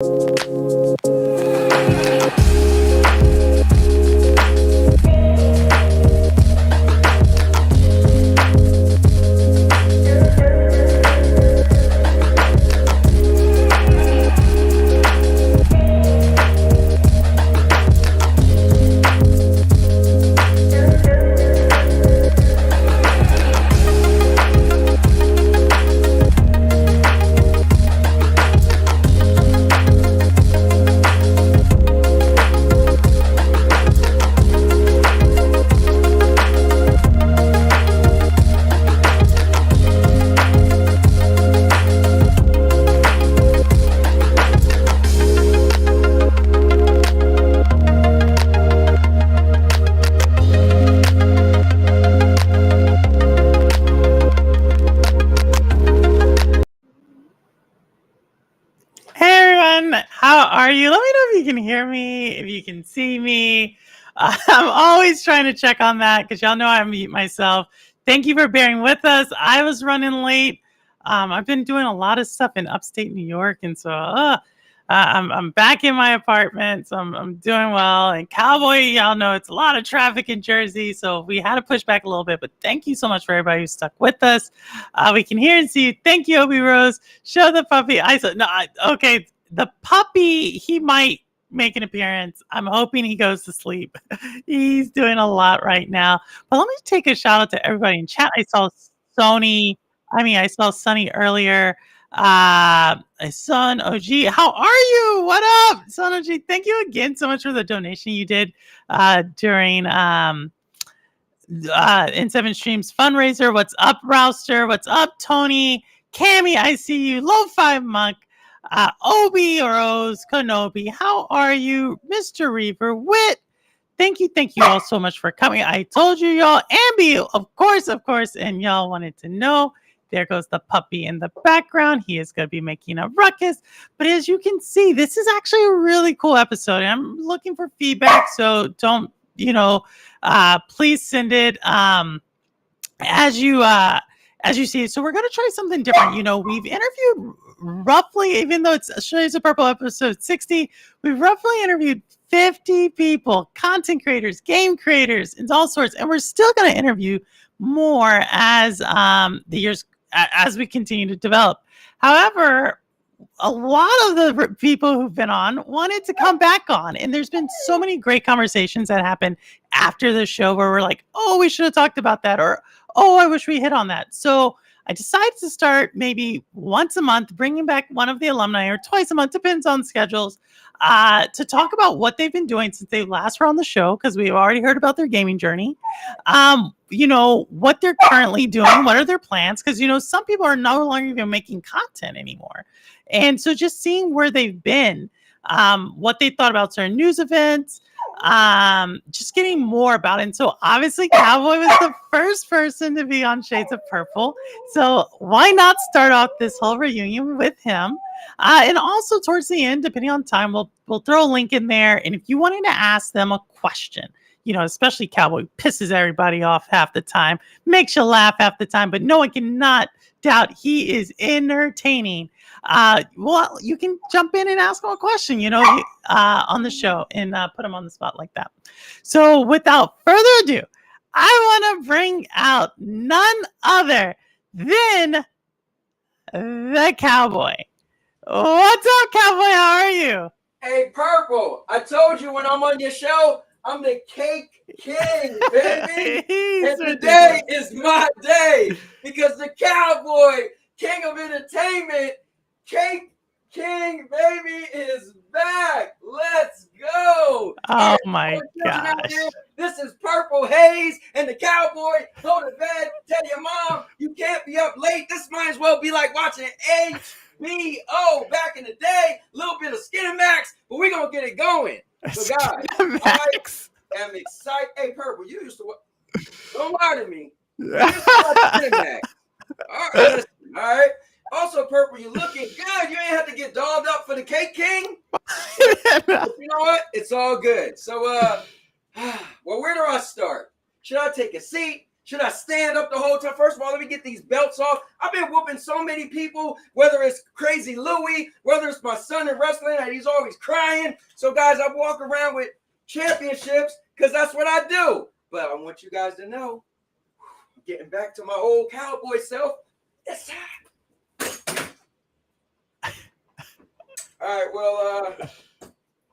Hey everyone, how are you? Let me know if you can hear me, if you can see me. I'm always trying to check on that because y'all know I mute myself. Thank you for bearing with us. I was running late. I've been doing a lot of stuff in upstate New York, and so I'm back in my apartment, so I'm doing well. And Cowboy, y'all know it's a lot of traffic in Jersey, so we had to push back a little bit. But thank you so much for everybody who stuck with us. We can hear and see you. Thank you, Obi Rose. Show the puppy. Okay. The puppy, he might make an appearance. I'm hoping he goes to sleep. He's doing a lot right now. But let me take a shout out to everybody in chat. I saw Sonny earlier. Son OG, how are you? What up, Son OG? Thank you again so much for the donation you did during N7 Streams fundraiser. What's up, Rouster? What's up, Tony? Cammy, I see you. Lo-Fi Monk. Obi Rose Kenobi, how are you? Mr. Reaver Wit, thank you all so much for coming. I told you, y'all. Ambi, of course, and y'all wanted to know. There goes the puppy in the background. He is going to be making a ruckus. But as you can see, this is actually a really cool episode. I'm looking for feedback, so don't, please send it as you see. So we're going to try something different. We've interviewed roughly, even though it's Shades of Purple episode 60, we've roughly interviewed 50 people, content creators, game creators, and all sorts. And we're still going to interview more as as we continue to develop. However, a lot of the people who've been on wanted to come back on, and there's been so many great conversations that happen after the show where we're like, oh, we should have talked about that, or oh, I wish we hit on that. So I decided to start maybe once a month, bringing back one of the alumni, or twice a month, depends on schedules, to talk about what they've been doing since they last were on the show, because we've already heard about their gaming journey. What they're currently doing, what are their plans, because some people are no longer even making content anymore. And so just seeing where they've been, what they thought about certain news events, just getting more about it. And so obviously Cowboy was the first person to be on Shades of Purple. So why not start off this whole reunion with him? And also towards the end, depending on time, we'll throw a link in there. And if you wanted to ask them a question, especially Cowboy pisses everybody off half the time, makes you laugh half the time, but no one cannot doubt he is entertaining. Well, you can jump in and ask him a question, on the show, and put him on the spot like that. So without further ado, I want to bring out none other than the Cowboy. What's up, Cowboy? How are you? Hey, Purple, I told you when I'm on your show, I'm the Cake King, baby. And today is my day because the Cowboy, King of Entertainment, Cake King, baby, is back. Let's go. Oh, my gosh. This is Purple Haze and the Cowboy. Go to bed. Tell your mom you can't be up late. This might as well be like watching HBO back in the day. A little bit of Skinamax, but we're going to get it going. So, guys, I am excited. Hey, Purple, you used to watch. Don't lie to me. You used to watch Skinamax. All right, listen, all right. Also, Purple, you're looking good. You ain't have to get dolled up for the Cake King. But you know what? It's all good. So, well, where do I start? Should I take a seat? Should I stand up the whole time? First of all, let me get these belts off. I've been whooping so many people, whether it's Crazy Louie, whether it's my son in wrestling, and he's always crying. So, guys, I walk around with championships because that's what I do. But I want you guys to know, getting back to my old cowboy self, it's time. All right, well, all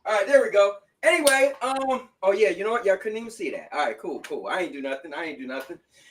right, there we go. Anyway, oh yeah, you know what? Y'all couldn't even see that. All right, cool. I ain't do nothing.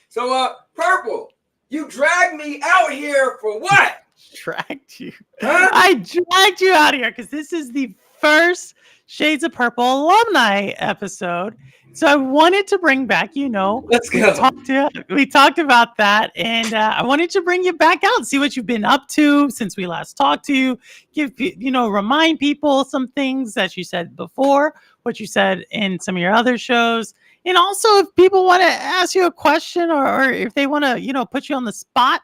So, Purple, you dragged me out here for what? Dragged you. Huh? I dragged you out here because this is the first Shades of Purple alumni episode. So I wanted to bring back, Let's go. We talked about that, and I wanted to bring you back out and see what you've been up to since we last talked to you. Remind people some things that you said before, what you said in some of your other shows, and also if people want to ask you a question or if they want to, put you on the spot,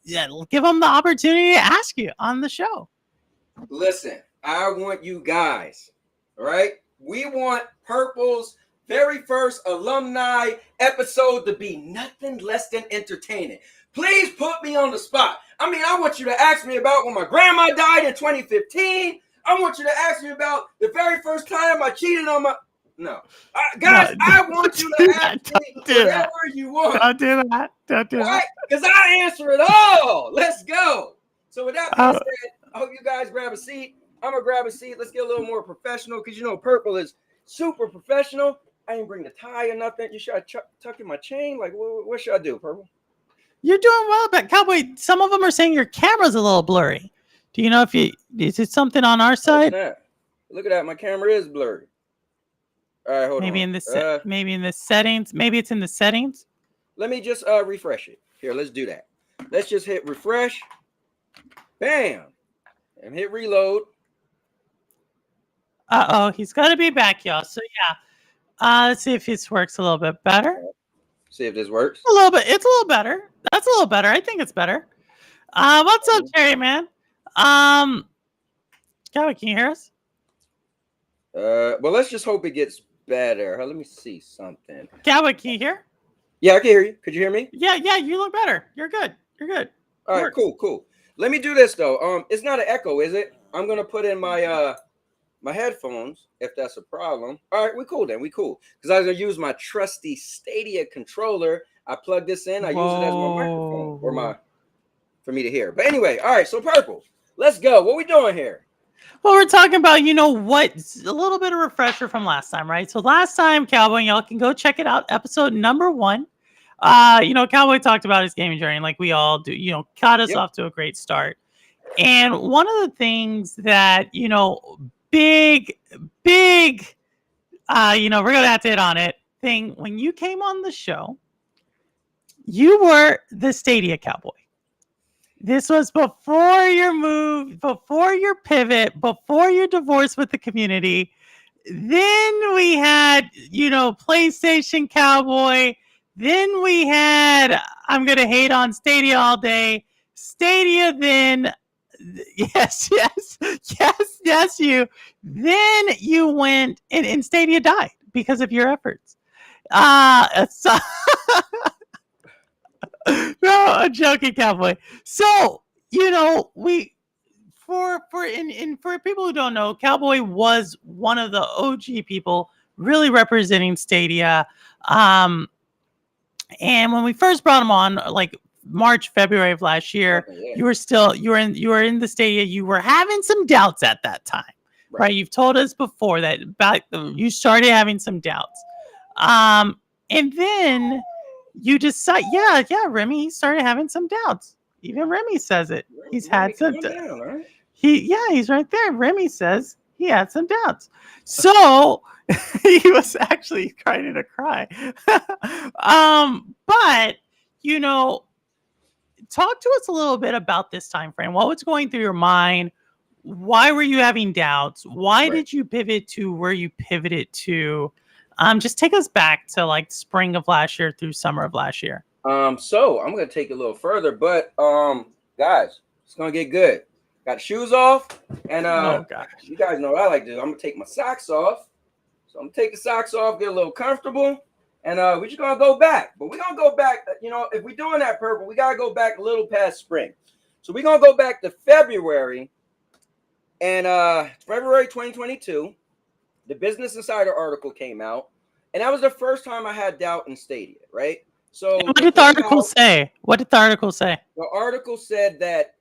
give them the opportunity to ask you on the show. Listen, I want you guys, all right? We want Purple's very first alumni episode to be nothing less than entertaining. Please put me on the spot. I mean, I want you to ask me about when my grandma died in 2015. I want you to ask me about the very first time I cheated on my... No. Guys, I want you to ask me whatever you want. Don't do that. Right? Because I answer it all. Let's go. So with that being said, I hope you guys grab a seat. I'm going to grab a seat. Let's get a little more professional because, Purple is super professional. I didn't bring the tie or nothing. You should tuck in my chain? Like, what should I do, Purple? You're doing well, but Cowboy, some of them are saying your camera's a little blurry. Do you know is it something on our side? Look at that. My camera is blurry. All right, hold on. Maybe in the settings. Maybe it's in the settings. Let me just refresh it. Here, let's do that. Let's just hit refresh. Bam. And hit reload. He's got to be back, y'all. So yeah, let's see if this works a little bit better. See if this works. A little bit. It's a little better. That's a little better. I think it's better. What's up, Jerry, man? Cowboy, can you hear us? Well, let's just hope it gets better. Let me see something. Cowboy, can you hear? Yeah, I can hear you. Could you hear me? Yeah, you look better. You're good. All right, cool. Let me do this though. It's not an echo, is it? I'm gonna put in my my headphones if that's a problem. All right, we cool then. Because I was gonna use my trusty Stadia controller. I plug this in. I use it as my microphone for me to hear. But anyway, all right. So Purple, let's go. What we doing here? Well, we're talking about, a little bit of refresher from last time, right? So last time, Cowboy, y'all can go check it out. Episode number 1. Cowboy talked about his gaming journey like we all do, got us off to a great start. And one of the things that, big, we're going to have to hit on it thing. When you came on the show, you were the Stadia Cowboy. This was before your move, before your pivot, before your divorce with the community. Then we had, PlayStation Cowboy. Then we had, I'm going to hate on Stadia all day. Stadia, then, yes, you. Then you went, and Stadia died because of your efforts. No, I'm joking, Cowboy. So, for people who don't know, Cowboy was one of the OG people really representing Stadia. And when we first brought him on, like March, February of last year, you were in the Stadia. You were having some doubts at that time, right? You've told us before that you started having some doubts. And then you decide, Remy started having some doubts. Even Remy says it. He's had some doubts. Right? He's right there. Remy says he had some doubts. So he was actually trying to cry. But talk to us a little bit about this time frame. What was going through your mind? Why were you having doubts? Why did you pivot to where you pivoted to? Just take us back to like spring of last year through summer of last year. So I'm gonna take it a little further, but guys, it's gonna get good. Got shoes off, and you guys know what I like to do. I'm gonna take my socks off. So I'm gonna take the socks off, get a little comfortable, And we're just gonna go back. But we're gonna go back, if we're doing that purple, we gotta go back a little past spring. So we're gonna go back to February. And February 2022, the Business Insider article came out. And that was the first time I had doubt in Stadia, right? So And what did the article say? What did the article say? The article said that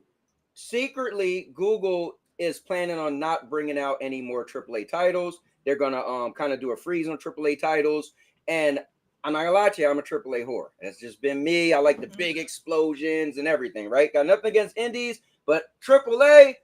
secretly Google is planning on not bringing out any more AAA titles. They're gonna kind of do a freeze on AAA titles. And I'm not gonna lie to you, I'm a AAA whore. That's just been me. I like the big explosions and everything, right? Got nothing against indies, but AAA,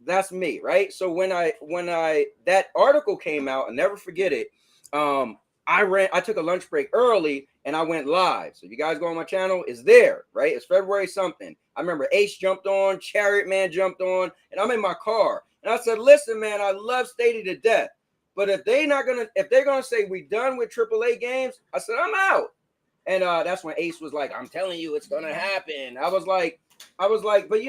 that's me, right? So when that article came out, I'll never forget it. I took a lunch break early and I went live. So if you guys go on my channel, it's there, right? It's February something. I remember Ace jumped on, Chariot Man jumped on, and I'm in my car. And I said, listen, man, I love Stadia to death. But if they're gonna say we done with AAA games, I said, I'm out. And that's when Ace was like, I'm telling you, it's gonna happen. I was like, but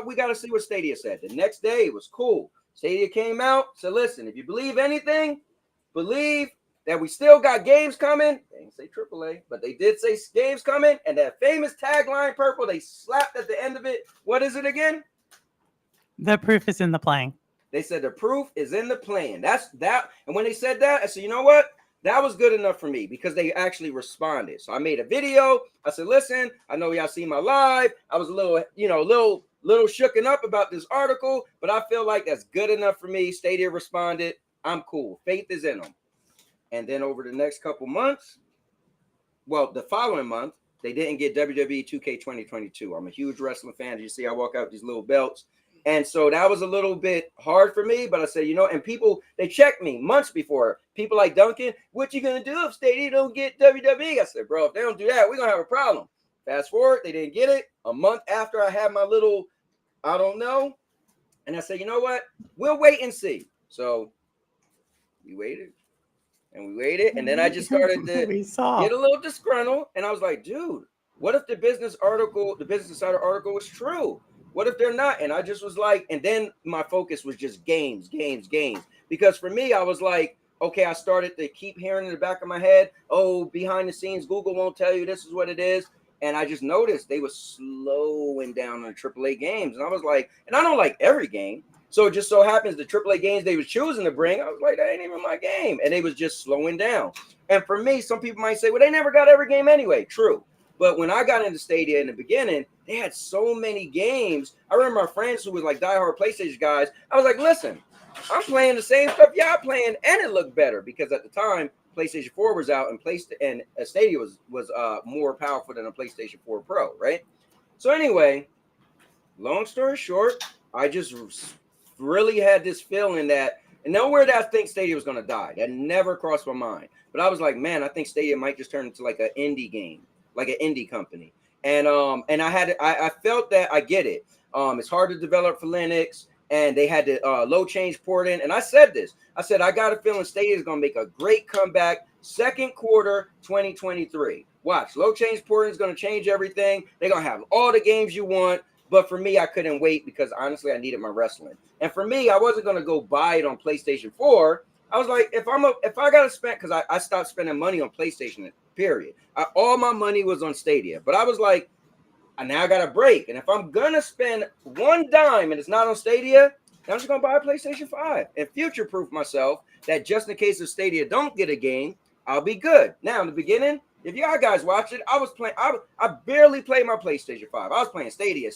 we gotta see what Stadia said. The next day it was cool. Stadia came out, said, listen, if you believe anything, believe that we still got games coming. They didn't say AAA, but they did say games coming. And that famous tagline, purple, they slapped at the end of it. What is it again? The proof is in the playing. They said the proof is in the playing. That's that. And when they said that, I said, you know what? That was good enough for me because they actually responded. So I made a video. I said, listen, I know y'all see my live. I was a little shooken up about this article, but I feel like that's good enough for me. Stadia responded. I'm cool. Faith is in them. And then over the next couple months, the following month, they didn't get WWE 2K 2022. I'm a huge wrestling fan. As you see, I walk out with these little belts. And so that was a little bit hard for me. But I said, and people, they checked me months before. People like Duncan, what you going to do if Stadia don't get WWE? I said, bro, if they don't do that, we're going to have a problem. Fast forward, they didn't get it. A month after I had my little, I don't know. And I said, you know what? We'll wait and see. So we waited. And we waited, and then I just started to get a little disgruntled. And I was like, dude, what if the Business Insider article was true? What if they're not? And I just was like, and then my focus was just games. Because for me, I was like, okay, I started to keep hearing in the back of my head, oh, behind the scenes, Google won't tell you this is what it is. And I just noticed they were slowing down on AAA games. And I was like, and I don't like every game. So it just so happens the AAA games they was choosing to bring, I was like, that ain't even my game. And they was just slowing down. And for me, some people might say, well, they never got every game anyway. True. But when I got into Stadia in the beginning, they had so many games. I remember my friends who was like diehard PlayStation guys. I was like, listen, I'm playing the same stuff y'all playing, and it looked better because at the time, PlayStation 4 was out and Stadia was more powerful than a PlayStation 4 Pro, right? So anyway, long story short, I just really had this feeling that, and nowhere that I think Stadia was going to die. That never crossed my mind. But I was like, man, I think Stadia might just turn into like an indie game, like an indie company. And I felt that. I get it. It's hard to develop for Linux, and they had to low change port in. And I said this. I said, I got a feeling Stadia is going to make a great comeback second quarter 2023. Watch, low change porting is going to change everything. They're going to have all the games you want. But for me, I couldn't wait because honestly, I needed my wrestling. And for me, I wasn't going to go buy it on PlayStation 4. I was like, if I got to spend, because I stopped spending money on PlayStation, period. All my money was on Stadia. But I was like, now I got a break. And if I'm going to spend one dime and it's not on Stadia, then I'm just going to buy a PlayStation 5 and future-proof myself that just in case if Stadia don't get a game, I'll be good. Now, in the beginning, if y'all guys watch it, I was playing. I barely played my PlayStation 5. I was playing Stadia.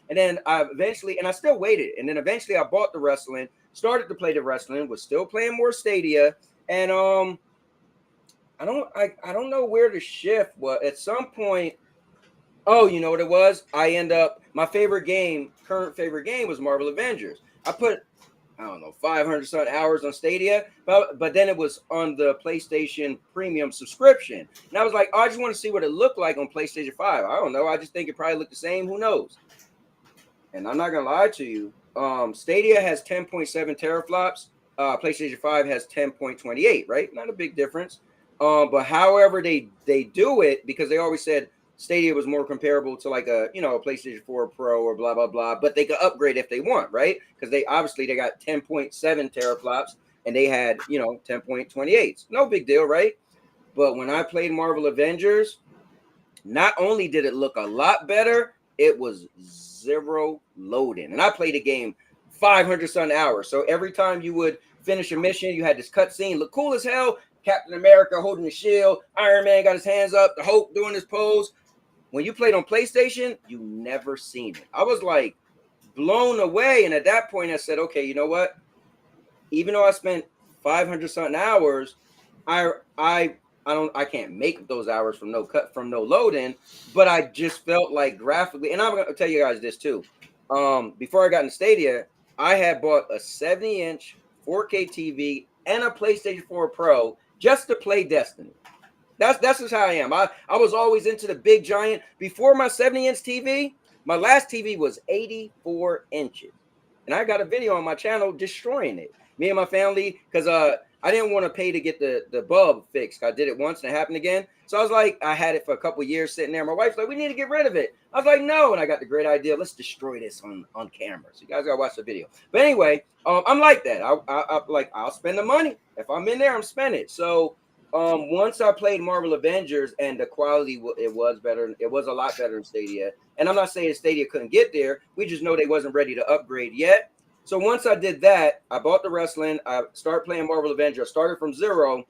And then I still waited. And then eventually I bought the wrestling, started to play the wrestling, was still playing more Stadia. And I don't know where the shift was. At some point, oh, you know what it was? My current favorite game was Marvel Avengers. I put, I don't know, 500 something hours on Stadia, but then it was on the PlayStation Premium subscription. And I was like, oh, I just want to see what it looked like on PlayStation 5. I don't know. I just think it probably looked the same. Who knows? And I'm not going to lie to you. Stadia has 10.7 teraflops. PlayStation 5 has 10.28, right? Not a big difference. But however they do it, because they always said Stadia was more comparable to like a PlayStation 4 Pro or blah, blah, blah, but they could upgrade if they want, right? Because they got 10.7 teraflops and they had, 10.28. No big deal, right? But when I played Marvel Avengers, not only did it look a lot better, it was zero loading. And I played the game 500 something hours. So every time you would finish a mission, you had this cutscene, look cool as hell. Captain America holding the shield, Iron Man got his hands up, the Hulk doing his pose. When you played on PlayStation, you never seen it. I was like blown away. And at that point, I said, okay, you know what? Even though I spent 500 something hours, I I can't make those hours from no loading, but I just felt like graphically, and I'm gonna tell you guys this too. Before I got in Stadia, I had bought a 70-inch 4K TV and a PlayStation 4 Pro just to play Destiny. That's just how I am. I was always into the big giant. Before my 70-inch TV, my last TV was 84 inches. And I got a video on my channel destroying it. Me and my family, because I didn't want to pay to get the bulb fixed. I did it once and it happened again. So I was like, I had it for a couple of years sitting there. My wife's like, we need to get rid of it. I was like, no. And I got the great idea. Let's destroy this on camera. So you guys gotta watch the video. But anyway, I'm like that. I'll spend the money. If I'm in there, I'm spending it. So once I played Marvel Avengers and the quality, it was better. It was a lot better in Stadia. And I'm not saying Stadia couldn't get there. We just know they wasn't ready to upgrade yet. So once I did that, I bought the wrestling. I started playing Marvel Avengers. I started from zero.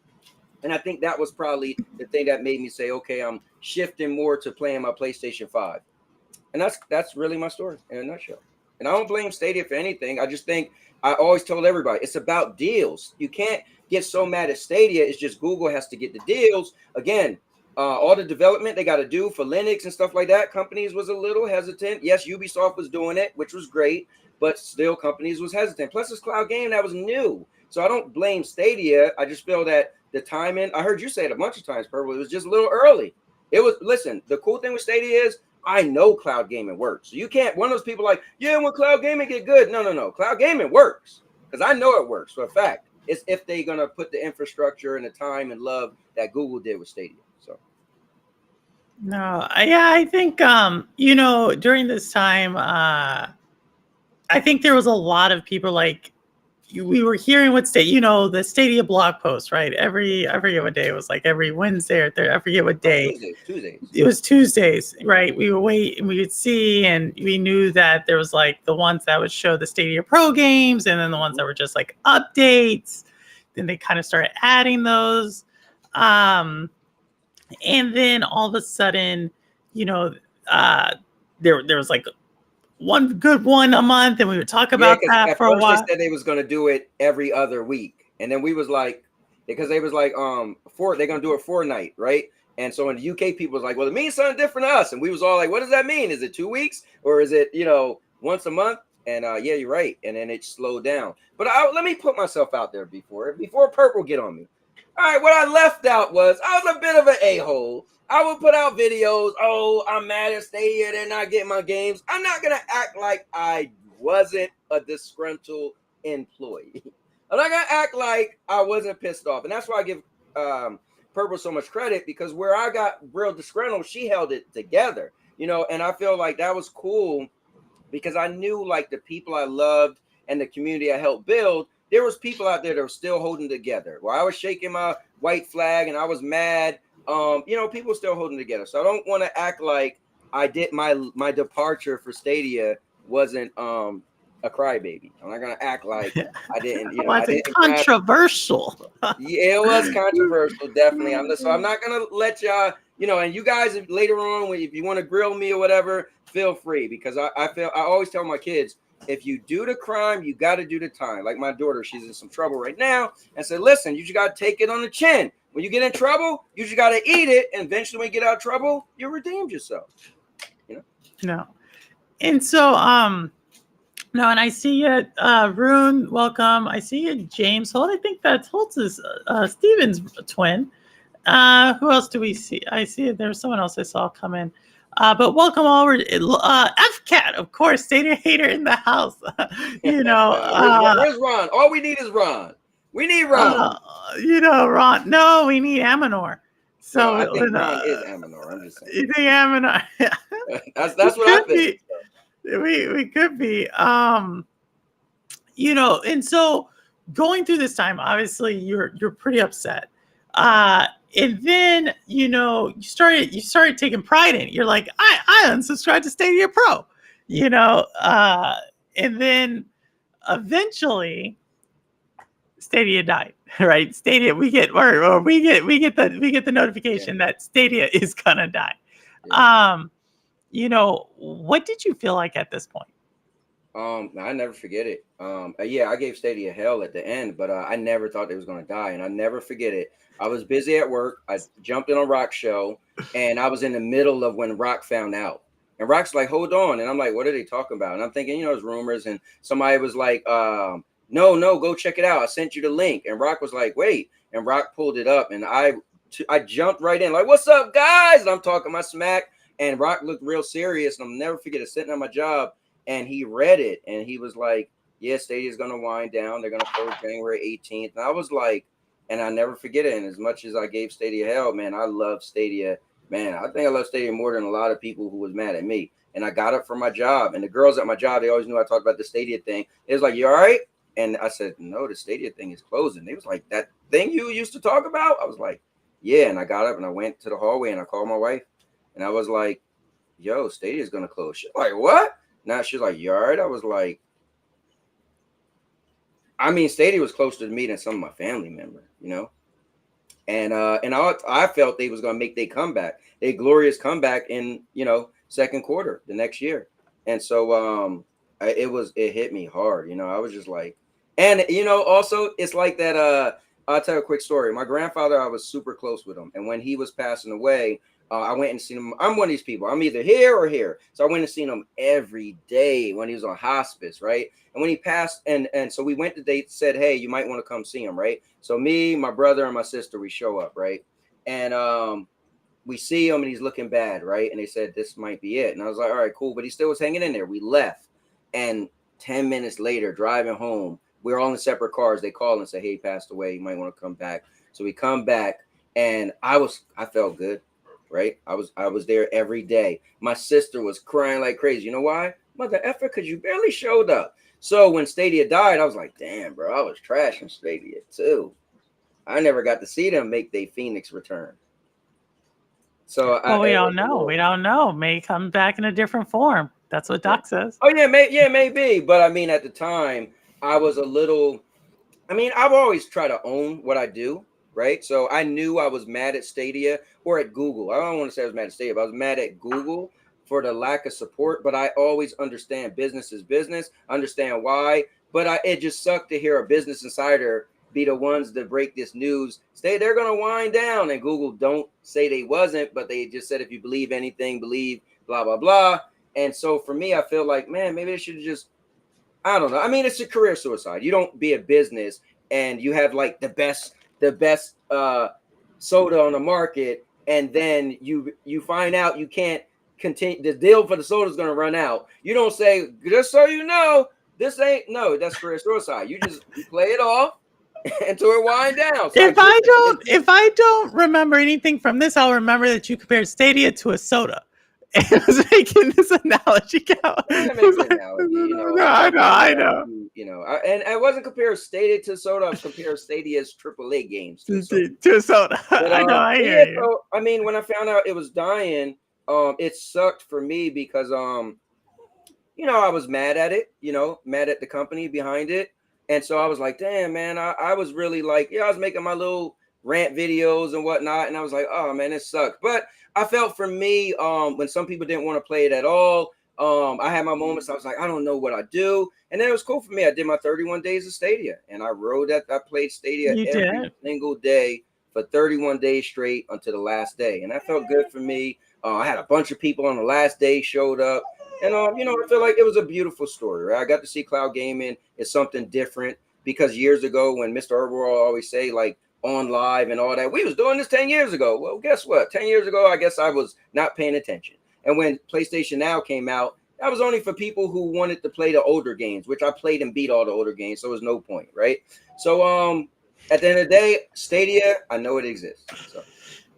And I think that was probably the thing that made me say, okay, I'm shifting more to playing my PlayStation 5. And that's really my story in a nutshell. And I don't blame Stadia for anything. I just think I always told everybody it's about deals. You can't get so mad at Stadia. It's just Google has to get the deals. Again, all the development they got to do for Linux and stuff like that, companies was a little hesitant. Yes, Ubisoft was doing it, which was great, but still companies was hesitant. Plus, this cloud game that was new. So I don't blame Stadia. I just feel that the timing, I heard you say it a bunch of times, Purple, it was just a little early. It was, listen, the cool thing with Stadia is I know cloud gaming works. So you can't, one of those people like, yeah, when cloud gaming get good. No. Cloud gaming works because I know it works for a fact. It's if they're going to put the infrastructure and the time and love that Google did with Stadia. So. No, yeah, I think, during this time, I think there was a lot of people like, we were hearing what the Stadia blog post, right? I forget what day it was, like every Wednesday or I forget what day. Tuesdays. It was Tuesdays, right? We would wait and we would see, and we knew that there was like the ones that would show the Stadia Pro games, and then the ones that were just like updates. Then they kind of started adding those. And then all of a sudden, there was like one good one a month, and we would talk about that for a while. They said they was going to do it every other week, and then we was like, because they was like, they're going to do it Fortnite, right? And so in the UK, people was like, well, it means something different to us, and we was all like, what does that mean? Is it 2 weeks or is it once a month? And yeah, you're right. And then it slowed down. But let me put myself out there before Purple get on me. All right, what I left out was I was a bit of an a-hole. I would put out videos. Oh, I'm mad at Stadia. They're not getting my games. I'm not going to act like I wasn't a disgruntled employee. I'm not going to act like I wasn't pissed off. And that's why I give Purple so much credit, because where I got real disgruntled, she held it together. And I feel like that was cool because I knew like the people I loved and the community I helped build, there was people out there that were still holding together. While I was shaking my white flag and I was mad, people still holding together. So I don't want to act like I did my departure for Stadia wasn't a crybaby. I'm not gonna act like I didn't. I didn't controversial. Yeah, it was controversial, definitely. I'm not gonna let y'all. And you guys later on, if you want to grill me or whatever, feel free, because I always tell my kids, if you do the crime, you got to do the time. Like my daughter, she's in some trouble right now, and said, listen, you just got to take it on the chin. When you get in trouble, you just got to eat it, and eventually when you get out of trouble, you redeemed yourself. No. And so, no, and I see you, Rune, welcome. I see you, James Holt. I think that's Holt's Steven's twin. Who else do we see? I see there's someone else I saw come in. But welcome all. FCAT, of course, Stadia hater in the house. Where's Ron? All we need is Ron. We need Ron. Ron. No, we need Amanor. So I think Ron is Amanor. I'm just saying. You think Amanor? that's what I think. We could be. And so going through this time, obviously you're pretty upset. And then you started taking pride in it. You're like, I unsubscribed to Stadia Pro, you know, and then eventually Stadia died, right? Stadia, we get the notification that Stadia is gonna die. Yeah. What did you feel like at this point? I never forget it. Yeah, I gave Stadia hell at the end, but I never thought they was gonna die, and I never forget it. I was busy at work. I jumped in on Rock show, and I was in the middle of when Rock found out. And Rock's like, "Hold on," and I'm like, "What are they talking about?" And I'm thinking, it's rumors. And somebody was like, "No, no, go check it out. I sent you the link." And Rock was like, "Wait," and Rock pulled it up, and I jumped right in, like, "What's up, guys?" And I'm talking my smack, and Rock looked real serious, and I'll never forget it. Sitting at my job, and he read it, and he was like, "Yeah, Stadia's going to wind down. They're going to close January 18th." And I was like, and I never forget it. And as much as I gave Stadia hell, man, I love Stadia. Man, I think I love Stadia more than a lot of people who was mad at me. And I got up for my job, and the girls at my job, they always knew I talked about the Stadia thing. It was like, "You all right?" And I said, "No, the Stadia thing is closing." They was like, "That thing you used to talk about?" I was like, "Yeah." And I got up and I went to the hallway and I called my wife, and I was like, "Yo, Stadia's going to close." She's like, "What?" Now she's like, "You all right?" I was like, I mean, Stadia was closer to me than some of my family members. And I felt they was gonna make their comeback, a glorious comeback in second quarter the next year. And so it hit me hard. I was just like, and also it's like that. I'll tell a quick story. My grandfather, I was super close with him, and when he was passing away, I went and seen him. I'm one of these people. I'm either here or here. So I went and seen him every day when he was on hospice, right? And when he passed, and so we went to date, said, "Hey, you might want to come see him," right? So me, my brother, and my sister, we show up, right? And we see him, and he's looking bad, right? And they said this might be it. And I was like, "All right, cool," but he still was hanging in there. We left, and 10 minutes later, driving home, we're all in separate cars. They call and say, "Hey, he passed away. You might want to come back." So we come back, and I felt good. Right, I was there every day. My sister was crying like crazy. You know why? Mother effer, because you barely showed up. So when Stadia died, I was like, "Damn, bro, I was trashing Stadia too." I never got to see them make their Phoenix return. So Well, we it don't was a know. little. We don't know. May come back in a different form. That's what Yeah. Doc says. Oh yeah, maybe. But I mean, at the time, I was a little. I mean, I've always tried to own what I do, right? So I knew I was mad at Stadia or at Google. I don't want to say I was mad at Stadia, but I was mad at Google for the lack of support. But I always understand business is business, understand why. But it just sucked to hear a Business Insider be the ones that break this news. They're going to wind down, and Google don't say they wasn't, but they just said if you believe anything, believe blah blah blah. And so for me, I feel like, man, maybe they should just, I don't know. I mean, it's a career suicide. You don't be a business and you have like the best soda on the market, and then you find out you can't continue. The deal for the soda is going to run out. You don't say, "Just so you know, this ain't." No, that's career suicide. You play it off until it wind down. So I If get I that. don't, if I don't remember anything from this, I'll remember that you compared Stadia to a soda. And I was making this analogy. I make the analogy. No, I I try to know, make I the know. analogy. And I wasn't comparing Stadia to soda. I was comparing Stadia's AAA games to a soda. To a soda. But I know, I but hear yeah, you. so I mean, when I found out it was dying, it sucked for me because I was mad at it, mad at the company behind it. And so I was like, damn, man, I was really like, I was making my little rant videos and whatnot. And I was like, oh man, it sucks. But I felt for me, when some people didn't want to play it at all, I had my moments. I was like, I don't know what I do. And then it was cool for me. I did my 31 days of Stadia, and I played Stadia You every did. single day for 31 days straight until the last day. And that felt good for me. I had a bunch of people on the last day showed up. And I feel like it was a beautiful story, right? I got to see cloud gaming is something different, because years ago when Mr. Herberall always say like on live and all that, we was doing this 10 years ago. Well, guess what? 10 years ago, I guess I was not paying attention. And when PlayStation Now came out, that was only for people who wanted to play the older games, which I played and beat all the older games. So it was no point, right? So at the end of the day, Stadia, I know it exists. So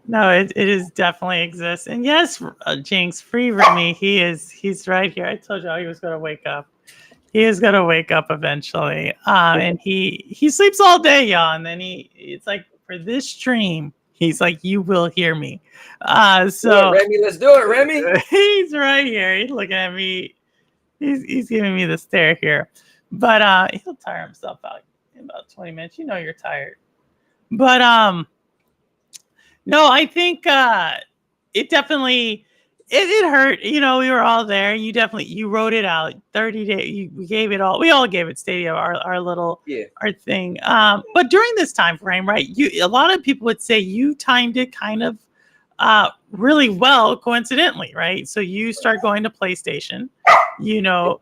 No, it is definitely exists. And yes, Jinx, free Remy, he's right here. I told you he was gonna wake up. He is gonna wake up eventually. And he sleeps all day, y'all. And then it's like for this stream, he's like, you will hear me. So Remy, let's do it, Remy. He's right here. He's looking at me. He's giving me the stare here. But he'll tire himself out in about 20 minutes. You know you're tired. But no, I think it definitely it hurt. You know, we were all there. You wrote it out. 30 days. We gave it all. We all gave it Stadia our little our thing. But during this time frame, right? A lot of people would say you timed it kind of really well, coincidentally, right? So you start going to PlayStation, you know,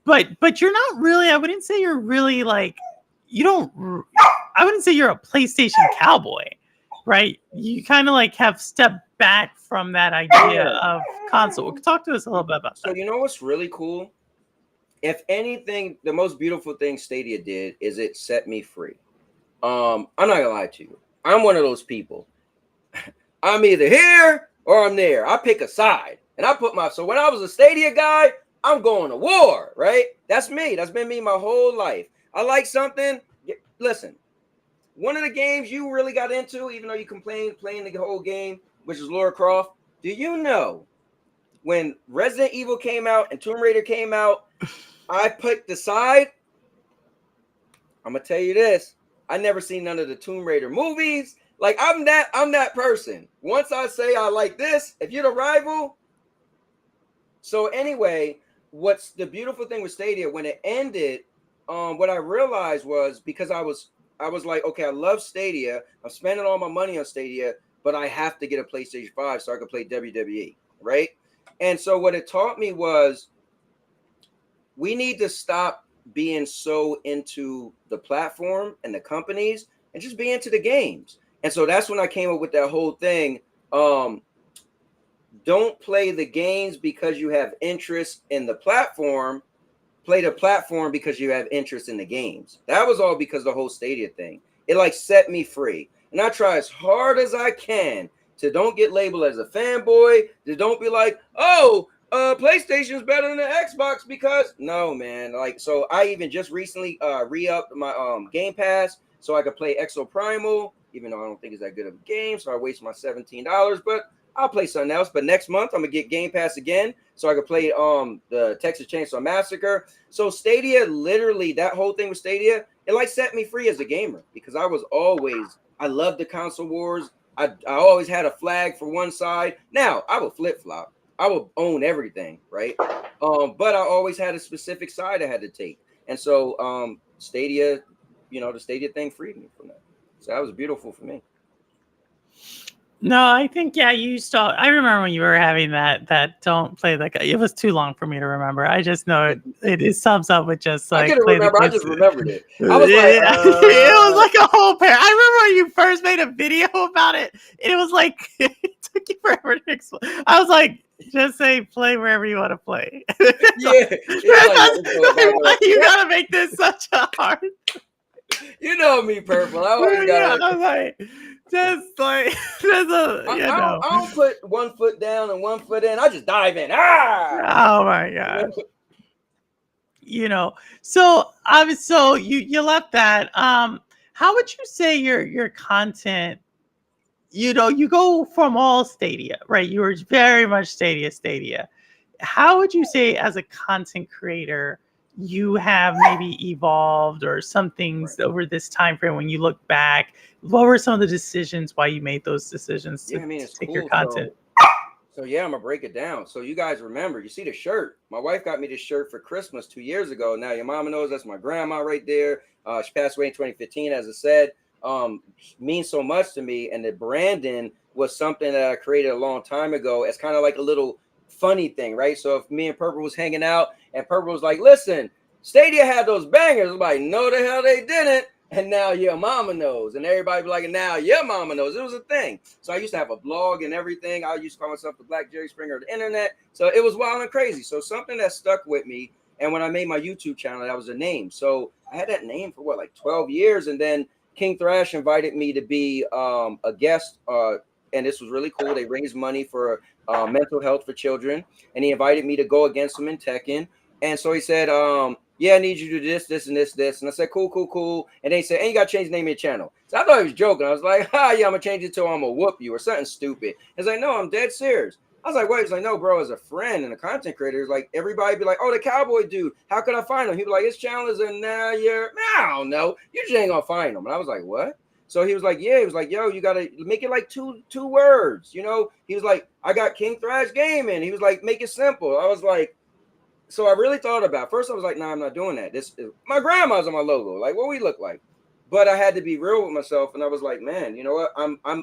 but you're not really. I wouldn't say you're really like you don't. I wouldn't say you're a PlayStation cowboy, right? You kind of like have stepped back from that idea of console. Talk to us a little bit about that. So you know what's really cool? If anything, the most beautiful thing Stadia did is it set me free. I'm not gonna lie to you. I'm one of those people. I'm either here or I'm there. I pick a side, and I put so when I was a Stadia guy, I'm going to war, right? That's me. That's been me my whole life. I like something. Listen, one of the games you really got into, even though you complained playing the whole game, which is Lara Croft. Do you know when Resident Evil came out and Tomb Raider came out, I picked the side? I'm gonna tell you this. I never seen none of the Tomb Raider movies. Like I'm that person. Once I say I like this, if you're the rival. So anyway, what's the beautiful thing with Stadia when it ended? What I realized was because I was like, okay, I love Stadia. I'm spending all my money on Stadia, but I have to get a PlayStation 5 so I can play WWE, right? And so what it taught me was we need to stop being so into the platform and the companies and just be into the games. And so that's when I came up with that whole thing. Don't play the games because you have interest in the platform. Play the platform because you have interest in the games. That was all because of the whole Stadia thing. It like set me free. And I try as hard as I can to don't get labeled as a fanboy, to don't be like, oh, PlayStation is better than the Xbox because no, man. Like, so I even just recently re-upped my Game Pass so I could play Exo Primal, even though I don't think it's that good of a game. So I waste my $17, but I'll play something else. But next month I'm gonna get Game Pass again so I could play the Texas Chainsaw Massacre. So Stadia, literally, that whole thing with Stadia, it like set me free as a gamer because I loved the console wars. I always had a flag for one side. Now I would flip flop. I would own everything, right? But I always had a specific side I had to take. And so Stadia, the Stadia thing freed me from that. So that was beautiful for me. No, I think you saw. I remember when you were having that. Don't play that guy. It was too long for me to remember. I just know it sums up with just like. I couldn't remember. I just remembered it. I was like, it was like a whole pair. I remember when you first made a video about it. It was like it took you forever to explain. I was like, just say play wherever you want to play. Yeah, why you gotta make this such a hard. You know me, Purple. I always gotta. I was like. Just like I don't put one foot down and one foot in. I just dive in. Oh my god! So you left that. How would you say your content? You go from all Stadia, right? You were very much Stadia. How would you say, as a content creator, you have maybe evolved or some things over this time frame when you look back? What were some of the decisions why you made those decisions to take your content? So I'm gonna break it down. So you guys remember, you see the shirt. My wife got me this shirt for Christmas 2 years ago. Now your mama knows that's my grandma right there. She passed away in 2015, as I said. Means so much to me. And the branding was something that I created a long time ago. It's kind of like a little funny thing, right? So if me and Purple was hanging out and Purple was like, listen, Stadia had those bangers. I'm like, no, the hell they didn't. And now your mama knows. And everybody be like, now your mama knows. It was a thing. So I used to have a blog and everything. I used to call myself the Black Jerry Springer of the internet. So it was wild and crazy. So something that stuck with me. And when I made my YouTube channel, that was a name. So I had that name for 12 years. And then King Thrash invited me to be a guest. And this was really cool. They raised money for mental health for children. And he invited me to go against him in Tekken. And so he said, yeah, I need you to do this, this, and this. And I said, cool, cool, cool. And they said, and you got to change the name of your channel. So I thought he was joking. I was like, yeah, I'm going to change it to I'm going to whoop you or something stupid. He's like, no, I'm dead serious. I was like, wait. He's like, no, bro, as a friend and a content creator, he's like, everybody be like, oh, the Cowboy dude. How can I find him? He'd be like, his channel is in now. I don't know. You just ain't going to find him. And I was like, what? So he was like, yeah. He was like, yo, you got to make it like two words. You know, he was like, I got King Thrash Gaming. He was like, make it simple. I was like, so I really thought about it. First I was like, nah, I'm not doing that. This is my grandma's on my logo. Like, what we look like? But I had to be real with myself, and I was like, man, you know what?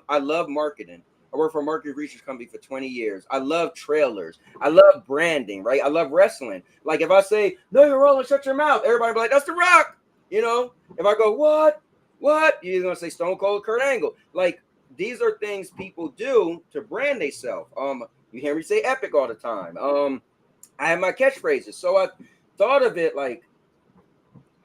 I love marketing. I worked for a market research company for 20 years. I love trailers. I love branding, right? I love wrestling. Like if I say, no, you're rolling, shut your mouth, everybody be like, that's The Rock. You know, if I go, what? You're gonna say Stone Cold Kurt Angle. Like these are things people do to brand themselves. You hear me say epic all the time. I have my catchphrases. So I thought of it like,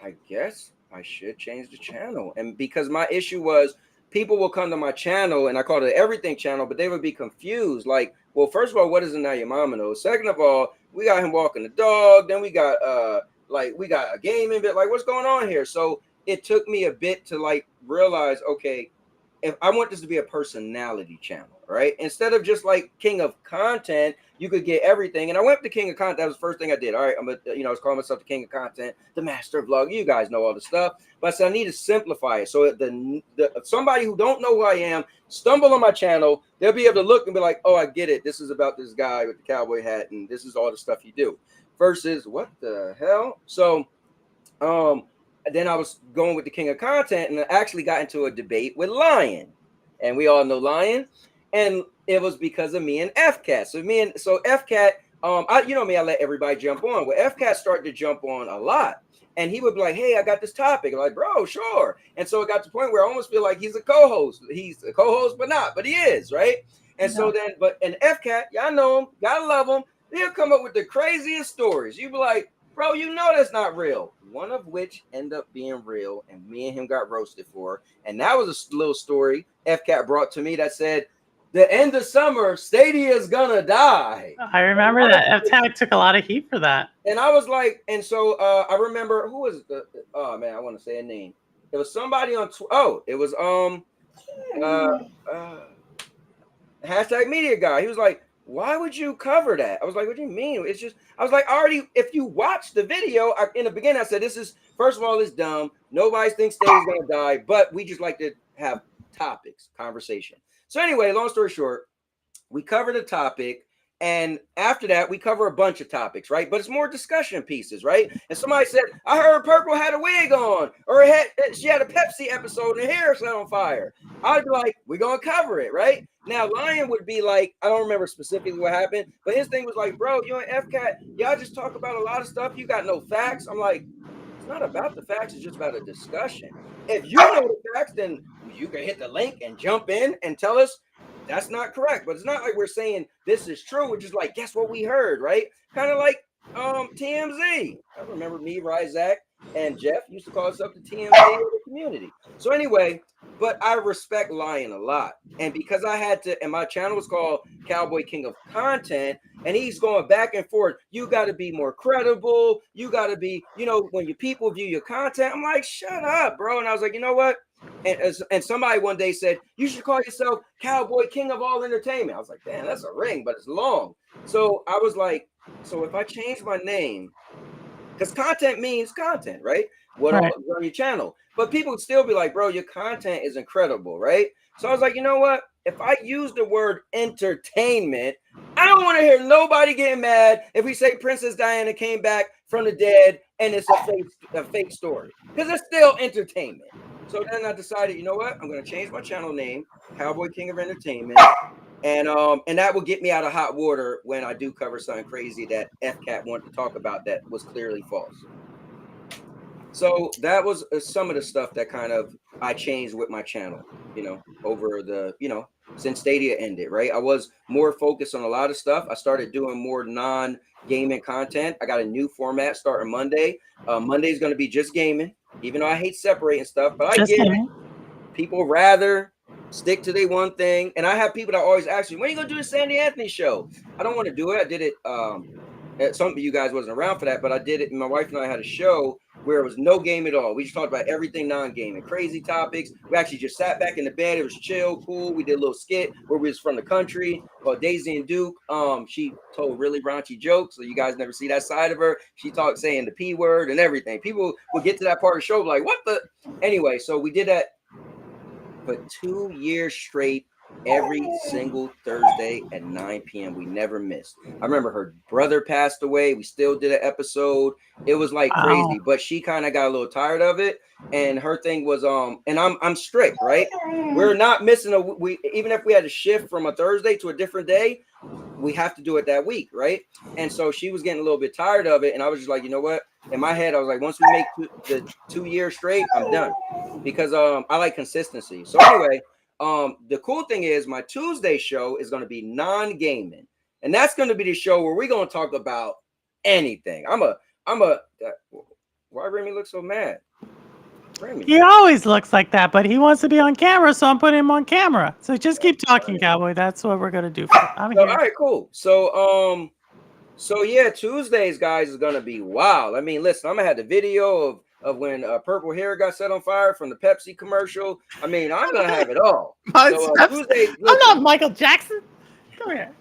I guess I should change the channel. And because my issue was people will come to my channel and I called it everything channel, but they would be confused. Like, well, first of all, what is it now your mama knows? Second of all, we got him walking the dog. Then we got we got a gaming bit. Like, what's going on here? So it took me a bit to like realize, okay, if I want this to be a personality channel, right? Instead of just like king of content, you could get everything. And I went to king of content. That was the first thing I did. All right, I was calling myself the king of content, the master of vlog. You guys know all the stuff, but I said I need to simplify it so the somebody who don't know who I am stumble on my channel, they'll be able to look and be like, oh, I get it. This is about this guy with the cowboy hat, and this is all the stuff you do. Versus what the hell? So, then I was going with the king of content, and I actually got into a debate with Lion, and we all know Lion, and it was because of me and FCat. So FCat, you know me, I let everybody jump on. Well, FCat started to jump on a lot, and he would be like, "Hey, I got this topic." I'm like, "Bro, sure." And so it got to the point where I almost feel like he's a co-host. He's a co-host, but he is, right? And so then, and FCat, y'all know him, gotta love him. He'll come up with the craziest stories. You be like, bro, you know that's not real. One of which ended up being real, and me and him got roasted for. And that was a little story FCat brought to me that said, the end of summer, Stadia is gonna die. I remember that. FTAG took a lot of heat for that. And I was like, and so I remember who was the oh man, I want to say a name. It was somebody on it was hashtag media guy. He was like, why would you cover that? I was like, what do you mean? It's just, I was like, already, if you watch the video, in the beginning, I said, this is, first of all, it's dumb. Nobody thinks Stay's going to die, but we just like to have topics, conversation. So anyway, long story short, we covered a topic. And after that, we cover a bunch of topics, right? But it's more discussion pieces, right? And somebody said, I heard Purple had a wig on, or she had a Pepsi episode and her hair set on fire. I'd be like, we're going to cover it, right? Now, Lion would be like, I don't remember specifically what happened, but his thing was like, bro, you and FCat, y'all just talk about a lot of stuff. You got no facts. I'm like, it's not about the facts. It's just about a discussion. If you know the facts, then you can hit the link and jump in and tell us that's not correct. But it's not like we're saying this is true. We're just like, guess what we heard, right? Kind of like TMZ. I remember me, Ryzak, and Jeff used to call us up the TMZ of the community. So anyway, but I respect Lion a lot. And because I had to, and my channel was called Cowboy King of Content, and he's going back and forth. You got to be more credible. You got to be, when your people view your content. I'm like, shut up, bro. And I was like, you know what? And somebody one day said, you should call yourself Cowboy King of all entertainment. I was like, damn, that's a ring, but it's long. So I was like, so if I change my name, because content means content, right? What Right. on your channel. But people would still be like, bro, your content is incredible, right? So I was like, you know what? If I use the word entertainment, I don't want to hear nobody getting mad if we say Princess Diana came back from the dead and it's a fake story. Because it's still entertainment. So then I decided, you know what? I'm going to change my channel name, Cowboy King of Entertainment. And that will get me out of hot water when I do cover something crazy that FCat wanted to talk about that was clearly false. So that was some of the stuff that kind of I changed with my channel, over the, since Stadia ended, right? I was more focused on a lot of stuff. I started doing more non-gaming content. I got a new format starting Monday. Monday is going to be just gaming, even though I hate separating stuff, but I get it. People rather stick to their one thing. And I have people that always ask me, when are you going to do the Sandy Anthony show? I don't want to do it. I did it some of you guys wasn't around for that, but I did it. My wife and I had a show where it was no game at all. We just talked about everything non-gaming, crazy topics. We actually just sat back in the bed. It was chill, cool. We did a little skit where we was from the country called Daisy and Duke. She told really raunchy jokes, so you guys never see that side of her. She talked saying the P word and everything. People would get to that part of the show like, what the? Anyway, so we did that for 2 years straight. Every single Thursday at 9 p.m. We never missed. I remember her brother passed away. We still did an episode. It was like Wow. crazy, but she kind of got a little tired of it. And her thing was, and I'm strict, right? We're not missing we even if we had to shift from a Thursday to a different day, we have to do it that week, right? And so she was getting a little bit tired of it. And I was just like, you know what? In my head, I was like, once we make the 2 years straight, I'm done. Because I like consistency. So anyway, the cool thing is my Tuesday show is going to be non-gaming, and that's going to be the show where we're going to talk about anything. Why Remy looks so mad? Remy. He always looks like that, but he wants to be on camera, so I'm putting him on camera. So just keep talking, Cowboy. That's what we're gonna do. I'm So, here. all right, cool. So yeah, Tuesdays, guys, is gonna be wild. I mean, listen, I'm gonna have the video of when purple hair got set on fire from the Pepsi commercial. I mean, I'm gonna have it all. So Tuesday, I'm not Michael Jackson. Come here.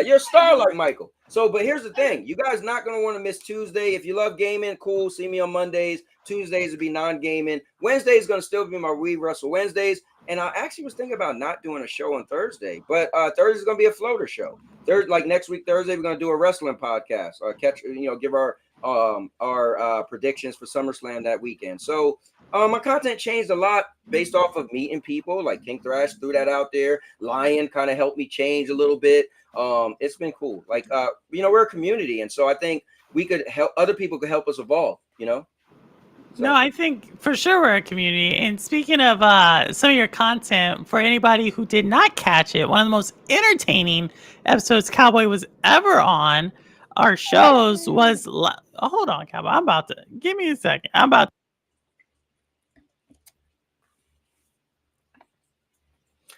You're a star like Michael. So, but here's the thing: you guys not gonna want to miss Tuesday. If you love gaming, cool. See me on Mondays. Tuesdays will be non-gaming. Wednesday is gonna still be my We Wrestle Wednesdays. And I actually was thinking about not doing a show on Thursday, but Thursday is gonna be a floater show. Like next week Thursday, we're gonna do a wrestling podcast. Give our predictions for SummerSlam that weekend. So my content changed a lot based off of meeting people. Like King Thrash threw that out there. Lion kind of helped me change a little bit. It's been cool. Like we're a community, and so I think we could help other people could help us evolve. So. No, I think for sure we're a community. And speaking of some of your content, for anybody who did not catch it, one of the most entertaining episodes Cowboy was ever on our shows was. Hold on, Cowboy. I'm about to. Give me a second. I'm about.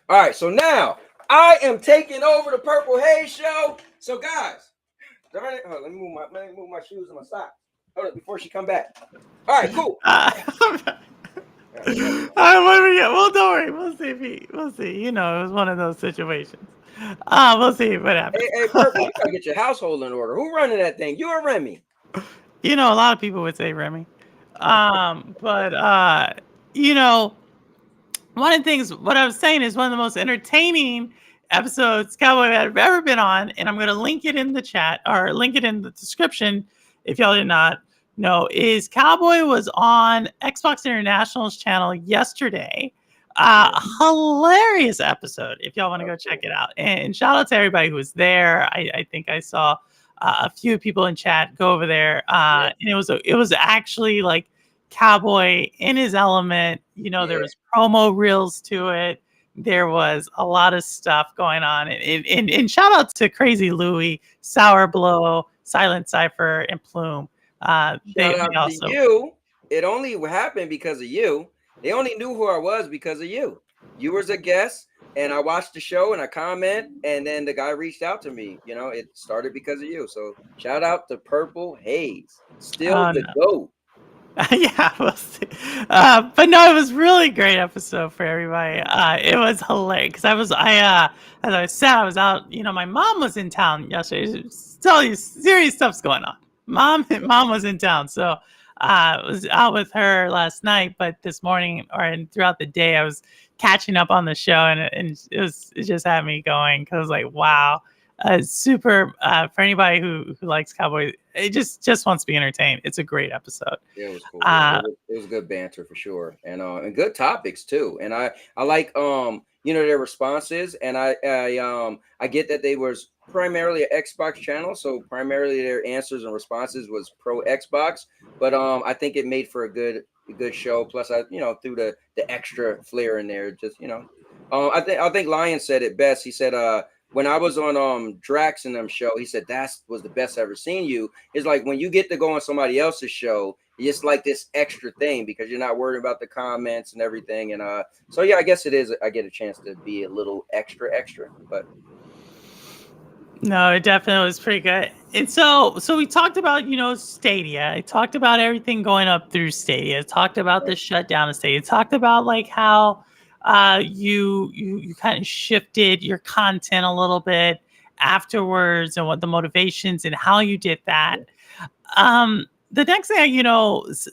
All right, so now I am taking over the Purple Haze show. So guys, let me move my shoes and my socks. Hold up before she come back. All right, cool. Well, don't worry. We'll see we'll see. It was one of those situations. We'll see what happens. Hey, Purple, you gotta get your household in order. Who running that thing? You or Remy? A lot of people would say Remy. But one of the things, what I was saying is one of the most entertaining episodes Cowboy I've ever been on, and I'm going to link it in the chat or link it in the description if y'all did not know, is Cowboy was on Xbox International's channel yesterday. Hilarious episode if y'all want to go check it out. And shout out to everybody who was there. I think I saw a few people in chat go over there. And it was actually like Cowboy in his element. There was promo reels to it. There was a lot of stuff going on. And shout out to Crazy Louie, Sour Blow, Silent Cypher, and Plume. Shout out to you. It only happened because of you. They only knew who I was because of you. You was a guest, and I watched the show and I comment, and then the guy reached out to me. It started because of you. So shout out to Purple Haze. Still the GOAT. Yeah, we'll see. But no, it was really great episode for everybody. It was hilarious because as I said, I was out. My mom was in town yesterday. Tell you, serious stuff's going on. Mom was in town, so I was out with her last night. But this morning throughout the day, I was catching up on the show, and it just had me going because I was like, wow. Super for anybody who likes Cowboy, it just wants to be entertained. It's a great episode. Yeah, it was cool. It was good banter for sure, and good topics too. And I like their responses, and I get that they was primarily an Xbox channel, so primarily their answers and responses was pro Xbox. But I think it made for a good show. Plus, I threw the extra flair in there. Just I think Lion said it best. He said when I was on Drax and them show, he said that was the best I've ever seen you. It's like when you get to go on somebody else's show, it's like this extra thing because you're not worried about the comments and everything. And so yeah, I guess it is. I get a chance to be a little extra, but No, it definitely was pretty good. And so we talked about, Stadia. I talked about everything going up through Stadia. Talked about the shutdown of Stadia. Talked about like how you kind of shifted your content a little bit afterwards and what the motivations and how you did that. The next thing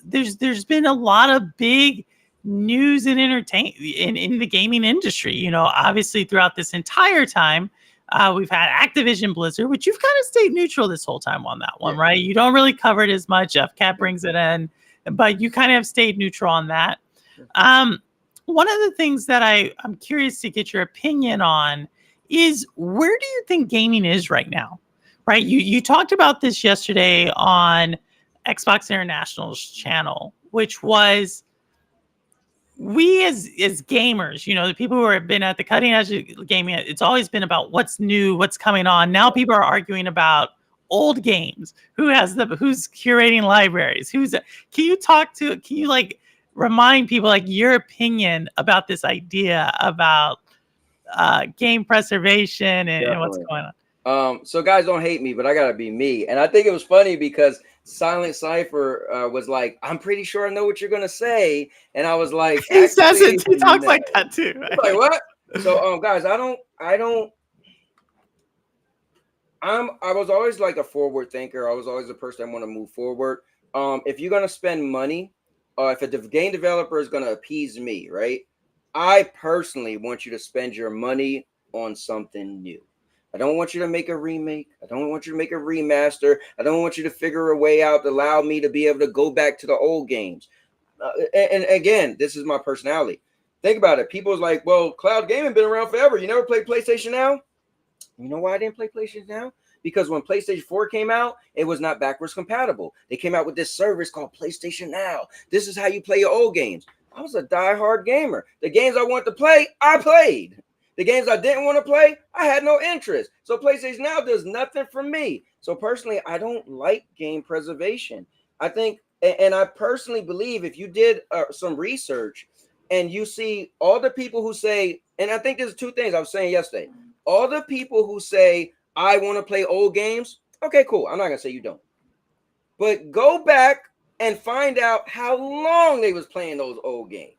there's been a lot of big news and entertain in the gaming industry. Obviously throughout this entire time, we've had Activision Blizzard, which you've kind of stayed neutral this whole time on that one, right? You don't really cover it as much. Jeff Cat brings it in, but you kind of have stayed neutral on that. Um, One of the things that I'm curious to get your opinion on is, where do you think gaming is right now? Right? You talked about this yesterday on Xbox International's channel, which was, we as gamers, the people who have been at the cutting edge of gaming, it's always been about what's new, what's coming on. Now people are arguing about old games, who's curating libraries, can you like remind people like your opinion about this idea about game preservation and what's Definitely. going on? So guys, don't hate me, but I gotta be me. And I think it was funny because Silent Cypher was like, "I'm pretty sure I know what you're gonna say," and I was like, He says "Actually, it, he talks no." like that too. Like what? So, guys, I was always like a forward thinker. I was always a person that want to move forward. If you're gonna spend money, if a game developer is gonna appease me, right? I personally want you to spend your money on something new. I don't want you to make a remake. I don't want you to make a remaster. I don't want you to figure a way out to allow me to be able to go back to the old games. And again, this is my personality. Think about it. People's like, well, cloud gaming been around forever. You never played PlayStation Now? You know why I didn't play PlayStation Now? Because when PlayStation 4 came out, it was not backwards compatible. They came out with this service called PlayStation Now. This is how you play your old games. I was a diehard gamer. The games I wanted to play, I played. The games I didn't want to play, I had no interest. So PlayStation Now does nothing for me. So personally, I don't like game preservation. I think, and I personally believe, if you did some research and you see all the people who say, and I think there's two things I was saying yesterday. All the people who say, I want to play old games, okay, cool. I'm not going to say you don't. But go back and find out how long they was playing those old games.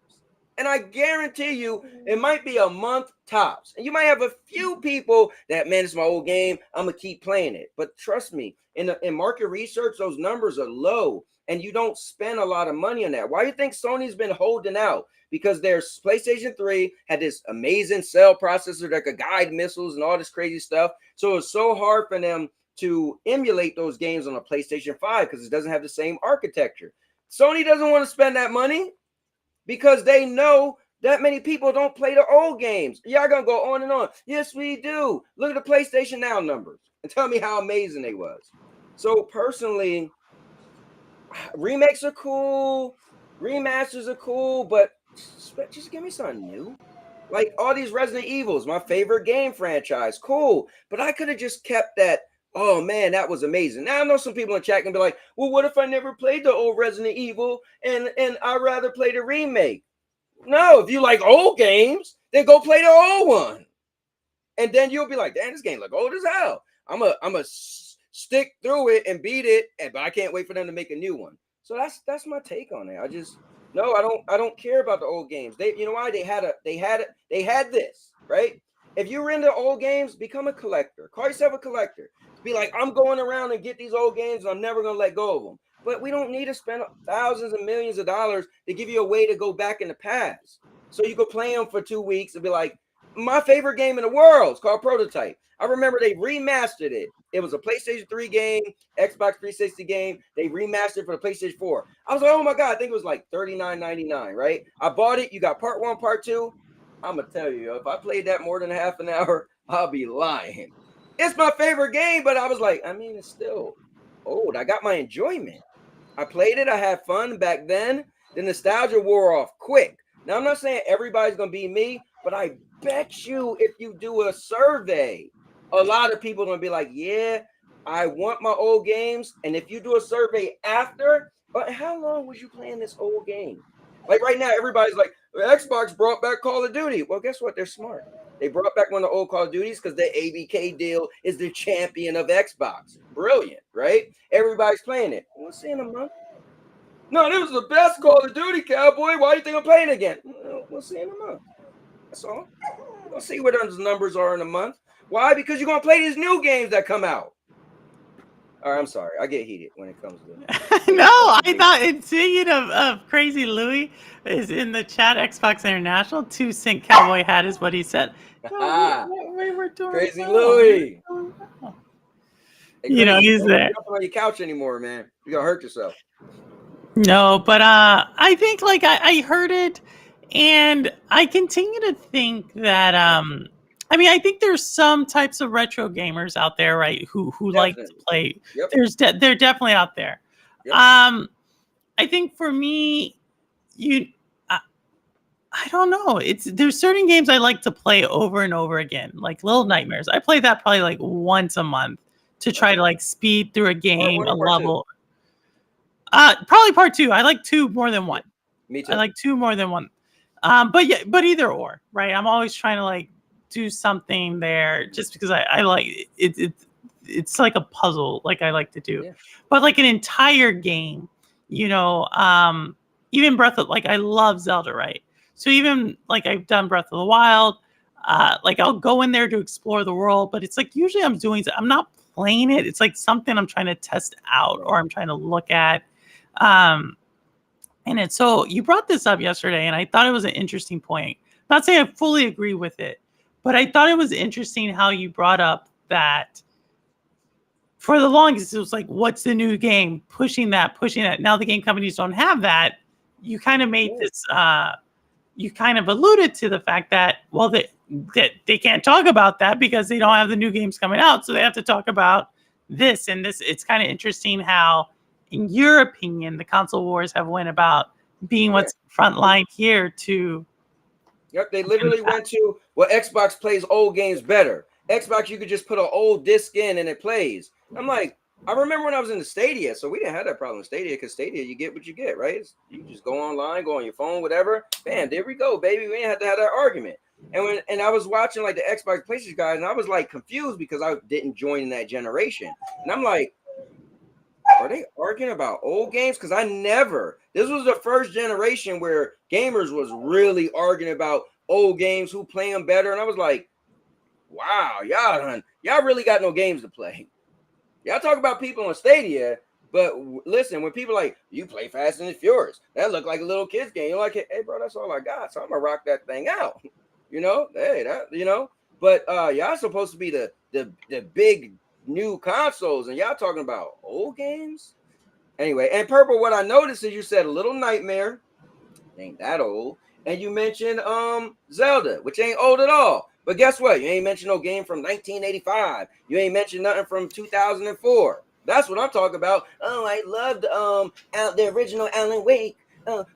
And I guarantee you, it might be a month tops. And you might have a few people that, man, it's my old game, I'm going to keep playing it. But trust me, in market research, those numbers are low. And you don't spend a lot of money on that. Why do you think Sony's been holding out? Because their PlayStation 3 had this amazing cell processor that could guide missiles and all this crazy stuff. So it's so hard for them to emulate those games on a PlayStation 5 because it doesn't have the same architecture. Sony doesn't want to spend that money because they know that many people don't play the old games. Y'all gonna go on and on. Yes, we do. Look at the PlayStation Now numbers and tell me how amazing they was. So personally, remakes are cool, remasters are cool, but just give me something new. Like all these Resident Evils, my favorite game franchise, cool. But I could have just kept that. Oh man, that was amazing. Now I know some people in chat can be like, "Well, what if I never played the old Resident Evil and I'd rather play the remake?" No, if you like old games, then go play the old one, and then you'll be like, "Damn, this game look old as hell." I'm a stick through it and beat it, but I can't wait for them to make a new one. So that's my take on it. I don't care about the old games. You know why? They had this, right? If you're into old games, become a collector. Call yourself a collector. Be like, I'm going around and get these old games and I'm never gonna let go of them. But we don't need to spend thousands and millions of dollars to give you a way to go back in the past. So you could play them for 2 weeks and be like, my favorite game in the world is called Prototype. I remember they remastered it. It was a PlayStation 3 game, Xbox 360 game. They remastered for the PlayStation 4. I was like, oh my God, I think it was like $39.99, right? I bought it. You got part one, part two. I'm going to tell you, if I played that more than a half an hour, I'll be lying. It's my favorite game, but I was like, I mean, it's still old. I got my enjoyment. I played it. I had fun back then. The nostalgia wore off quick. Now, I'm not saying everybody's going to be me, but I bet you if you do a survey, a lot of people are going to be like, yeah, I want my old games. And if you do a survey after, but how long was you playing this old game? Like right now, everybody's like, Xbox brought back Call of Duty. Well, guess what? They're smart. They brought back one of the old Call of Duties because the ABK deal is the champion of Xbox. Brilliant, right? Everybody's playing it. We'll see in a month. No, this was the best Call of Duty, Cowboy. Why do you think I'm playing again? We'll see in a month. That's all. We're gonna see what those numbers are in a month. Why? Because you're gonna play these new games that come out. All right, I'm sorry. I get heated when it comes to. No, I thought. And speaking of Crazy Louie is in the chat. Xbox International 2 Sync Cowboy hat is what he said. No, we were doing Crazy well. Louie. Hey, You know, Crazy, he's don't there. jump on your couch anymore, man. You're gonna hurt yourself. No, but I think like I heard it, and I continue to think that I mean, I think there's some types of retro gamers out there, right, who like to Definitely. play. Yep. They're definitely out there. Yep. I think for me, I don't know. There's certain games I like to play over and over again, like Little Nightmares. I play that probably like once a month to try to like speed through a game, one a or part two? level. Probably part 2. I like 2 more than 1. Me too. I like 2 more than 1. But yeah, but either or, right? I'm always trying to like do something there just because I like it. It's like a puzzle, like I like to do. Yeah. But like an entire game, you know, even Breath of, like I love Zelda, right? So even like I've done Breath of the Wild, like I'll go in there to explore the world, but it's like usually I'm not playing it. It's like something I'm trying to test out or I'm trying to look at. And it's so you brought this up yesterday, and I thought it was an interesting point. Not saying I fully agree with it, but I thought it was interesting how you brought up that for the longest it was like, what's the new game? Pushing that. Now the game companies don't have that. You kind of made this. You kind of alluded to the fact that that they can't talk about that because they don't have the new games coming out, so they have to talk about this and this. It's kind of interesting how, in your opinion, the console wars have went about being what's front line here to. Yep, they literally went to, well, Xbox plays old games better. Xbox, you could just put an old disc in and it plays. I'm like, I remember when I was in the Stadia, so we didn't have that problem in Stadia because Stadia, you get what you get, right? You just go online, go on your phone, whatever. Bam, there we go, baby. We didn't have to have that argument. And I was watching like the Xbox PlayStation guys, and I was like confused because I didn't join in that generation. And I'm like, are they arguing about old games? Because this was the first generation where gamers was really arguing about old games, who play them better. And I was like, wow, y'all really got no games to play. Y'all talk about people on Stadia, but listen, when people like, you play Fast and the Furious, that look like a little kid's game. You're like, hey, bro, that's all I got. So I'm gonna rock that thing out. You know, but y'all supposed to be the big new consoles, and y'all talking about old games. Anyway, and Purple, what I noticed is you said Little Nightmare, ain't that old, and you mentioned Zelda, which ain't old at all. But guess what? You ain't mentioned no game from 1985. You ain't mentioned nothing from 2004. That's what I'm talking about. Oh, I loved the original Alan Wake.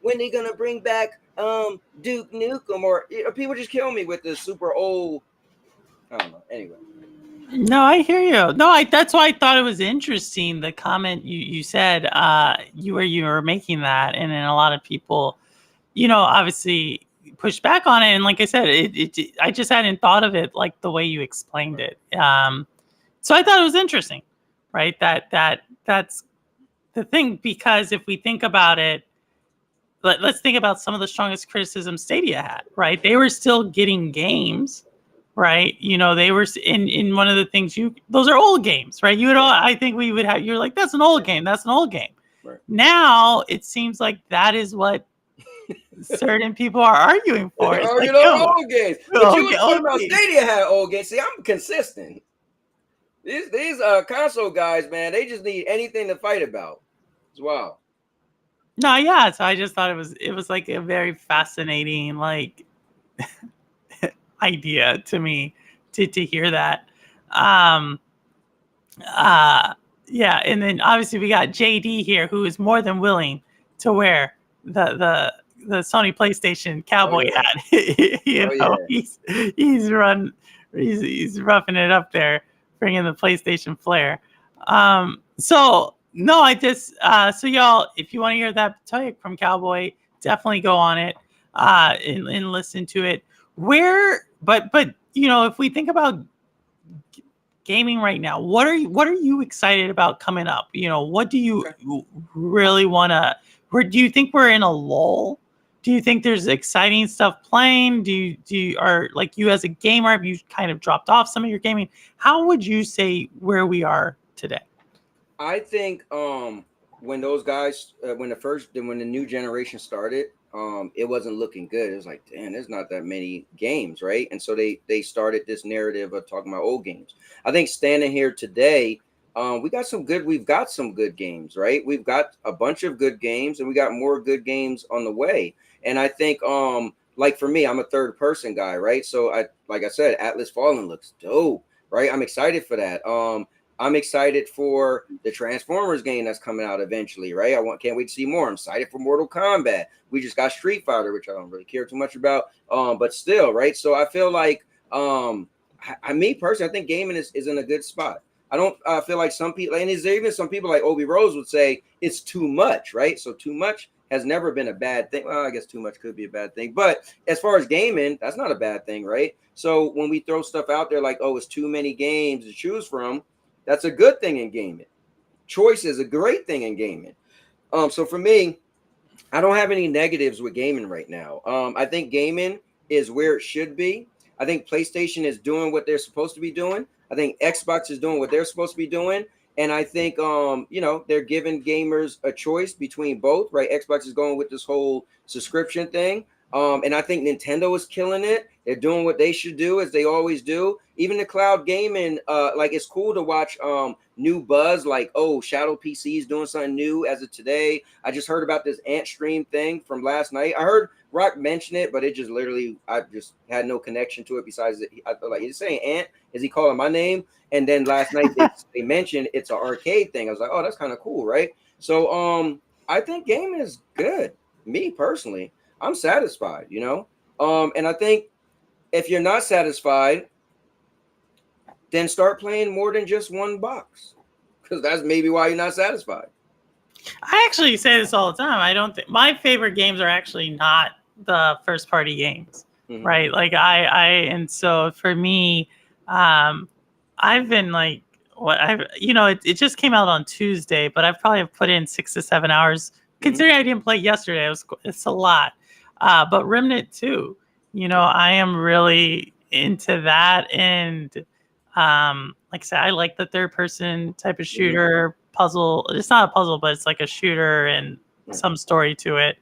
When they gonna bring back Duke Nukem? Or people just kill me with this super old. I don't know. Anyway. No, I hear you. No, that's why I thought it was interesting. The comment you said you were making that, and then a lot of people, obviously pushed back on it. And like I said, I just hadn't thought of it like the way you explained it. So I thought it was interesting, right? That's the thing, because if we think about it, let's think about some of the strongest criticism Stadia had, right? They were still getting games. Right, they were in one of the things those are old games, right? I think we would have. You're like, that's an old game. That's an old game. Right. Now it seems like that is what certain people are arguing for. They're arguing over old games. But you were talking about Stadia had old games. See, I'm consistent. These console guys, man, they just need anything to fight about. It's wild. No, yeah. So I just thought it was like a very fascinating like. idea to me to hear that. Yeah, and then obviously we got JD here, who is more than willing to wear the Sony PlayStation Cowboy hat. He's roughing it up there, bringing the PlayStation flair. So no, I just so y'all, if you want to hear that take from Cowboy, definitely go on it and listen to it. Where but if we think about gaming right now, what are you excited about coming up? What do you Okay. really want to? Where do you think we're in a lull? Do you think there's exciting stuff playing? Do you are like you as a gamer? Have you kind of dropped off some of your gaming? How would you say where we are today? I think when those guys when the new generation started, it wasn't looking good. It was like, damn, there's not that many games, right? And so they started this narrative of talking about old games. I think standing here today, we've got some good games, right? We've got a bunch of good games and we got more good games on the way. And I think like for me, I'm a third person guy, right? So like I said, Atlas Fallen looks dope, right? I'm excited for that. I'm excited for the Transformers game that's coming out eventually, right? Can't wait to see more. I'm excited for Mortal Kombat. We just got Street Fighter, which I don't really care too much about, but still, right? So I feel like, me personally, I think gaming is in a good spot. I don't feel like some people, and is there even some people like Obi Rose would say it's too much, right? So too much has never been a bad thing. Well, I guess too much could be a bad thing, but as far as gaming, that's not a bad thing, right? So when we throw stuff out there like, oh, it's too many games to choose from, that's a good thing in gaming. Choice is a great thing in gaming. So for me, I don't have any negatives with gaming right now. I think gaming is where it should be. I think PlayStation is doing what they're supposed to be doing. I think Xbox is doing what they're supposed to be doing. And I think they're giving gamers a choice between both, right? Xbox is going with this whole subscription thing. And I think Nintendo is killing it. They're doing what they should do, as they always do. Even the cloud gaming, like it's cool to watch new buzz, like, oh, Shadow PC is doing something new as of today. I just heard about this Ant Stream thing from last night. I heard Rock mention it, but it just literally, I just had no connection to it. Besides, I feel like he's saying Ant. Is he calling my name? And then last night they mentioned it's an arcade thing. I was like, oh, that's kind of cool, right? So I think gaming is good. Me personally, I'm satisfied, and I think if you're not satisfied, then start playing more than just one box, because that's maybe why you're not satisfied. I actually say this all the time. I don't think my favorite games are actually not the first party games, Mhm. right? Like and so for me, I've been like, it just came out on Tuesday, but I've probably put in 6 to 7 hours. Considering I didn't play yesterday, it's a lot. But Remnant 2, I am really into that, and like I said, I like the third person type of shooter puzzle. It's not a puzzle, but it's like a shooter and some story to it.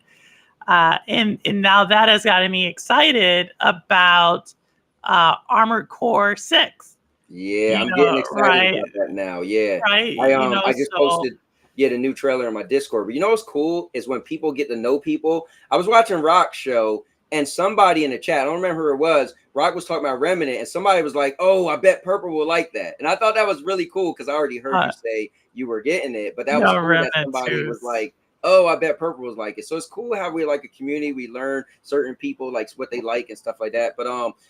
And now that has gotten me excited about Armored Core 6. Yeah, I'm getting excited Right, about that now. Yeah. right. I just So posted the new trailer in my Discord. But you know what's cool is when people get to know people. I was watching Rock's show and somebody in the chat, I don't remember who it was, Rock was talking about Remnant, and somebody was like, oh, I bet Purple will like that. And I thought that was really cool because I already heard you say you were getting it. But that was cool that Remnant somebody 2. was like, oh, I bet Purple was like it. So it's cool how we like a community. We learn certain people like what they like and stuff like that. But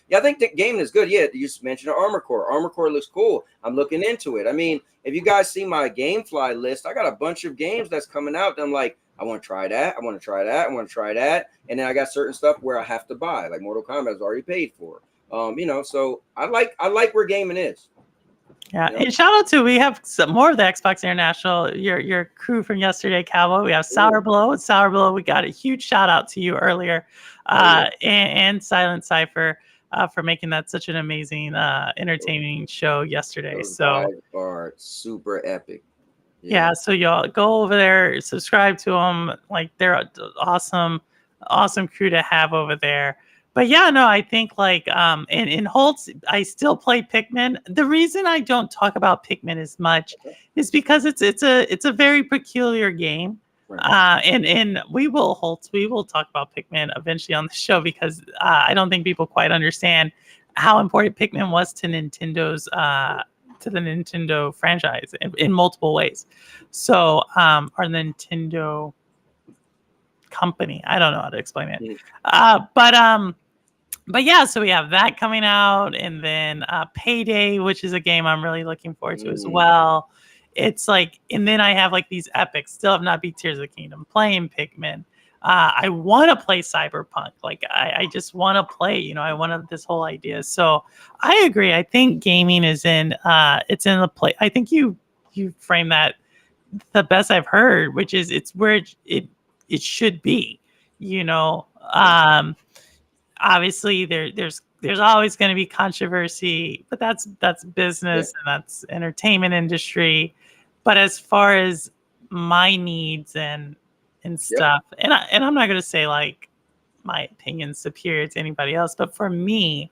yeah, I think the game is good. Yeah, you just mentioned Armor Core. Armor Core looks cool. I'm looking into it. I mean, if you guys see my GameFly list, I got a bunch of games that's coming out that I'm like, I want to try that. I want to try that. I want to try that. And then I got certain stuff where I have to buy, like Mortal Kombat is already paid for. So I like where gaming is. Yeah, and shout out to, we have some more of the Xbox International, your crew from yesterday, Cowboy. We have Sour Blow. Sour Blow, we got a huge shout out to you earlier, and Silent Cipher for making that such an amazing, entertaining show yesterday. Those So guys are super epic. yeah, so y'all go over there, subscribe to them. Like they're awesome, awesome crew to have over there. But yeah, no, I think like in Holtz, I still play Pikmin. The reason I don't talk about Pikmin as much is because it's a very peculiar game. Right. And we will talk about Pikmin eventually on the show, because I don't think people quite understand how important Pikmin was to the Nintendo franchise in multiple ways. So our Nintendo company, I don't know how to explain it. But yeah, so we have that coming out, and then Payday, which is a game I'm really looking forward to as well. It's like, and then I have like these epics. Still have not beat Tears of the Kingdom, playing Pikmin. I want to play Cyberpunk. Like I just want to play. You know, I want this whole idea. So I agree. I think gaming is in. It's in the play. I think you frame that the best I've heard, which is it's where it should be. You know, obviously there's always going to be controversy, but that's business and that's entertainment industry. But as far as my needs and stuff, and I'm not going to say like my opinion's superior to anybody else, but for me,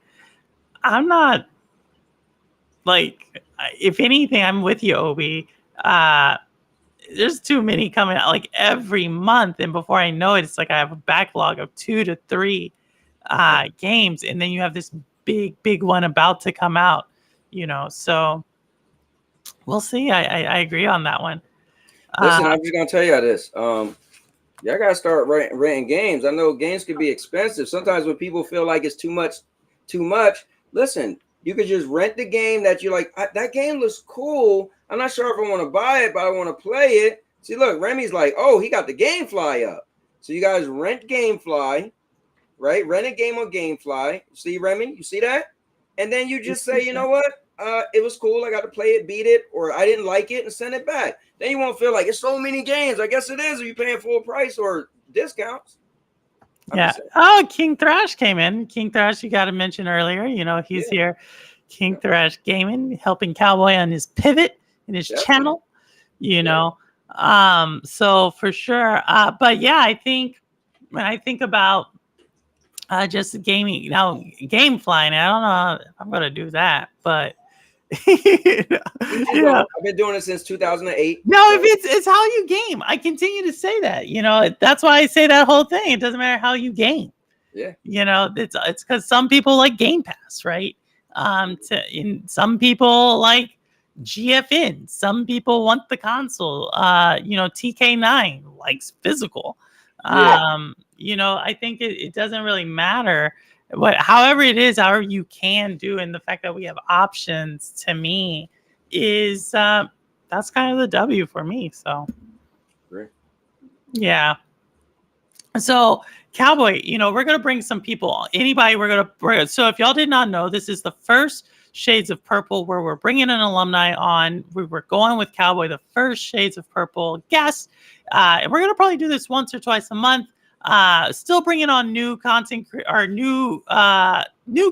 I'm not like, if anything, I'm with you, Obi. Uh, there's too many coming out like every month, and before I know it, it's like I have a backlog of 2 to 3 games, and then you have this big one about to come out. You know, so we'll see. I agree on that one. Listen, I'm just gonna tell you this. Y'all gotta start renting games. I know games can be expensive. Sometimes when people feel like it's too much, listen, you could just rent the game that you like. That game looks cool. I'm not sure if I want to buy it, but I want to play it. See, look, Remy's like, oh, he got the GameFly up. So you guys rent GameFly, right? Rent a game on GameFly. See, Remy, you see that? And then you just say, you know what? It was cool. I got to play it, beat it, or I didn't like it, and send it back. Then you won't feel like it's so many games. I guess it is. Are you paying full price or discounts? Yeah. Oh, King Thrash came in. King Thrash, you got to mention earlier. You know, he's here. King Thrash Gaming, helping Cowboy on his pivot in his channel. You know, so for sure. But yeah, I think when I think about just gaming now, game flying, I don't know if I'm gonna do that, but yeah, I've been doing it since 2008. No, if it's how you game. I continue to say that. You know, that's why I say that whole thing. It doesn't matter how you game. Yeah. You know, it's because some people like Game Pass, right? Some people like GFN. Some people want the console. You know, TK9 likes physical. You know, I think it doesn't really matter. However it is, however you can do, and the fact that we have options, to me, is that's kind of the W for me. So, yeah. So, Cowboy, you know, we're gonna bring some people. Anybody, we're gonna. So, if y'all did not know, this is the first Shades of Purple where we're bringing an alumni on. We were going with Cowboy, the first Shades of Purple guest, and we're gonna probably do this once or twice a month. Still bringing on new content or new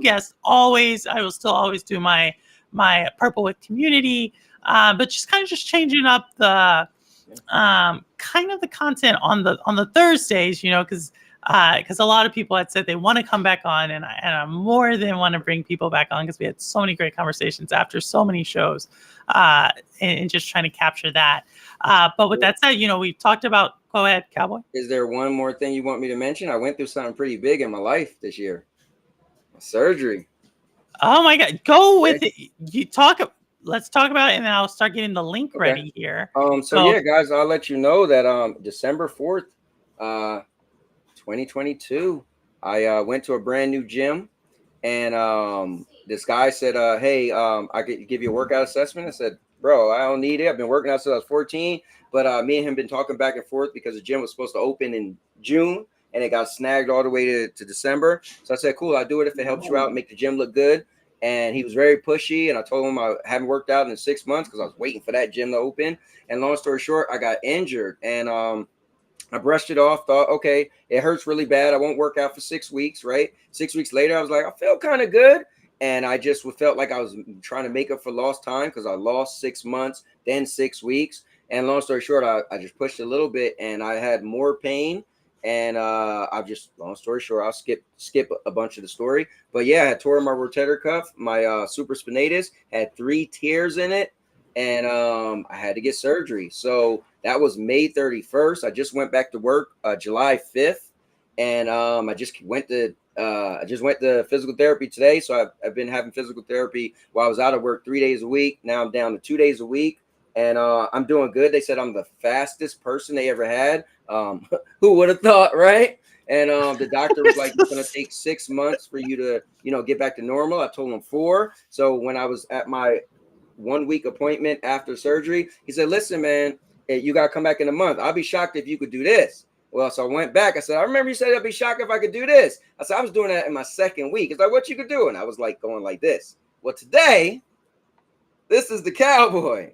guests. Always, I will still always do my Purple with community, but just kind of changing up the kind of the content on the Thursdays, you know, because a lot of people had said they want to come back on, and I more than want to bring people back on because we had so many great conversations after so many shows, and just trying to capture that. But with that said, you know, we've talked about. Go ahead, Cowboy. Is there one more thing you want me to mention? I went through something pretty big in my life this year. Surgery. Oh my God. Go with it. Let's talk about it, and then I'll start getting the link ready here. So yeah, guys, I'll let you know that December 4th, 2022, I went to a brand new gym, and this guy said, hey, I could give you a workout assessment. I said, bro, I don't need it. I've been working out since I was 14. But me and him been talking back and forth because the gym was supposed to open in June and it got snagged all the way to December. So I said, cool, I'll do it if it helps you out, make the gym look good. And he was very pushy. And I told him I haven't worked out in 6 months because I was waiting for that gym to open. And long story short, I got injured and I brushed it off, thought, okay, it hurts really bad. I won't work out for 6 weeks, right? 6 weeks later, I was like, I feel kind of good. And I just felt like I was trying to make up for lost time because I lost 6 months, then 6 weeks. And long story short, I just pushed a little bit and I had more pain. And long story short, I'll skip a bunch of the story. But yeah, I had tore my rotator cuff. My supraspinatus had 3 tears in it. And I had to get surgery. So that was May 31st. I just went back to work July 5th. And I just went to physical therapy today. So I've been having physical therapy while I was out of work 3 days a week. Now I'm down to 2 days a week. And I'm doing good. They said I'm the fastest person they ever had. Who would have thought, right? And the doctor was like, it's going to take 6 months for you to, get back to normal. I told him 4. So when I was at my 1 week appointment after surgery, he said, listen, man, you got to come back in a month. I'll be shocked if you could do this. Well, so I went back. I said, I remember you said I'd be shocked if I could do this. I said, I was doing that in my second week. It's like, what you could do? And I was like going like this. Well, today, this is the Cowboy,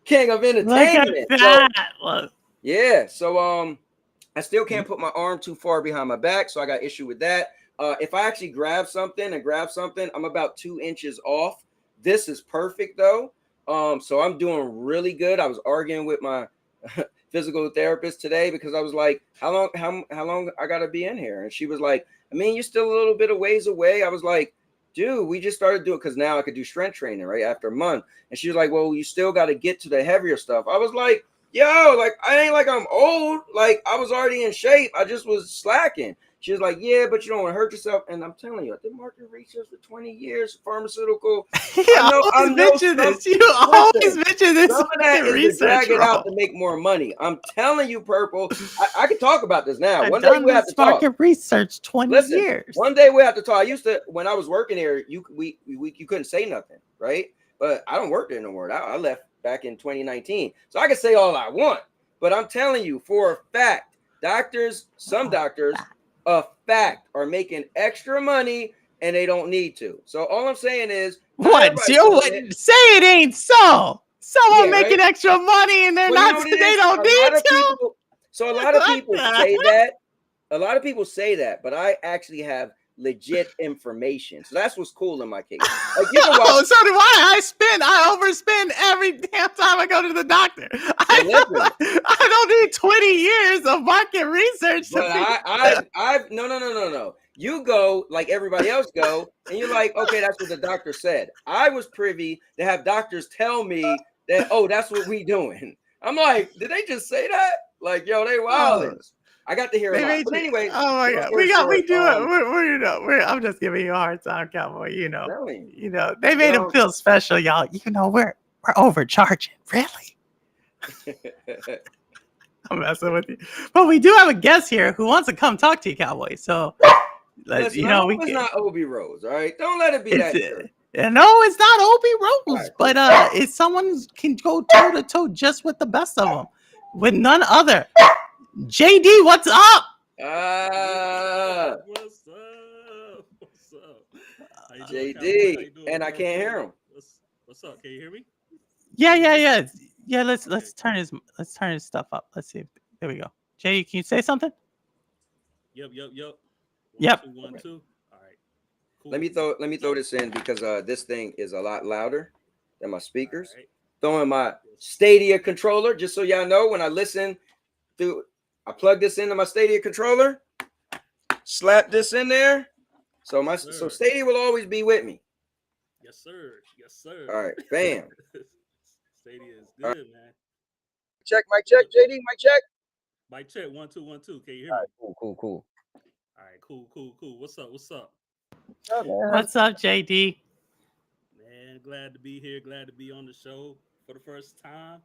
king of Look at entertainment. So that. Look. yeah. So I still can't put my arm too far behind my back. So I got issue with that. If I actually grab something, I'm about 2 inches off. This is perfect though. So I'm doing really good. I was arguing with my physical therapist today because I was like, how long I gotta be in here? And she was like, I mean, you're still a little bit of ways away. I was like, dude, we just started doing because now I could do strength training right after a month. And she was like, well, you still got to get to the heavier stuff. I was like, yo, like I ain't like I'm old. Like I was already in shape. I just was slacking. She was like, yeah, but you don't want to hurt yourself. And I'm telling you, I did market research for 20 years, pharmaceutical. You I always know mention some, this. You always mention this. some of that is to research drag it out role. to make more money. I'm telling you, Purple. I can talk about this now. I've One day done we have this to talk. market research 20 Listen, years. one day we have to talk. I used to when I was working here. You couldn't say nothing, right? But I don't work there no more. I left back in 2019, so I can say all I want. But I'm telling you for a fact, some doctors, a fact, are making extra money and they don't need to. So all I'm saying is, What? Say it ain't so. Someone making extra money and they're well, you not. know what it They is? don't need to. So a lot of What people the say heck? that. A lot of people say that, but I actually have legit information. So that's what's cool in my case. Like you can watch. Oh, so do I. I overspend every damn time I go to the doctor. I don't need 20 years of market research to But figure I've no. You go like everybody else go, and you're like, okay, that's what the doctor said. I was privy to have doctors tell me that, oh, that's what we doing. I'm like, did they just say that? Like, yo, they wildin'. I got to hear a lot. But anyway, oh my god, we do it. I'm just giving you a hard time, Cowboy. They made him feel special, y'all. We're overcharging, really. I'm messing with you, but we do have a guest here who wants to come talk to you, Cowboy. So, listen, it's not Obi Rose, all right? Don't let it be that. No, it's not Obi Rose, right, but it's someone can go toe to toe just with the best of them, with none other. JD, what's up? What's up? What's up? JD, and I can't hear him. What's up? Can you hear me? Yeah. Let's turn his stuff up. Let's see. There we go. JD, can you say something? Yep. Yep. 1, 2. All right. Cool. Let me throw this in because this thing is a lot louder than my speakers. Right. Throwing my Stadia controller, just so y'all know when I listen through. I plug this into my Stadia controller, slap this in there. So so Stadia will always be with me. Yes, sir. All right, bam. Stadia is good, man. Mic check, JD, mic check. Mic check, 1, 2, 1, 2. Can you hear me? All right, cool. All right, cool. What's up? What's up, JD? Man, glad to be here. Glad to be on the show for the first time.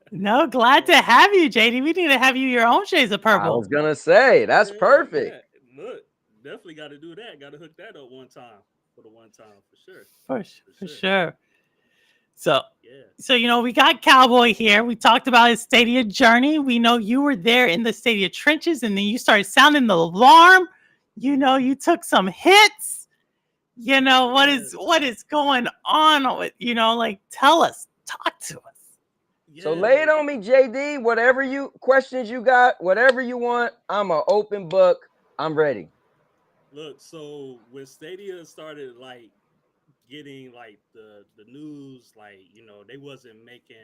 No, glad to have you, JD. We need to have you your own shades of purple. I was gonna say that's perfect. Yeah. Look, definitely got to do that. Got to hook that up one time for the one time for sure. For sure. So we got Cowboy here. We talked about his Stadia journey. We know you were there in the Stadia trenches, and then you started sounding the alarm. You took some hits. What is going on with tell us, talk to us. Yeah. So lay it on me, JD. Whatever questions you got, whatever you want, I'm an open book. I'm ready. Look, so when Stadia started getting the news, they wasn't making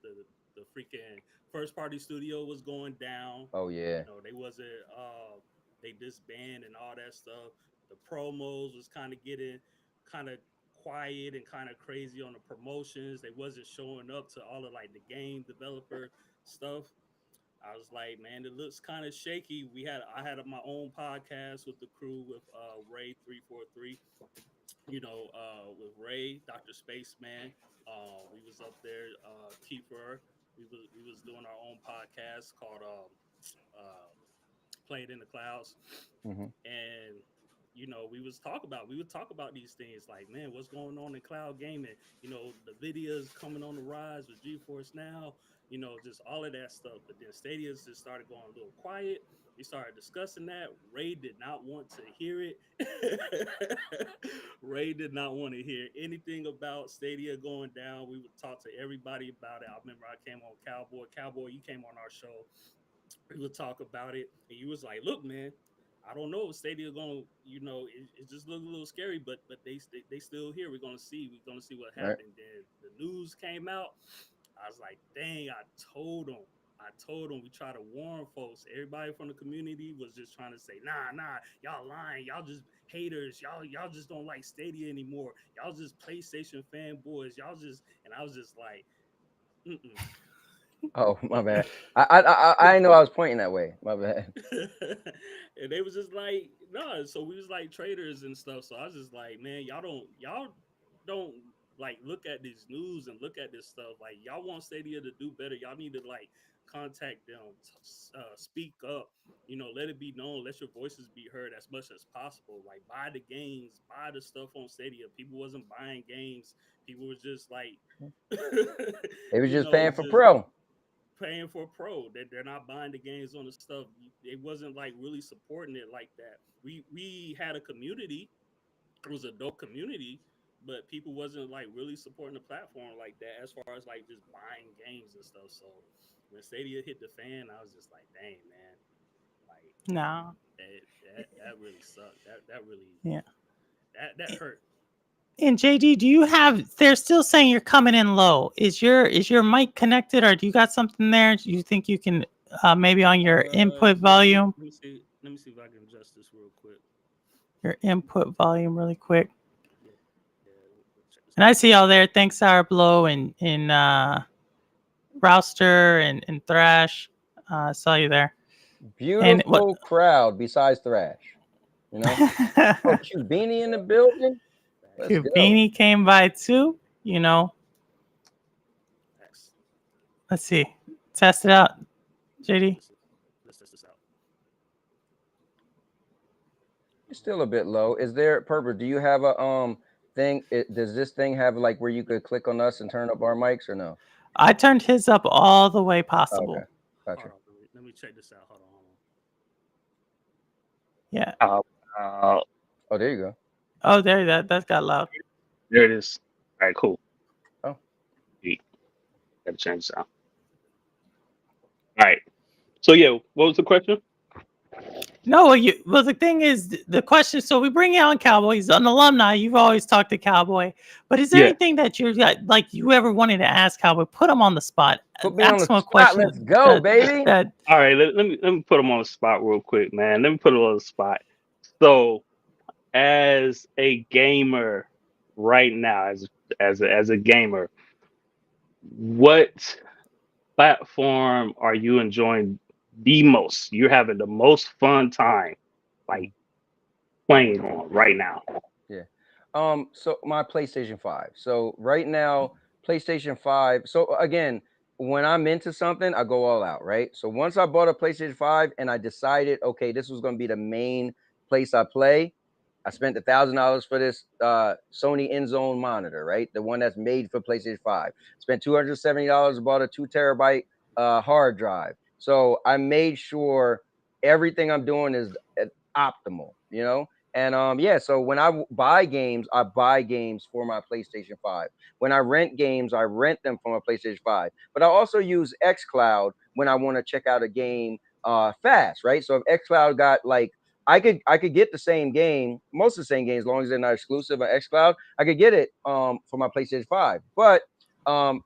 the freaking first party studio was going down. Oh yeah. They wasn't they disbanded and all that stuff. The promos was kind of getting kind of quiet and kind of crazy on the promotions. They wasn't showing up to all of the game developer stuff. I was like, man, it looks kind of shaky. I had my own podcast with the crew with Ray 343. With Ray, Dr. Spaceman. We was up there, Kiefer. We was doing our own podcast called Play It in the Clouds. Mm-hmm. And we would talk about these things like, man, what's going on in cloud gaming? The videos coming on the rise with GeForce Now. just all of that stuff. But then Stadia just started going a little quiet. We started discussing that. Ray did not want to hear it. Ray did not want to hear anything about Stadia going down. We would talk to everybody about it. I remember I came on Cowboy. Cowboy, you came on our show. We would talk about it, and you was like, "Look, man, I don't know if Stadia going, it just looked a little scary, but they still here. We're gonna see what Right. happened." Then the news came out. I was like, "Dang, I told them." I told them we try to warn folks. Everybody from the community was just trying to say, nah, y'all lying. Y'all just haters. Y'all just don't like Stadia anymore. Y'all just PlayStation fanboys. Y'all just and I was just like, mm-mm, Oh, my bad. mm-mm. I didn't know I was pointing that way. My bad. And they was just like, no. So we was like traders and stuff. So I was just like, man, y'all don't like look at this news and look at this stuff. Like y'all want Stadia to do better. Y'all need to like contact them, speak up. Let it be known. Let your voices be heard as much as possible. Like buy the games, buy the stuff on Stadia. People wasn't buying games. People was just like, They was just paying for just pro. paying for pro. They're not buying the games on the stuff. It wasn't like really supporting it like that. We had a community. It was a dope community, but people wasn't like really supporting the platform like that as far as like just buying games and stuff. So when Stadia hit the fan, I was just like, dang man, like No. that really sucked. That really Yeah. that hurt. And JD, do you have? They're still saying you're coming in low. Is your mic connected, or do you got something there? Do you think you can maybe on your input Yeah. volume? Let me see. Let me see if I can adjust this real quick. Your input volume, really quick. Yeah, yeah. Let me check this And I out. see y'all there. Thanks, Sour Blow and Rouster and Thrash. I saw you there. And what? Beautiful crowd besides Thrash. You know? Oh, Cubini in the building? Let's Facts. go. Kubini came by too. You know, Facts. let's see. Test it out, JD. Let's let's test this out. It's still a bit low. Is there purpose? Do you have a thing? Does this thing have like where you could click on us and turn up our mics or no? I turned his up all the way Oh, okay. possible. Gotcha. Hold on. Let me check this out. Hold on. Yeah. Uh, Oh, there you go. Oh, there. That got loud. there it is. All right, cool. Oh. Sweet. Gotta change sound. All right. So yeah, what was the question? No, well, the thing is, the question. So we bring you on Cowboy. He's an alumni. You've always talked to Cowboy, but is there Yeah. anything that you're like you ever wanted to ask Cowboy? Put him on the spot. Put me on the Ask him a spot. question Let's go, that baby. that All right. Let me put him on the spot real quick, man. Let me put him on the spot. So as a gamer right now, as a gamer, what platform are you enjoying the most? You're having the most fun time like playing on right now. Yeah. So my PlayStation 5. So right now, PlayStation 5. So again, when I'm into something, I go all out, right? So once I bought a PlayStation 5 and I decided, okay, this was gonna be the main place I play, I spent $1,000 for this Sony InZone monitor, right? The one that's made for PlayStation 5. Spent $270, bought a 2 terabyte hard drive. So I made sure everything I'm doing is optimal, you know? And yeah, so when buy games, I buy games for my PlayStation 5. When I rent games, I rent them for my PlayStation 5. But I also use xCloud when I want to check out a game fast, right? So if xCloud got like I could get the same game, most of the same games, as long as they're not exclusive on xCloud, I could get it for my PlayStation 5. But um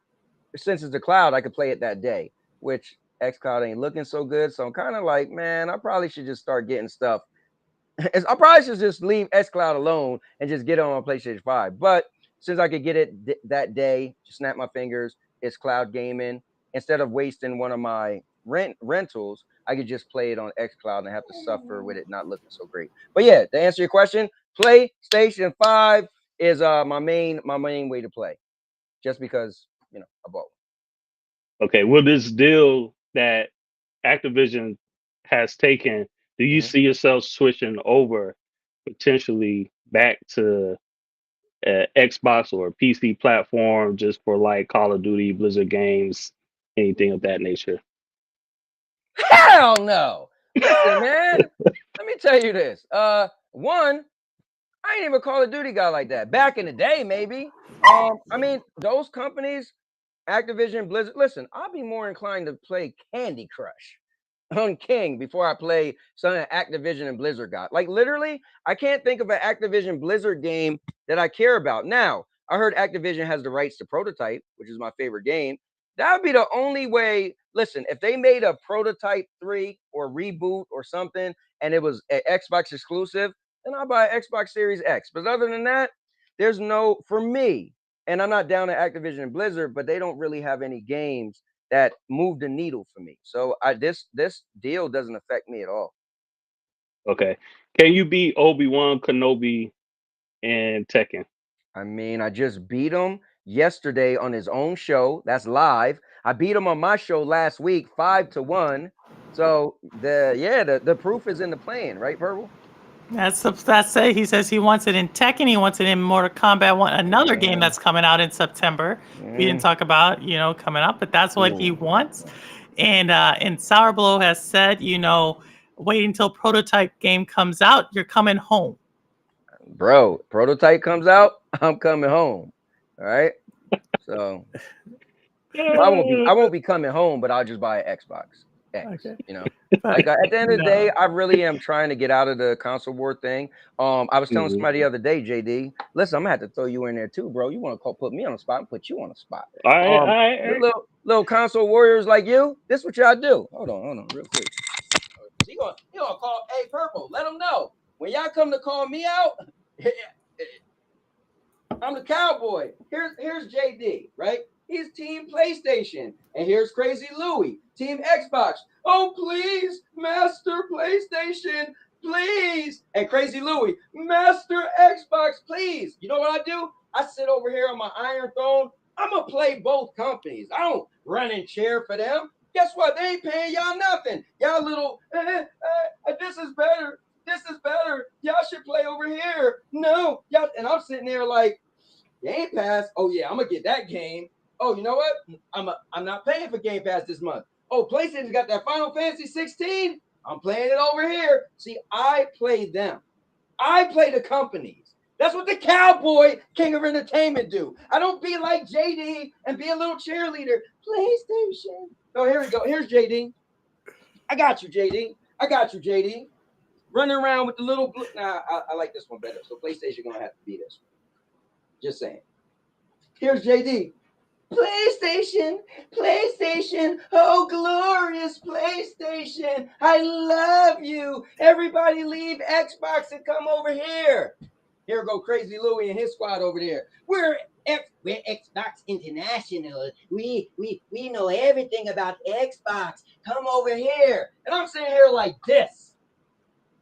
since it's the cloud, I could play it that day, which xCloud ain't looking so good. So I'm kind of like, man, I probably should just start getting stuff. I probably should just leave xCloud alone and just get it on my PlayStation 5. But since I could get it that day, just snap my fingers, it's cloud gaming. Instead of wasting one of my rentals, I could just play it on xCloud and have to suffer with it not looking so great. But yeah, to answer your question, PlayStation 5 is my main way to play. Just because, I bought Okay, well, this deal that Activision has taken, do you one. see yourself switching over potentially back to Xbox or PC platform just for like Call of Duty, Blizzard games? anything of that nature? Hell no. Listen, man. Let me tell you this. One, I ain't even a Call of Duty guy like that. Back in the day, maybe. I mean, those companies, Activision, Blizzard. Listen, I'll be more inclined to play Candy Crush on King before I play something Activision and Blizzard got. Like literally, I can't think of an Activision Blizzard game that I care about. Now, I heard Activision has the rights to Prototype, which is my favorite game. That would be the only way. Listen, if they made a Prototype 3 or reboot or something and it was an Xbox exclusive, then I'll buy an Xbox Series X. But other than that, there's no, for me, and I'm not down to Activision and Blizzard, but they don't really have any games that move the needle for me. So this deal doesn't affect me at all. Okay. Can you beat Obi-Wan Kenobi and Tekken? I mean, I just beat him yesterday on his own show. That's live. I beat him on my show last week, 5-1. So the proof is in the playing, right, Purple? That's it. He says he wants it in Tekken. He wants it in Mortal Kombat. Another game that's coming out in September. We didn't talk about, coming up, but that's what he wants. And Sour Blow has said, wait until Prototype game comes out. You're coming home. Bro, Prototype comes out, I'm coming home. All right. So I won't be coming home, but I'll just buy an Xbox X. Okay. Like at the end of the day, I really am trying to get out of the console war thing. I was telling somebody the other day, JD, listen, I'm gonna have to throw you in there too, bro. You want to put me on the spot and put you on the spot. All right. Little console warriors like you, this is what y'all do. Hold on, real quick. He gonna call, hey, Purple, let him know. When y'all come to call me out, I'm the Cowboy. Here's JD, right? He's Team PlayStation. And here's Crazy Louie, Team Xbox. Oh, please, Master PlayStation, please. And Crazy Louie, Master Xbox, please. You know what I do? I sit over here on my Iron Throne. I'm going to play both companies. I don't run and cheer for them. Guess what? They ain't paying y'all nothing. Y'all little, this is better. This is better. Y'all should play over here. No. Y'all, and I'm sitting there like, Game Pass. Oh yeah, I'm gonna get that game. Oh, you know what? I'm not paying for Game Pass this month. Oh, PlayStation's got that Final Fantasy 16. I'm playing it over here. See, I play them. I play the companies. That's what the Cowboy King of Entertainment do. I don't be like JD and be a little cheerleader. PlayStation. Oh, here we go. Here's JD. I got you, JD. Running around with the little blue. Nah, I like this one better. So PlayStation gonna have to be this one. Just saying. Here's JD. PlayStation, oh glorious PlayStation, I love you. Everybody leave Xbox and come over here. Here go Crazy Louie and his squad over there. We're Xbox International. We know everything about Xbox. Come over here. And I'm sitting here like this.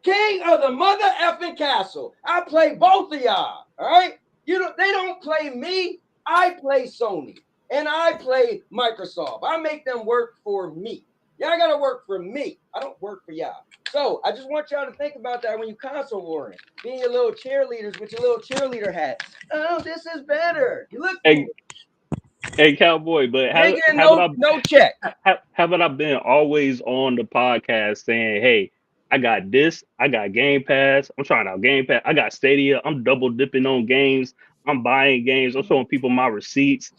King of the mother effing castle. I play both of y'all. All right. They don't play me. I play Sony and I play Microsoft. I make them work for me. Y'all gotta work for me. I don't work for y'all. So I just want y'all to think about that when you console warring. Being your little cheerleaders with your little cheerleader hat. Oh, this is better. You look Hey, Cowboy, but no check. Haven't I been always on the podcast saying, hey, I got this, I got Game Pass, I'm trying out Game Pass, I got Stadia, I'm double dipping on games, I'm buying games, I'm showing people my receipts,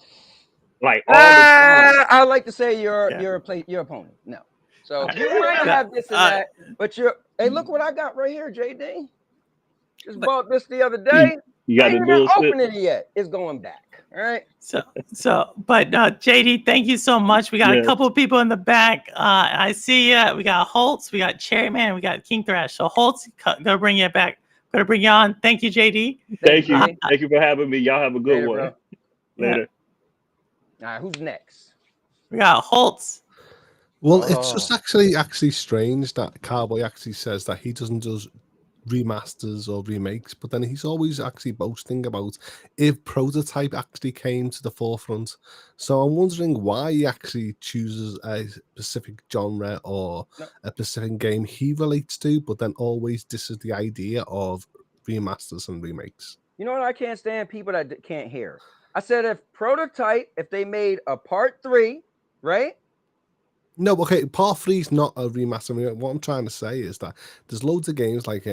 like all the time. I like to say your opponent. No. So you might have this and that, but hey, look what I got right here, JD. Just bought this the other day. You got I ain't even opened it yet. It's going back. All right. But JD, thank you so much. We got a couple of people in the back. I see you. We got Holtz, we got Cherryman, we got King Thrash. So Holtz, gonna bring you back. Gonna bring you on. Thank you, JD. Thank you. Thank you for having me. Y'all have a good one. Bro. Later. All right, who's next? We got Holtz. Well, it's just actually strange that Cowboy actually says that he doesn't do remasters or remakes, but then he's always actually boasting about if Prototype actually came to the forefront. So I'm wondering why he actually chooses a specific genre or a specific game he relates to, but then always disses the idea of remasters and remakes. You know what? I can't stand people that can't hear. I said if Prototype, if they made a part 3, right? No, okay, part three is not a remaster. I mean, what I'm trying to say is that there's loads of games like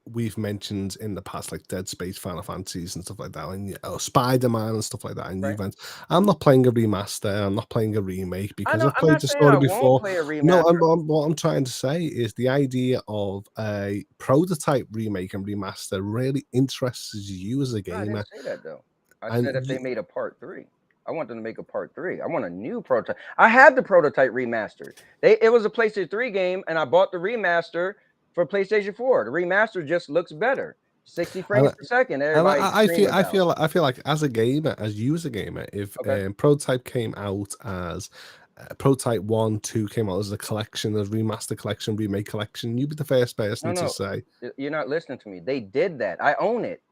we've mentioned in the past, like Dead Space, Final Fantasies, and stuff like that, and Spider-Man and stuff like that. And Right. I'm not playing a remaster. I'm not playing a remake I because know. I've I'm played not the saying I story won't before. play a No, remaster. what I'm trying to say is the idea of a prototype remake and remaster really interests you as a No, I didn't gamer, say that though. I and said if they made a part three. I want them to make a part three. I want a new prototype. I have the prototype remastered. It was a PlayStation 3 game, and I bought the remaster for PlayStation 4. The remaster just looks better. 60 frames and per second. And Everybody I scream feel about. I feel like as a gamer, as you as a gamer, if Okay. Prototype came out as Prototype 1, 2 came out as a collection, as remaster collection, remake collection, you'd be the first No, person to no. say. You're not listening to me. They did that. I own it.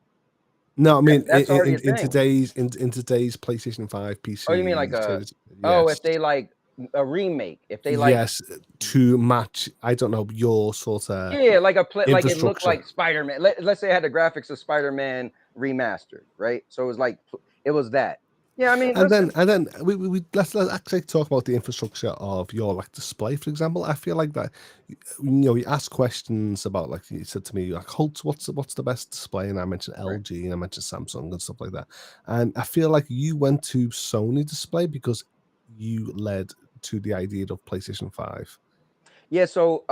No, I mean That's already a in thing. today's PlayStation 5 Oh, you mean like PC a series, oh, yes. if they like a remake, if they like Yes, to match, I don't know, your sort of yeah, like a play like it looked infrastructure. like Spider-Man. Let's say it had the graphics of Spider-Man remastered, right? So it was like it was that. Yeah, I mean, listen, And then we let's actually talk about the infrastructure of your like display, for example. I feel like that you ask questions about, like you said to me, like Holt, what's the best display? And I mentioned right. LG and I mentioned Samsung and stuff like that. And I feel like you went to Sony display because you led to the idea of PlayStation 5. Yeah, so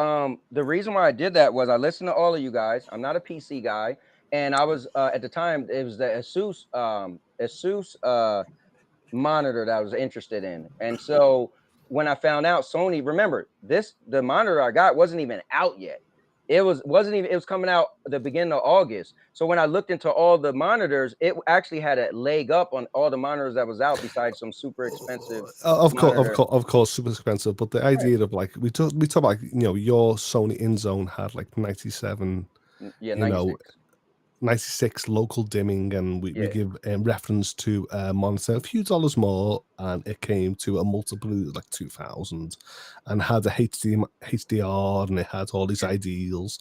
the reason why I did that was I listened to all of you guys. I'm not a PC guy, and I was at the time it was the Asus monitor that I was interested in. And so when I found out Sony, remember the monitor I got wasn't even out yet. It was coming out the beginning of August. So when I looked into all the monitors, it actually had a leg up on all the monitors that was out besides some super expensive monitor. Of course, super expensive. But the Right. idea of like we talk like your Sony InZone had like 97, Yeah, you know, 96. 96 local dimming, and we Yeah. give reference to a monitor a few dollars more, and it came to a multiple like 2000, and had a HDR, and it had all these Yeah. ideals,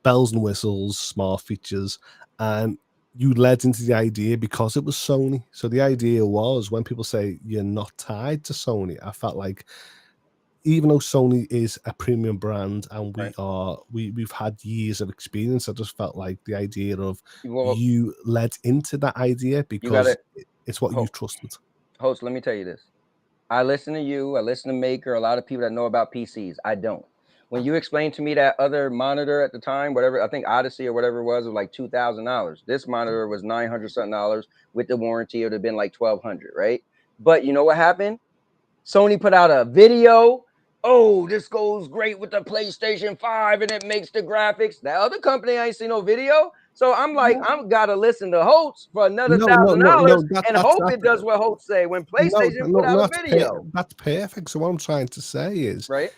bells and whistles, smart features, and you led into the idea because it was Sony. So the idea was, when people say you're not tied to Sony, I felt like, even though Sony is a premium brand and Right. we've had years of experience, I just felt like the idea of Well, you led into that idea you got because to it's what you host. trusted. Host, let me tell you this. I listen to you. I listen to Maker. A lot of people that know about PCs. I don't. When you explained to me that other monitor at the time, whatever I think Odyssey or whatever it was like $2,000. This monitor was $900 something dollars with the warranty. It would have been like 1,200, right? But you know what happened? Sony put out a video. Oh, this goes great with the PlayStation 5 and it makes the graphics. That other company I ain't seen no video. So I'm like, I'm gotta listen to Holtz for another thousand dollars and hope it does what Holtz say when PlayStation put out a video. That's perfect. So what I'm trying to say is, Right?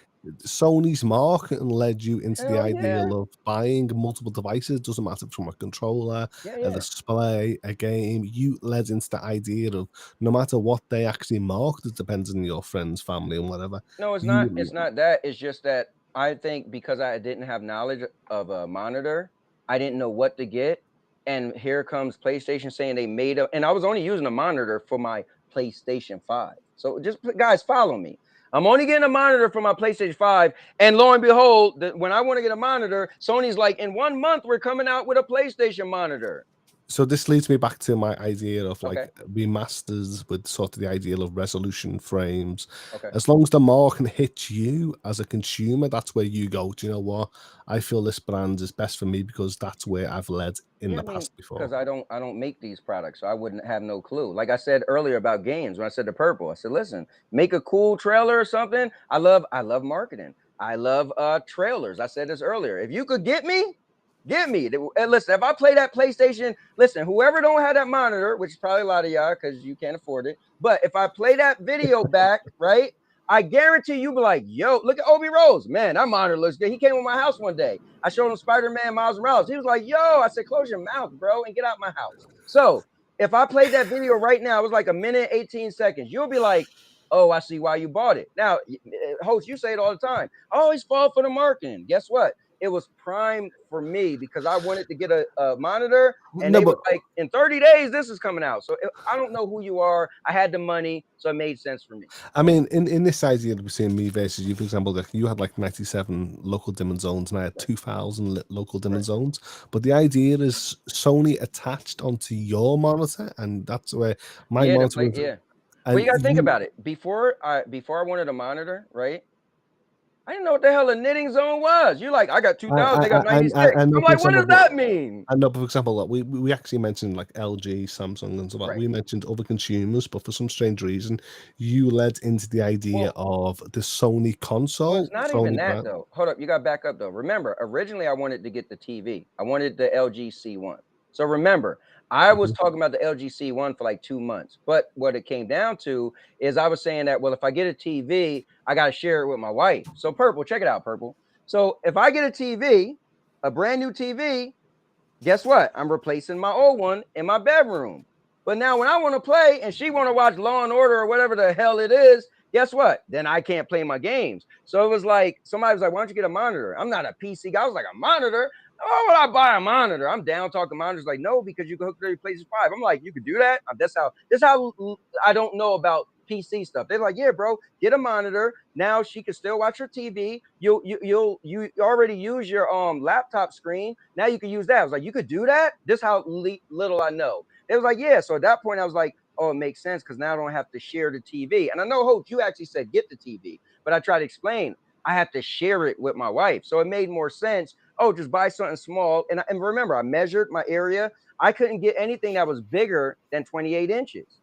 Sony's marketing led you into the Hell yeah. ideal of buying multiple devices. Doesn't matter, from a controller, Yeah, a yeah. display, a game. You led into the idea of, no matter what they actually market, it depends on your friends, family, and whatever. No, it's not. You It's not that. It's just that I think because I didn't have knowledge of a monitor, I didn't know what to get. And here comes PlayStation saying they made a, and I was only using a monitor for my PlayStation 5. So just guys, follow me. I'm only getting a monitor for my PlayStation 5. And lo and behold, when I want to get a monitor, Sony's like, in 1 month, we're coming out with a PlayStation monitor. So this leads me back to my idea of Okay. like remasters with sort of the ideal of resolution frames. Okay. As long as the market hits you as a consumer, that's where you go, do you know what? I feel this brand is best for me because that's where I've led in Yeah, the I mean, past before. because I don't make these products, so I wouldn't have no clue. Like I said earlier about games, when I said the purple, I said, listen, make a cool trailer or something. I love marketing. I love trailers. I said this earlier. If you could get me. And listen, if I play that PlayStation, listen, whoever don't have that monitor, which is probably a lot of y'all because you can't afford it, but if I play that video back, right? I guarantee you be like, yo, look at Obi Rose. Man, that monitor looks good. He came to my house one day. I showed him Spider-Man Miles Morales. He was like, yo, I said, close your mouth, bro, and get out my house. So if I played that video right now, it was like a minute, 18 seconds. You'll be like, oh, I see why you bought it. Now, host, you say it all the time. I always fall for the marketing. Guess what? it was prime for me because I wanted to get a monitor, and No, they but were like, in 30 days, this is coming out. So I don't know who you are. I had the money, so it made sense for me. I mean, in this idea that we're seeing me versus you, for example, like you had like 97 local dimming zones, and I had 2,000 local dimming zones. But the idea is Sony attached onto your monitor, and that's where my Yeah, monitor. yeah. But And you got to think about it. Before I wanted a monitor, right? I didn't know what the hell a knitting zone was. You're like, I got 2,000, they got 96. I know, I'm for like, what example, does that mean? I know, for example, like we actually mentioned like LG, Samsung, and stuff like. Right. We mentioned other consumers, but for some strange reason, you led into the idea of the Sony console. Well, it's not Sony even that brand. though. Hold up, you got to back up though. Remember, originally I wanted to get the TV. I wanted the LG C1. So remember, I was talking about the LG C1 for like 2 months. But what it came down to is I was saying that, well, if I get a TV, I got to share it with my wife. So Purple, check it out, Purple. So if I get a TV, a brand new TV, guess what? I'm replacing my old one in my bedroom. But now when I want to play and she want to watch Law and Order or whatever the hell it is, guess what? Then I can't play my games. So it was like, somebody was like, why don't you get a monitor? I'm not a PC guy. I was like, a monitor? Why would I buy a monitor? I'm down talking monitors. Like, no, because you can hook to your PlayStation 5. I'm like, you could do that? That's how I don't know about PC stuff. They're like, yeah, bro, get a monitor. Now she can still watch her TV. You already use your laptop screen. Now you can use that. I was like, you could do that? This how little I know. It was like, yeah. So at that point, I was like, oh, it makes sense because now I don't have to share the TV. And I know, Hope, you actually said get the TV, but I tried to explain I have to share it with my wife. So it made more sense. Oh, just buy something small. And remember, I measured my area. I couldn't get anything that was bigger than 28 inches,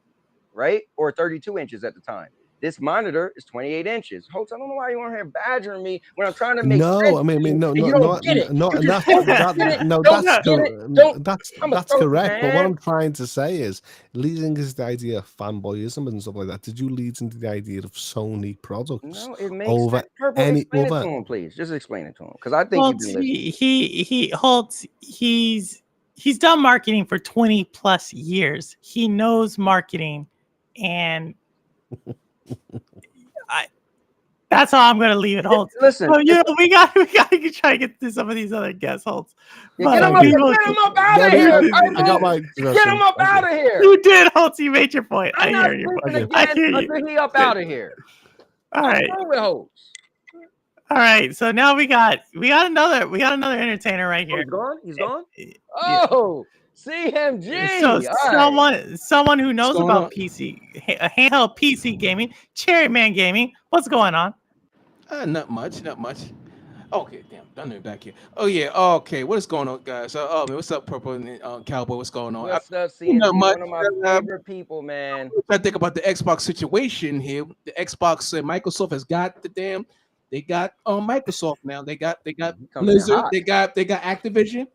right? Or 32 inches at the time. This monitor is 28 inches. Holtz, I don't know why you want to badgering me when I'm trying to make sense. No, I mean, no, and you no, don't get it. no, You and just that's don't get it. no, Don't that's get it. Don't. that's I'm a that's throat, correct. But what man. I'm trying to say is, leading into the idea of fanboyism and stuff like that. Did you lead into the idea of Sony products No, it makes over sense. Purple, any explain it other? to him, please. Just explain it to him, because I think you've Holtz, been listening. he's done marketing for 20 plus years. He knows marketing, and that's how I'm going to leave it, Holtz. Listen, So, we got to try to get to some of these other guests, Holtz. get But him Thank up out of here. I got my Get him up out of here. You did, Holtz. You made your point. I'm I not hear you. sleeping I again hear you. until he up out of here. All right. What's wrong with Holtz? All right. So now we got another entertainer right Oh, here. he's gone? He's gone? Yeah. Oh, CMG. So All right. someone who knows going about on? PC, handheld PC gaming, Cherry Man Gaming. What's going on? Not much, not much. Okay, damn, done it back here. Oh yeah, okay. What is going on, guys? Oh man, what's up, Purple and Cowboy? What's going on? What's up, Not CMG? much. One of my favorite people, man. I think about the Xbox situation here. The Xbox, Microsoft has got they got Microsoft now. They got He coming in Blizzard. hot. They got Activision.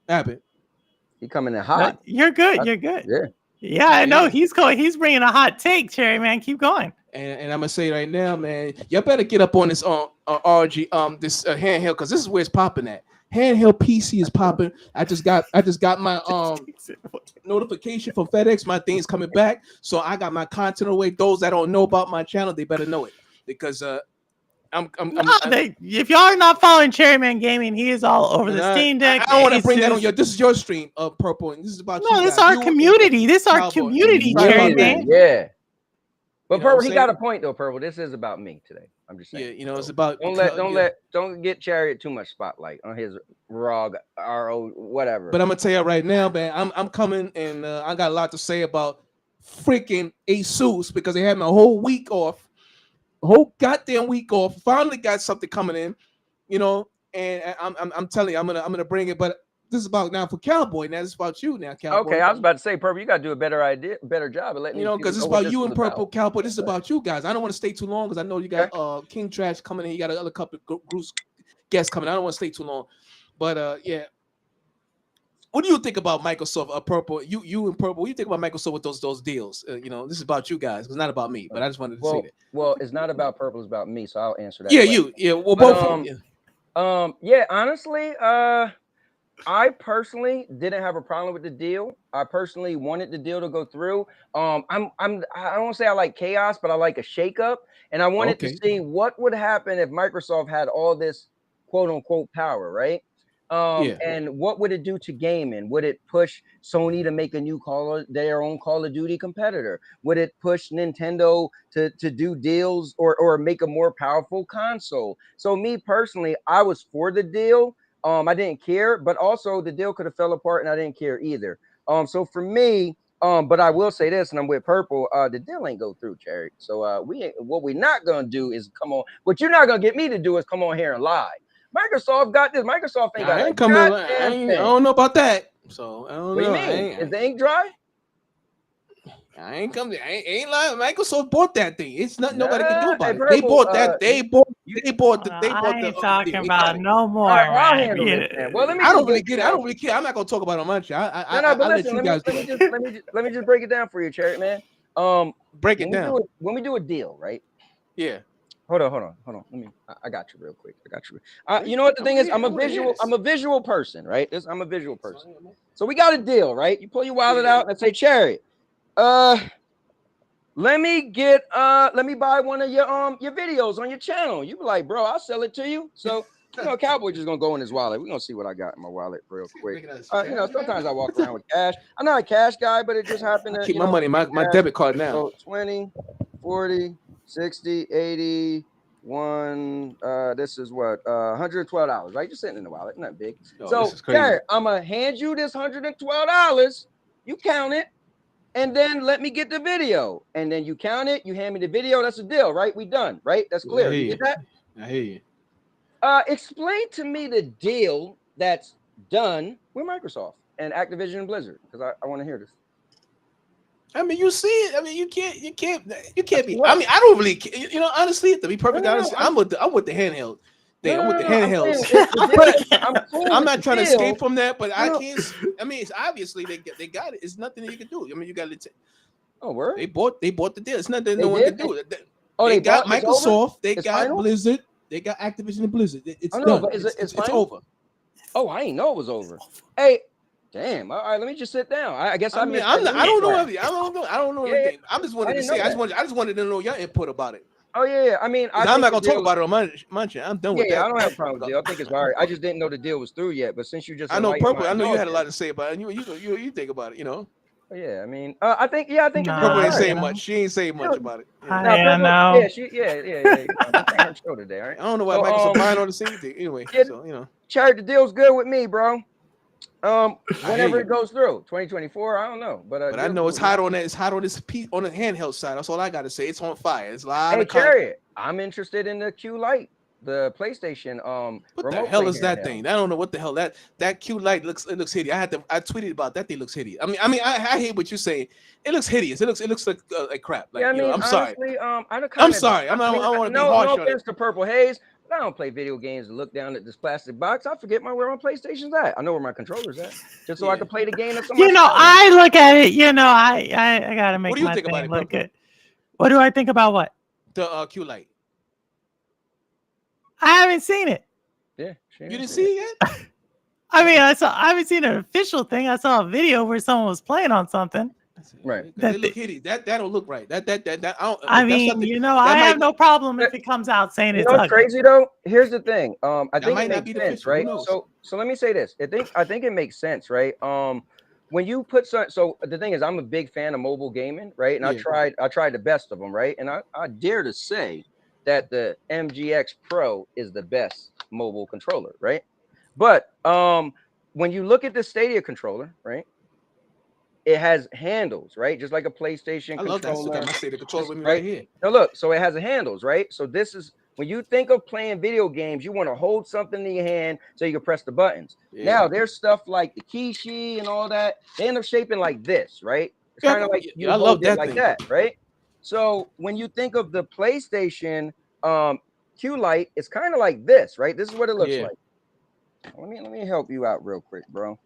Happen. He coming in hot. You're good. You're good. Yeah. Yeah, I know. He's going. He's bringing a hot take, Cherry Man. Keep going. And I'm gonna say right now, man, y'all better get up on this RG this handheld, because this is where it's popping at. Handheld PC is popping. I just got my notification from FedEx. My thing's coming back, so I got my content away. Those that don't know about my channel, they better know it, because if y'all are not following Cherry Man Gaming, he is all over the Steam Deck. I don't want to bring that on your. This is your stream, Purple, and this is about no. This is our community. This is our community, Cherry Man. Yeah. But You know Purple, what he I'm got a point though. Purple, this is about me today. I'm just saying. Yeah, you know, it's about Don't get Chariot too much spotlight on his ROG whatever. But I'm gonna tell you right now, man, I'm coming, and I got a lot to say about freaking ASUS, because they had me a whole week off, a whole goddamn week off. Finally got something coming in, you know, and I'm telling you, I'm gonna bring it. But this is about now for Cowboy. Now this is about you now, Cowboy. Okay, I was about to say, Purple, you got to do a better job of letting because it's about you and Purple, Cowboy. This is about you guys. I don't want to stay too long, because I know you got King Trash coming in. You got another couple of groups guests coming. I don't want to stay too long, but yeah. What do you think about Microsoft? Purple, you and Purple. What do you think about Microsoft with those deals? You know, this is about you guys. It's not about me, but I just wanted to say that. Well, it's not about Purple. It's about me. So I'll answer that. Yeah, question. Yeah. Well, both of them. Yeah. Honestly, I personally didn't have a problem with the deal. I personally wanted the deal to go through. I don't want to say I like chaos, but I like a shakeup, and I wanted to see what would happen if Microsoft had all this quote unquote power, right? And what would it do to gaming? Would it push Sony to make a new their own Call of Duty competitor? Would it push Nintendo to do deals or make a more powerful console? So me personally, I was for the deal. I didn't care, but also the deal could have fell apart and I didn't care either. So for me, but I will say this, and I'm with Purple, the deal ain't go through, Cherry. So what we're not gonna do is come on. What you're not gonna get me to do is come on here and lie. Microsoft got this. Microsoft ain't got I a ain't coming. goddamn thing. I don't know about that. So I don't What do know. you mean? Is the ink dry? I ain't coming. I ain't lying. Microsoft bought that thing. It's nothing nobody can do Nah, about hey, it. Purple, They bought that. They bought. you- They bought the. Well, They I bought the. ain't talking they about got it. no more, All right, well, I'll man. handle this, man. Well, let me I just don't really break get it. I don't really care. I'm not gonna talk about it much. No, but I listen, let you guys let me just break it down for you, Cherry, man. break it down. When we do a deal, right? Yeah. Hold on. Let me. I got you real quick. I got you. You know what the thing is? I'm a visual person, right? I'm a visual person. So we got a deal, right? You pull your wallet out and say, Cherry, let me buy one of your videos on your channel. You be like, bro, I'll sell it to you. So Cowboy just gonna go in his wallet. We're gonna see what I got in my wallet real quick. Sometimes I walk around with cash. I'm not a cash guy, but it just happened to keep my money, my debit card now. So 20, 40, 60, 80, one. This is what $112, right? Just sitting in the wallet, not big. So Gary, I'm gonna hand you this $112. You count it. And then let me get the video. And then you count it, you hand me the video. That's a deal, right? We done, right? That's clear. You get that? I hear you. Explain to me the deal that's done with Microsoft and Activision and Blizzard, because I want to hear this. I mean, you see it. I mean, you can't be. I mean, I don't really, honestly, to be perfectly honest, I'm with the handheld thing. I'm with the handhelds. I'm not trying to escape from that, but I can't. I mean, it's obviously they got it. It's nothing that you can do. I mean, you got to. Oh, word. They bought the deal. It's nothing no one can do. They got Microsoft. They got Blizzard. They got Activision and Blizzard. It's done. It's over. Oh, I didn't know it was over. Hey. Damn. All right, let me just sit down. I guess I don't know. I don't know anything. I just wanted to say. I just wanted to know your input about it. Oh yeah. I mean, I'm not gonna talk about it on my channel. I'm done with that. Yeah, I don't have a problem with the deal. I think it's all right. I just didn't know the deal was through yet. But since you just, I know Purple. I know you had a lot to say about it. You think about it. You know. Yeah, I mean, I think Purple ain't saying much. She ain't saying much about it. I know. Yeah. Her show today, all right? I don't know why Microsoft buying on the same thing. Anyway, so you know. Chad, the deal's good with me, bro. Whenever it goes through 2024, I don't know, but I know it's hot on that. It's hot on this piece on the handheld side. That's all I got to say. It's on fire. It's a lot of Chariot. I'm interested in the Q Lite, the PlayStation. What the hell is that thing? I don't know what the hell that Q Lite looks. It looks hideous. I tweeted about that thing. Looks hideous. I mean, I hate what you're saying. It looks hideous. It looks like crap. Like, I'm sorry. Honestly, I'm sorry. I don't want to be harsh on it. No offense to Purple Haze. I don't play video games and look down at this plastic box. I forget where my PlayStation's at. I know where my controller's at, just so I can play the game. I look at it. I gotta make my thing look good. What do I think about what? The Q Lite. I haven't seen it. Yeah, you didn't see it yet. I mean, I haven't seen an official thing. I saw a video where someone was playing on something. Right. That look hideous. That don't look right. That I mean, I have no problem if it comes out saying it's ugly. Crazy though. Here's the thing. I think might it not be makes sense, official. right? So let me say this. I think it makes sense, right? When you put so the thing is, I'm a big fan of mobile gaming, right? And I tried the best of them, right? And I dare to say that the MGX Pro is the best mobile controller, right? But when you look at the Stadia controller, right? It has handles, right? Just like a PlayStation controller. I love that. I still got my Stadia controller with me right here. Now look, so it has handles, right? So this is when you think of playing video games, you want to hold something in your hand so you can press the buttons. Yeah. Now there's stuff like the Kishi and all that. They end up shaping like this, right? It's kind of like I love that like that, right? So when you think of the PlayStation Q Lite, it's kind of like this, right? This is what it looks like. Let me help you out real quick, bro.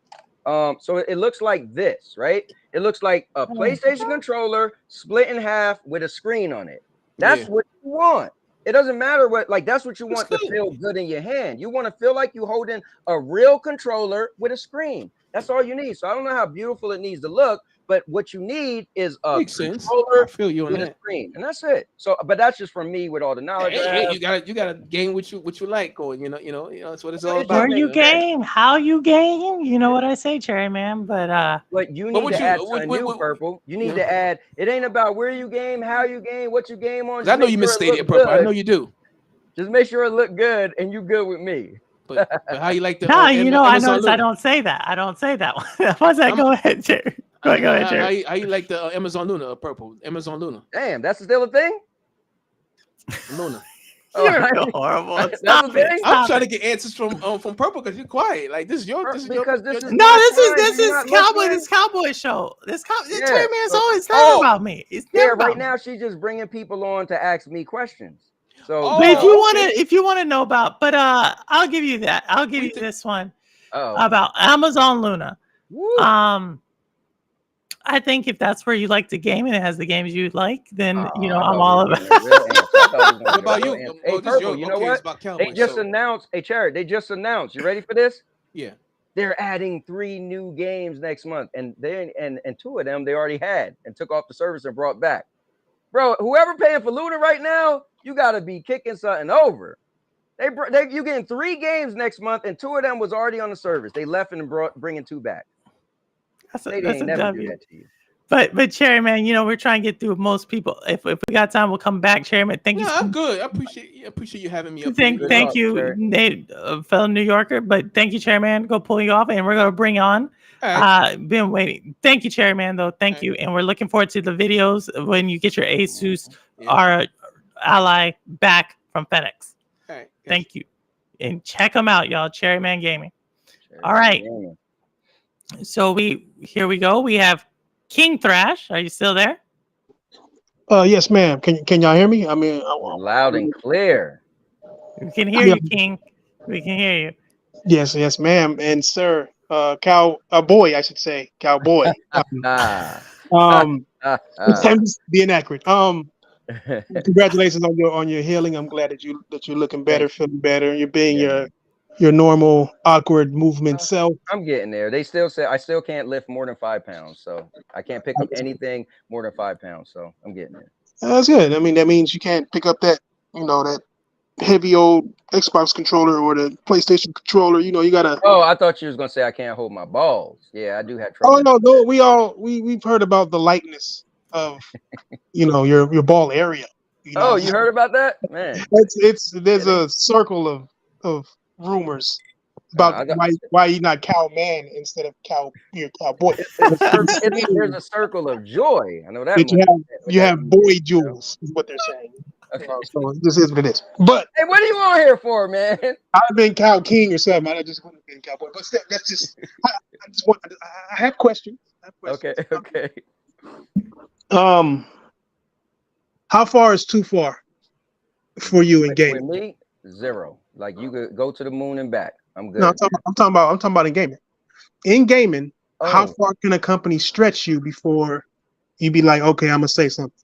So it looks like this, right? It looks like a PlayStation controller split in half with a screen on it. That's what you want. It doesn't matter that's what you want to feel good in your hand. You want to feel like you holding a real controller with a screen. That's all you need. So I don't know how beautiful it needs to look, But what you need is a Makes sense. controller I feel you on with a that. screen, and that's it. So, but that's just from me with all the knowledge. I Hey, have. you gotta game what you like going. That's what it's all It just about. Where makes you Man. sense. game, how you game. You know what I say, Cherry Man. But But you But need what to you add something new, Purple. You need to add. It ain't about where you game, how you game, what you game on. Because I Just know make you sure miss it Stadia look Purple. I good. know you do. Just make sure it look good, and you good with me. But how you like the no, you know, I Amazon noticed I Luna? don't say that. I don't say that one. What's that? Go ahead, Cherry. Go ahead, Cherry. How you like the Amazon Luna Purple? Amazon Luna. Damn, that's still a thing. Luna. You're right. horrible. That's Stop the it. thing? I'm Stop trying it. to get answers from Purple because you're quiet. Like this is your Because this is No, my this time. Do you is not Cowboy. listen? This Cowboy show. Yeah. Cherry Man's So, always never about me. It's never about right me. now she's just bringing people on to ask me questions. So, But if you want okay. to, know about, but I'll give you that. I'll give you this one about Amazon Luna. Woo. I think if that's where you like to game and it has the games you like, then I I'm thought all we were about. getting a real answer. I thought we was gonna What get a about real you? answer. Oh, Hey, this is Purple, your- you know okay, what? it's about They Cowboys, just so- announced. Hey, Charity, they just announced. You ready for this? Yeah. They're adding 3 new games next month, and and 2 of them they already had and took off the service and brought back. Bro, whoever paying for Luna right now, you got to be kicking something over. You getting 3 games next month, and 2 of them was already on the service. They left and bringing 2 back. They That's ain't a never W. do that to you. But Cherry Man, we're trying to get through most people. If we got time, we'll come back. Cherry Man, thank you. I'm good. I appreciate you having me up. Thank you, Nate, fellow New Yorker. But thank you, Chairman. Go pull you off, and we're gonna bring on. Been waiting. Thank you, Chairman. Though, thank you, and we're looking forward to the videos when you get your Asus, our ally, back from FedEx. Thank you, and check them out, y'all. Cherryman Gaming. All right. So here we go. We have King Thrash. Are you still there? Yes, ma'am. Can y'all hear me? I mean, loud and clear. We can hear you, King. We can hear you. Yes, ma'am, and sir. Boy, I should say, Cowboy. I'm just being accurate. Congratulations on your healing. I'm glad that you're looking better, feeling better. You're being your normal awkward movement self. I'm getting there. They still say I still can't lift more than 5 pounds, so I can't pick up anything more than 5 pounds. So I'm getting there. That's good. I mean, that means you can't pick up that that heavy old Xbox controller or the PlayStation controller. You gotta. Oh, I thought you was gonna say I can't hold my balls. Yeah, I do have trouble. Oh no, we've heard about the lightness of your ball area. Oh, you heard about that, man? There's a circle of rumors about why he's not Cowman instead of Cowboy. There's a circle of joy. I know that. You have boy jewels, is what they're saying. So this is what it is. But hey, what are you on here for, man? I've been Cow King or something. I just want to be Cowboy. But that's just. I have questions. Okay. How far is too far for you in gaming? With me, 0. Like you could go to the moon and back. I'm good. No, I'm talking about in gaming. In gaming, how far can a company stretch you before you be like, okay, I'm gonna say something?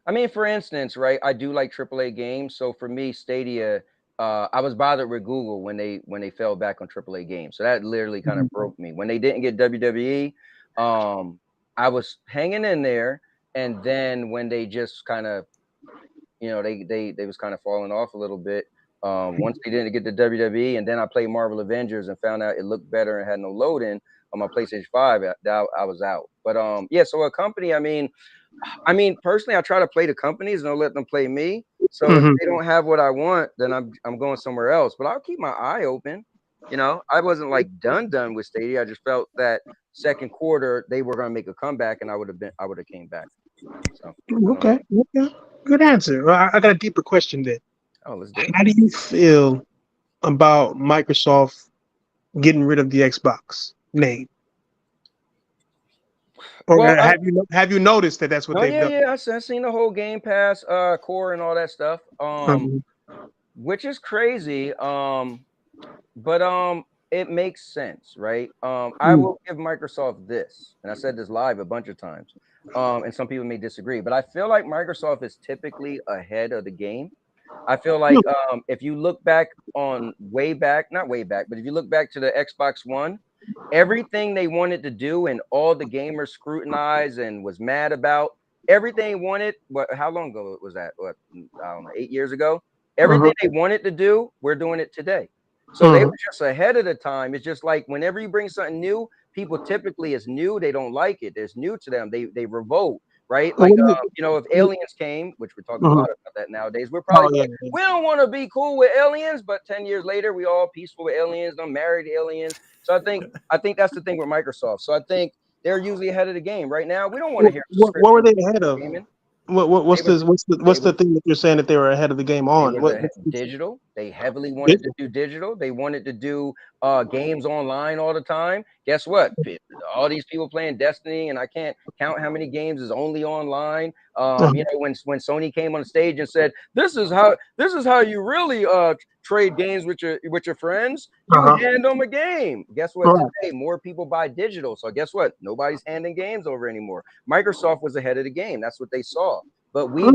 I mean, for instance, right? I do like AAA games. So for me, Stadia, I was bothered with Google when they fell back on AAA games. So that literally kind of broke me. When they didn't get WWE, I was hanging in there, and then when they just kind of, they was kind of falling off a little bit. Once they didn't get the WWE, and then I played Marvel Avengers and found out it looked better and had no load in on my PlayStation 5, I was out. But so a company, I mean, personally, I try to play the companies and I'll let them play me. So if they don't have what I want, then I'm going somewhere else. But I'll keep my eye open. I wasn't like done with Stadia. I just felt that second quarter they were going to make a comeback, and I would have came back. So okay, good answer. Well, I got a deeper question then. Oh, let's do it. How do you feel about Microsoft getting rid of the Xbox name? Or have you noticed that that's what they've done? Yeah, I've seen the whole Game Pass core and all that stuff. Which is crazy. But it makes sense, right? I will give Microsoft this, and I said this live a bunch of times. And some people may disagree, but I feel like Microsoft is typically ahead of the game. I feel like if you look back on not way back, but if you look back to the Xbox One, everything they wanted to do and all the gamers scrutinized and was mad about, everything they wanted. How long ago was that? What, I don't know, 8 years ago. Everything they wanted to do, we're doing it today. So they were just ahead of the time. It's just like whenever you bring something new, people typically is new, they don't like it. It's new to them. They revolt, right? Like if aliens came, which we're talking a lot about that nowadays, we're probably like, we don't want to be cool with aliens, but 10 years later, we all peaceful with aliens. I'm married to aliens. So I think that's the thing with Microsoft. So I think they're usually ahead of the game. Right now, we don't want to hear what were they ahead of? gaming. What's the thing that you're saying that they were ahead of the game on? Digital. They heavily wanted to do digital. They wanted to do games online all the time. Guess what? All these people playing Destiny, and I can't count how many games is only online. When Sony came on stage and said, "This is how you really trade games with your friends. You hand them a game." Guess what? Today, more people buy digital. So guess what? Nobody's handing games over anymore. Microsoft was ahead of the game. That's what they saw. But we,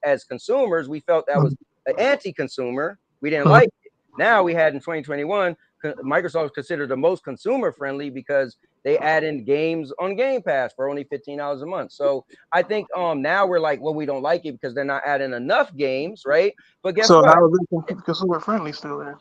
as consumers, we felt that was an anti-consumer. We didn't like it. Now we had in 2021, Microsoft was considered the most consumer friendly because they add in games on Game Pass for only $15 a month. So I think now we're like, well, we don't like it because they're not adding enough games, right? But guess what? How is it consumer friendly still there?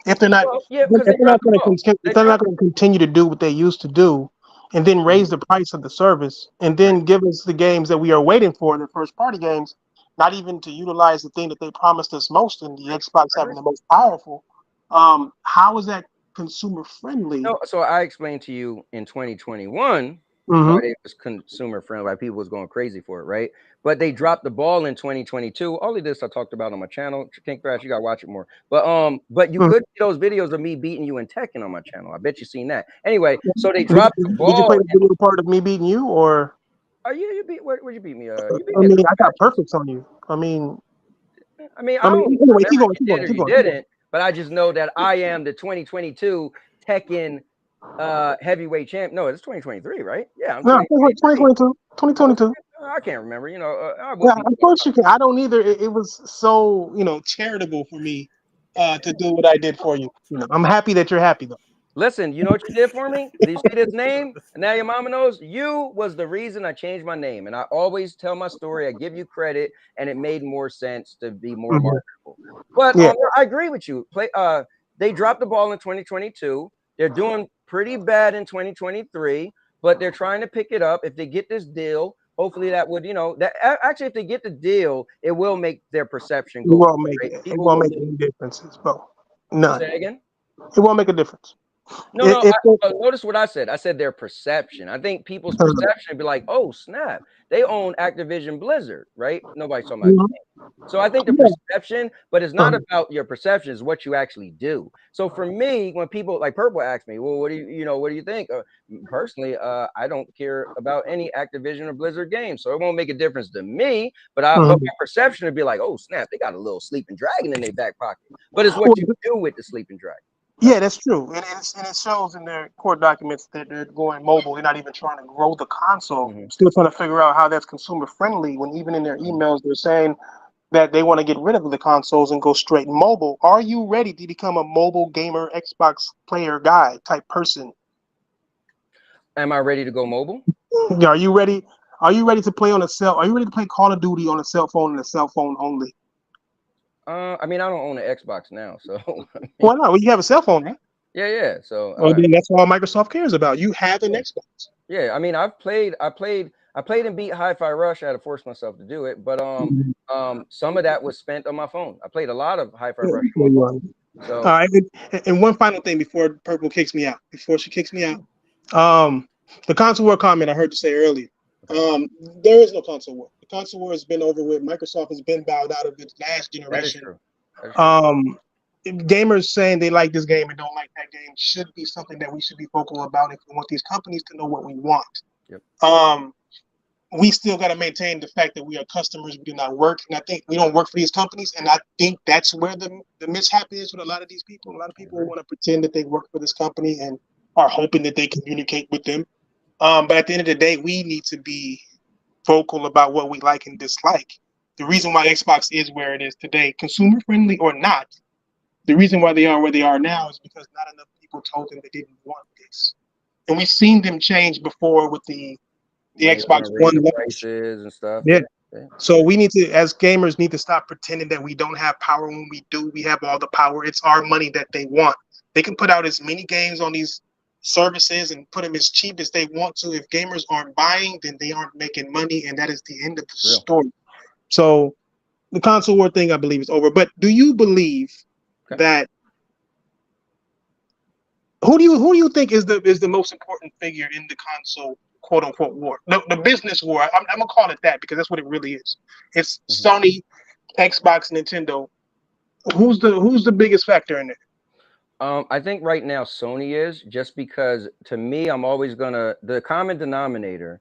If they're not, if they're not going to continue to do what they used to do, and then raise the price of the service, and then give us the games that we are waiting for, the first party games, not even to utilize the thing that they promised us most in the Xbox having the most powerful. How is that consumer friendly? No, so I explained to you in 2021 why it was consumer friendly, why people was going crazy for it, right? But they dropped the ball in 2022. All of this I talked about on my channel. King Crash, you gotta watch it more. But you could see those videos of me beating you in Tekken on my channel. I bet you seen that. Anyway, so they dropped the ball. Did you play the video part of me beating you, or? Oh yeah, you beat. Where'd you beat me? You beat me. I got perfects on you. I don't. Anyway, keep going. You didn't, but I just know that I am the 2022 Tekken heavyweight champ. No, it's 2023, right? Yeah, I'm 2022. 2022. I can't remember. Of course you can. I don't either. It was so charitable for me to do what I did for you. I'm happy that you're happy though. Listen, you know what you did for me? Did you see this name? And now your mama knows. You was the reason I changed my name. And I always tell my story. I give you credit, and it made more sense to be more marketable. But I agree with you. They dropped the ball in 2022. They're doing pretty bad in 2023, but they're trying to pick it up. If they get this deal, hopefully that would, actually, if they get the deal, it will make their perception go. It won't make any differences, bro. None. Say again? It won't make a difference. No. Notice what I said. I said their perception. I think people's perception would be like, oh, snap. They own Activision Blizzard, right? Nobody's talking about it. So I think the perception, but it's not about your perception, it's what you actually do. So for me, when people like Purple ask me, well, what do you think? Personally, I don't care about any Activision or Blizzard games. So it won't make a difference to me. But my perception would be like, oh, snap, they got a little sleeping dragon in their back pocket. But it's what you do with the sleeping dragon. Yeah, that's true, and it shows in their court documents that they're going mobile. They're not even trying to grow the console. Still trying to figure out how that's consumer friendly. When even in their emails they're saying that they want to get rid of the consoles and go straight mobile. Are you ready to become a mobile gamer, Xbox player guy type person? Am I ready to go mobile? Are you ready? Are you ready to play on a cell? Are you ready to play Call of Duty on a cell phone and a cell phone only? I don't own an Xbox now, so. Why not? Well, you have a cell phone, right? Yeah. So. Then that's all Microsoft cares about. You have an Xbox. Yeah, I mean, I played and beat Hi-Fi Rush. I had to force myself to do it, but some of that was spent on my phone. I played a lot of Hi-Fi Rush. So. All right, and one final thing before Purple kicks me out. Before she kicks me out, the console war comment I heard you say earlier. There is no console war. The console war has been over with. Microsoft has been bowed out of its last generation. That is true. Gamers saying they like this game and don't like that game should be something that we should be vocal about if we want these companies to know what we want. Yep. We still got to maintain the fact that we are customers. We do not work, and I think we don't work for these companies. And I think that's where the mishap is with a lot of these people. A lot of people want to pretend that they work for this company and are hoping that they communicate with them. But at the end of the day, we need to be vocal about what we like and dislike. The reason why Xbox is where it is today, consumer friendly or not, the reason why they are where they are now is because not enough people told them they didn't want this. and we've seen them change before with the When they want Xbox to raise One the launch. prices and stuff. Yeah. Yeah. So we need to, as gamers, need to stop pretending that we don't have power when we do. We have all the power. It's our money that they want. They can put out as many games on these services and put them as cheap as they want to. If gamers aren't buying, then they aren't making money, and that is the end of the Real. story. So the console war thing, I believe, is over. But do you believe that? Who do you think is the most important figure in the console quote unquote war? The business war. I'm gonna call it that because that's what it really is. It's Sony, Xbox, Nintendo. Who's the biggest factor in it? I think right now Sony is, just because to me, I'm always gonna, the common denominator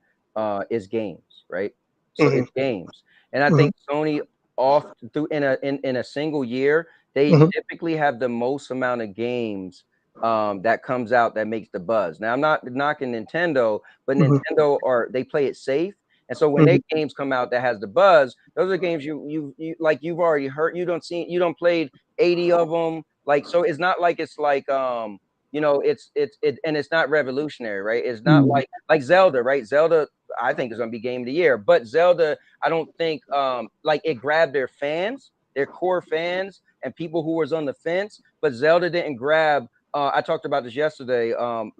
is games, right? So Mhm. it's games. And I Mhm. think Sony off through in a single year, they Mhm. typically have the most amount of games that comes out that makes the buzz. Now I'm not knocking Nintendo, but Mhm. Nintendo they play it safe. And so when they games come out that has the buzz, those are games you like you've already heard, you don't played 80 of them. Like, so it's not like it's like and it's not revolutionary, right? It's not Mhm. like Zelda, right? Zelda, I think is gonna be game of the year, but Zelda, I don't think like it grabbed their fans, their core fans, and people who was on the fence, but Zelda didn't grab. I talked about this yesterday.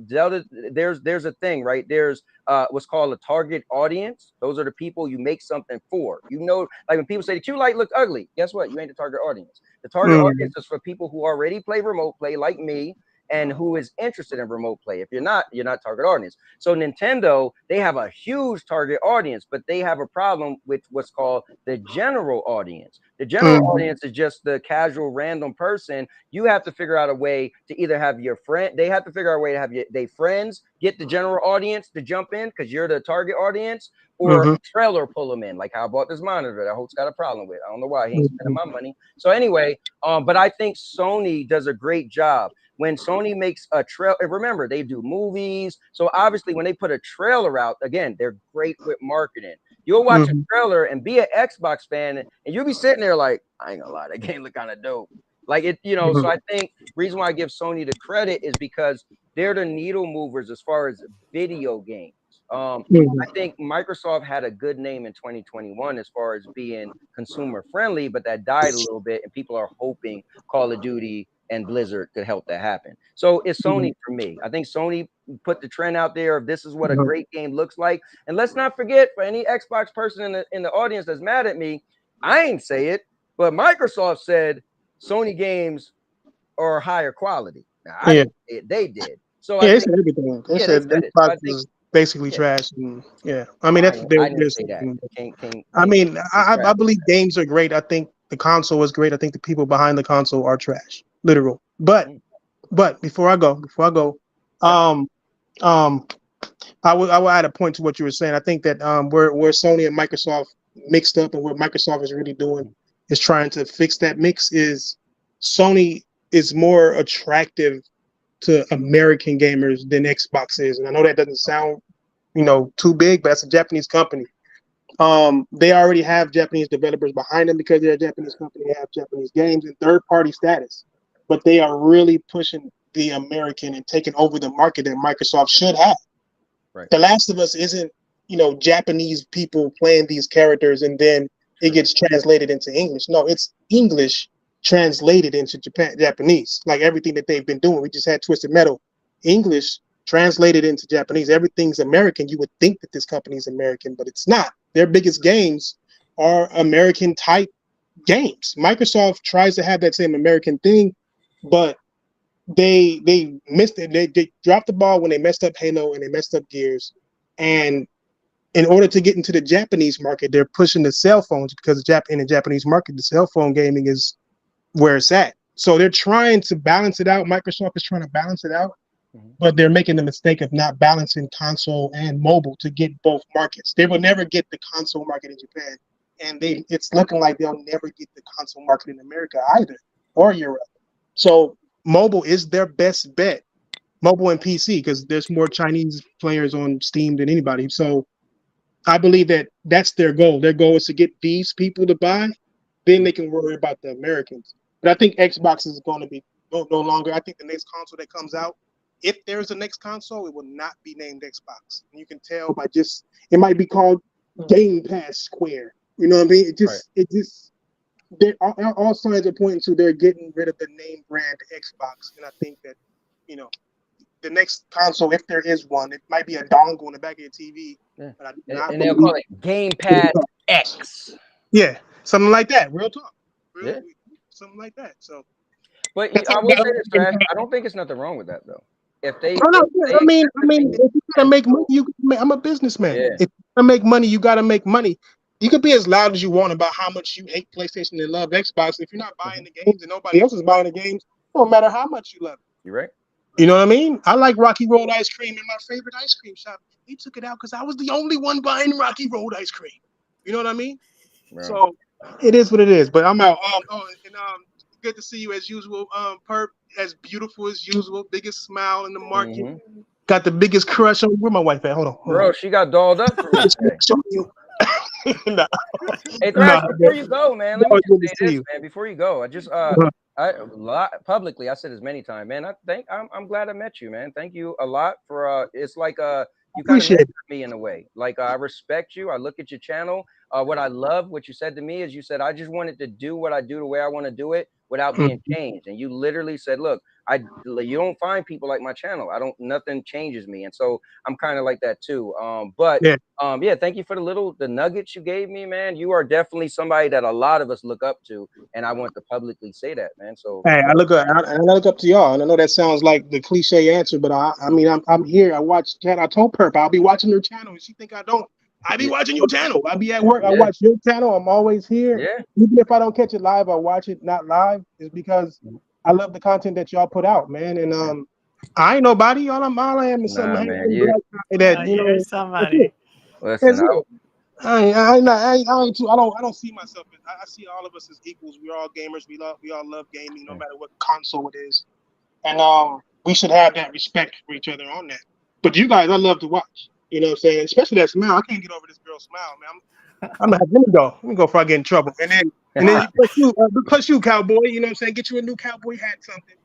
Zelda, there's a thing, right? There's what's called a target audience. Those are the people you make something for. Like when people say that you like look ugly, guess what? You ain't the target audience. The target audience is for people who already play remote play, like me, and who is interested in remote play. If you're not target audience. So Nintendo, they have a huge target audience, but they have a problem with what's called the general audience. The general audience is just the casual random person. You have to figure out a way to either have your friend, they have to figure out a way to have their friends get the general audience to jump in because you're the target audience, or a trailer pull them in, like how I bought this monitor that Holt's got a problem with. I don't know why he ain't spending my money. So anyway, but I think Sony does a great job. When Sony makes a trailer, remember they do movies. So obviously when they put a trailer out, again, they're great with marketing. You'll watch a trailer and be an Xbox fan, and you'll be sitting there like, I ain't gonna lie, that game look kind of dope. Like it, so I think reason why I give Sony the credit is because they're the needle movers as far as video games. I think Microsoft had a good name in 2021 as far as being consumer friendly, but that died a little bit, and people are hoping Call of Duty and Blizzard could help that happen. So it's Sony for me. I think Sony put the trend out there of this is what a great game looks like. And let's not forget, for any Xbox person in the audience that's mad at me, I ain't say it, but Microsoft said Sony games are higher quality. Now, I didn't say it, they did. So I they think, said everything. They yeah, they said said it. So Xbox I think, is basically yeah, trash. And yeah, I no, mean that's I they're didn't say that. saying. King, I mean, I trash. believe games are great. I think the console is great. I think the people behind the console are trash, literal. But before I go, um, um, I will add a point to what you were saying. I think that where Sony and Microsoft mixed up, and what Microsoft is really doing is trying to fix that mix. Is Sony is more attractive to American gamers than Xbox is, and I know that doesn't sound too big, but that's a Japanese company. They already have Japanese developers behind them because they're a Japanese company. They have Japanese games and third-party status, but they are really pushing the American and taking over the market that Microsoft should have. Right. The Last of Us isn't, Japanese people playing these characters and then it gets translated into English. No, it's English translated into Japanese, like everything that they've been doing. We just had Twisted Metal, English translated into Japanese. Everything's American. You would think that this company is American, but it's not. Their biggest games are American type games. Microsoft tries to have that same American thing, but they missed it. They dropped the ball when they messed up Halo and they messed up Gears. And in order to get into the Japanese market, they're pushing the cell phones because in the Japanese market, the cell phone gaming is where it's at. So they're trying to balance it out. Microsoft is trying to balance it out, but they're making the mistake of not balancing console and mobile to get both markets. They will never get the console market in Japan, and it's looking like they'll never get the console market in America either, or Europe. So mobile is their best bet, mobile and PC, because there's more Chinese players on Steam than anybody. So I believe that that's their goal. Their goal is to get these people to buy, then they can worry about the Americans. But I think Xbox is going to be no longer. I think the next console that comes out if there's a next console, it will not be named Xbox. And you can tell by just it might be called Game Pass Square. You know what I mean? It just all signs are pointing to they're getting rid of the name brand Xbox, and I think that the next console, if there is one, it might be a dongle in the back of your TV. Yeah. But And they'll call it Game Pass X. Yeah, something like that. Real talk. Yeah. Something like that. So, but I will say this, Trash. I don't think it's nothing wrong with that though. If they, I mean, if you gotta make money, I'm a businessman. Yeah. If you gotta make money, you gotta make money. You could be as loud as you want about how much you hate PlayStation and love Xbox. If you're not buying the games and nobody else is buying the games, it don't matter how much you love it. You're right. You know what I mean? I like Rocky Road ice cream in my favorite ice cream shop. They took it out because I was the only one buying Rocky Road ice cream. You know what I mean? Right. So it is what it is. But I'm out. Good to see you as usual. Perp, as beautiful as usual. Biggest smile in the market. Mm-hmm. Got the biggest crush on. Where my wife at? Hold on. Bro, she got dolled up for me today. Nah. Hey, Thrash, before you go, man, let me just say this, man. Before you go, publicly, I said this many times, man. I'm glad I met you, man. Thank you a lot for it's like you kind of mentored me in a way. Like I respect you. I look at your channel. What I love, what you said to me is you said I just wanted to do what I do the way I want to do it without being changed. And you literally said, look, you don't find people like my channel. Nothing changes me. And so I'm kind of like that too. Thank you for the nuggets you gave me, man. You are definitely somebody that a lot of us look up to. And I want to publicly say that, man. So hey, I look up to y'all. And I know that sounds like the cliche answer, but I'm here. I watch chat. I told Perp I'll be watching her channel. And she think I don't. I be watching your channel. I be at work. I watch your channel. I'm always here. Yeah. Even if I don't catch it live, I watch it not live. Is because I love the content that y'all put out, man. And I ain't nobody. All I am is some man, that you're somebody. Listen, I don't see myself. I see all of us as equals. We're all gamers. We all love gaming, no matter what console it is. And we should have that respect for each other on that. But you guys, I love to watch. You know what I'm saying? Especially that smile. I can't get over this girl's smile, man. I'm let me go before I get in trouble. And then plus you, Cowboy. You know what I'm saying? Get you a new cowboy hat, something.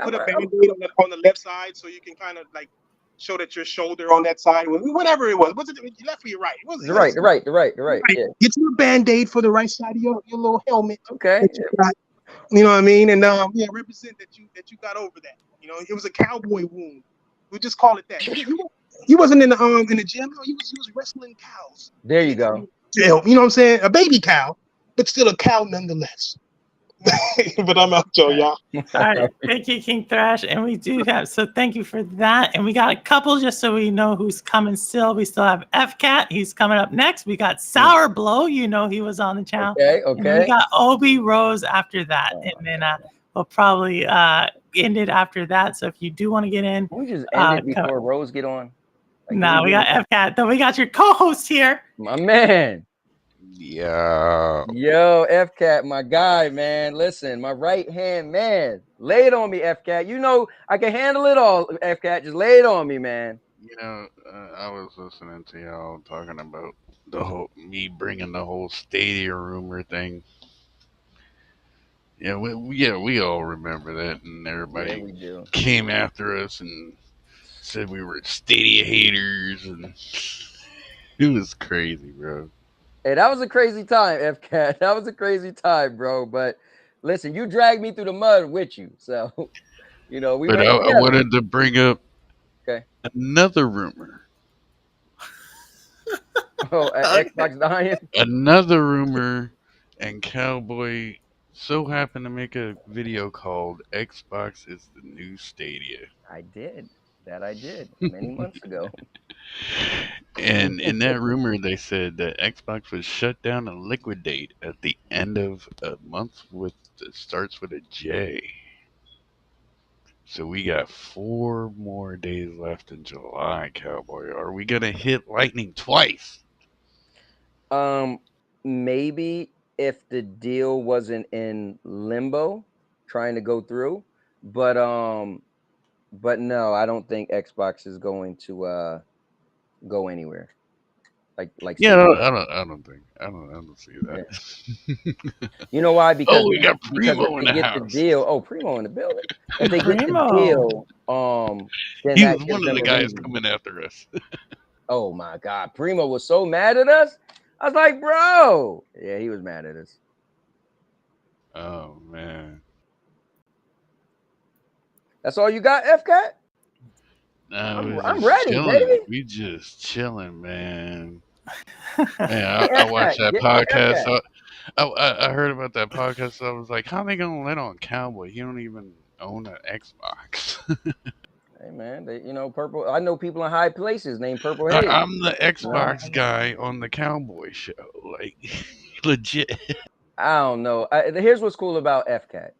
Put a band-aid on the left side so you can kind of like show that your shoulder on that side, whatever it was. Was it your left or your right? Right. Yeah. Get you a band-aid for the right side of your little helmet. Okay. You know what I mean? And represent that you got over that. You know, it was a cowboy wound. We just call it that. You wasn't in the gym. No, you was wrestling cows. There you go. You know what I'm saying? A baby cow, but still a cow nonetheless. But I'm out, y'all. All right, thank you, King Thrash, and we do have thank you for that. And we got a couple just so we know who's coming. Still, we still have FCat. He's coming up next. We got Sour Blow. You know he was on the channel. Okay. And we got Obi Rose after that, and then we'll probably end it after that. So if you do want to get in, we just end it before Rose get on. We got FCat. Then we got your co-host here, my man. Yo, FCat, my guy, man. Listen, my right hand man. Lay it on me, FCat. You know I can handle it all, FCat. Just lay it on me, man. You know, I was listening to y'all talking about me bringing the whole Stadia rumor thing. Yeah, we all remember that, and everybody came after us and said we were Stadia haters, and it was crazy, bro. Hey, that was a crazy time, FCat. That was a crazy time, bro. But listen, you dragged me through the mud with you, so you know we. But I wanted to bring up another rumor. Xbox dying. Another rumor, and Cowboy so happened to make a video called "Xbox is the New Stadia." I did many months ago. And in that rumor, they said that Xbox was shut down and liquidate at the end of a month that starts with a J. So we got 4 more days left in July, Cowboy. Are we gonna hit lightning twice? Maybe if the deal wasn't in limbo, trying to go through, but no, I don't think Xbox is going to go anywhere. Like Yeah, Super. I don't see that. You know why? Because Oh, we got because if Primo in they the get the house. deal, Primo in the building. If they get the Primo. deal, then He that was gives one of them the a guys reason. coming after us. Oh my God, Primo was so mad at us. I was like, bro, yeah, he was mad at us. Oh man. That's all you got, FCAT? No, we I'm just ready, chilling. baby. We just chilling, man. Man, Hey, I watched FCAT, that get with podcast. FCAT. I heard about that podcast. So I was like, how they gonna let on Cowboy? He don't even own an Xbox. Hey man, Purple. I know people in high places named Purple Haze. I'm the You know, Xbox guy on the Cowboy show. Like, legit. I don't know. Here's what's cool about FCAT.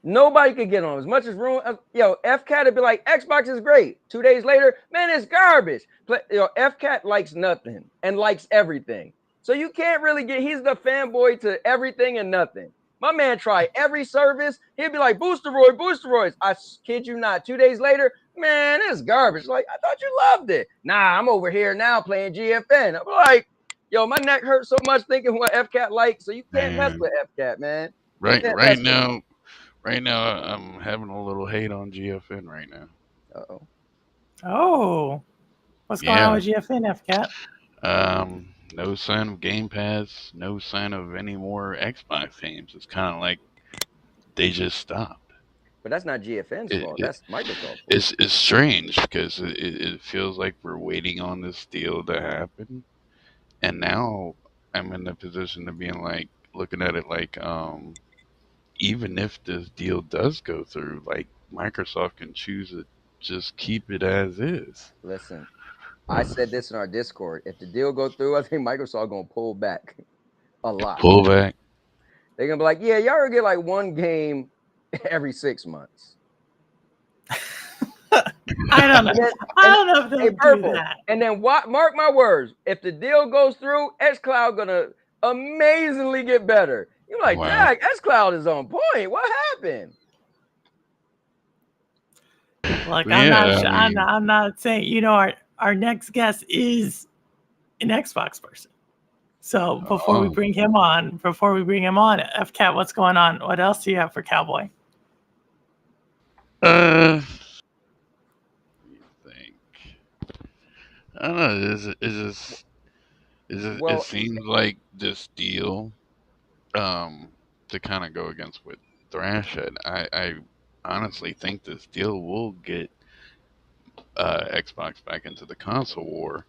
Nobody could get on as much as room. FCAT would be like, Xbox is great. 2 days later, man, it's garbage. FCAT likes nothing and likes everything. So you can't really he's the fanboy to everything and nothing. My man tried every service. He'd be like, Boosteroids. I kid you not. 2 days later, man, it's garbage. Like, I thought you loved it. Nah, I'm over here now playing GFN. I'm like, yo, my neck hurts so much thinking what FCAT likes. So you can't mess Man, with FCAT, man. You right, can't right mess with him. now, right now, I'm having a little hate on GFN right now. Uh-oh. Oh, what's going on Yeah. with GFN, FCAT? No sign of Game Pass. No sign of any more Xbox games. It's kind of like they just stopped. But that's not GFN's It, fault. it That's Microsoft's fault. it's strange because it feels like we're waiting on this deal to happen, and now I'm in the position of being like looking at it like even if this deal does go through, like Microsoft can choose to just keep it as is. Listen, I said this in our Discord. If the deal go through, I think Microsoft gonna pull back a lot. Pull back. They're gonna be like, yeah, y'all gonna get like one game every 6 months. I don't know. I don't know if they'll do Purple. that. And then mark my words, if the deal goes through, xCloud gonna amazingly get better. You're like, Wow. dang, xCloud is on point. What happened? Look, Yeah, I mean, I'm not saying. Our next guest is an Xbox person. So before we bring him on, FCAT, what's going on? What else do you have for Cowboy? think. I don't know. Well, It seems like this deal, to kind of go against what Thrash said. I honestly think this deal will get Xbox back into the console war,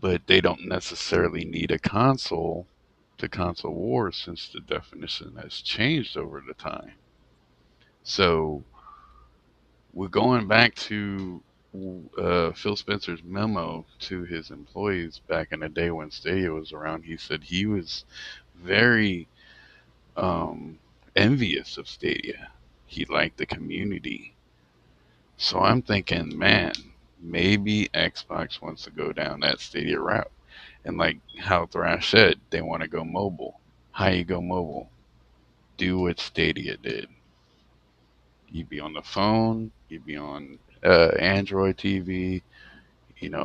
but they don't necessarily need a console to console war since the definition has changed over the time. So we're going back to Phil Spencer's memo to his employees back in the day when Stadia was around. He said he was very envious of Stadia. He liked the community. So I'm thinking, man, maybe Xbox wants to go down that Stadia route. And like how Thrash said, they want to go mobile. How you go mobile? Do what Stadia did. You'd be on the phone, you'd be on Android TV,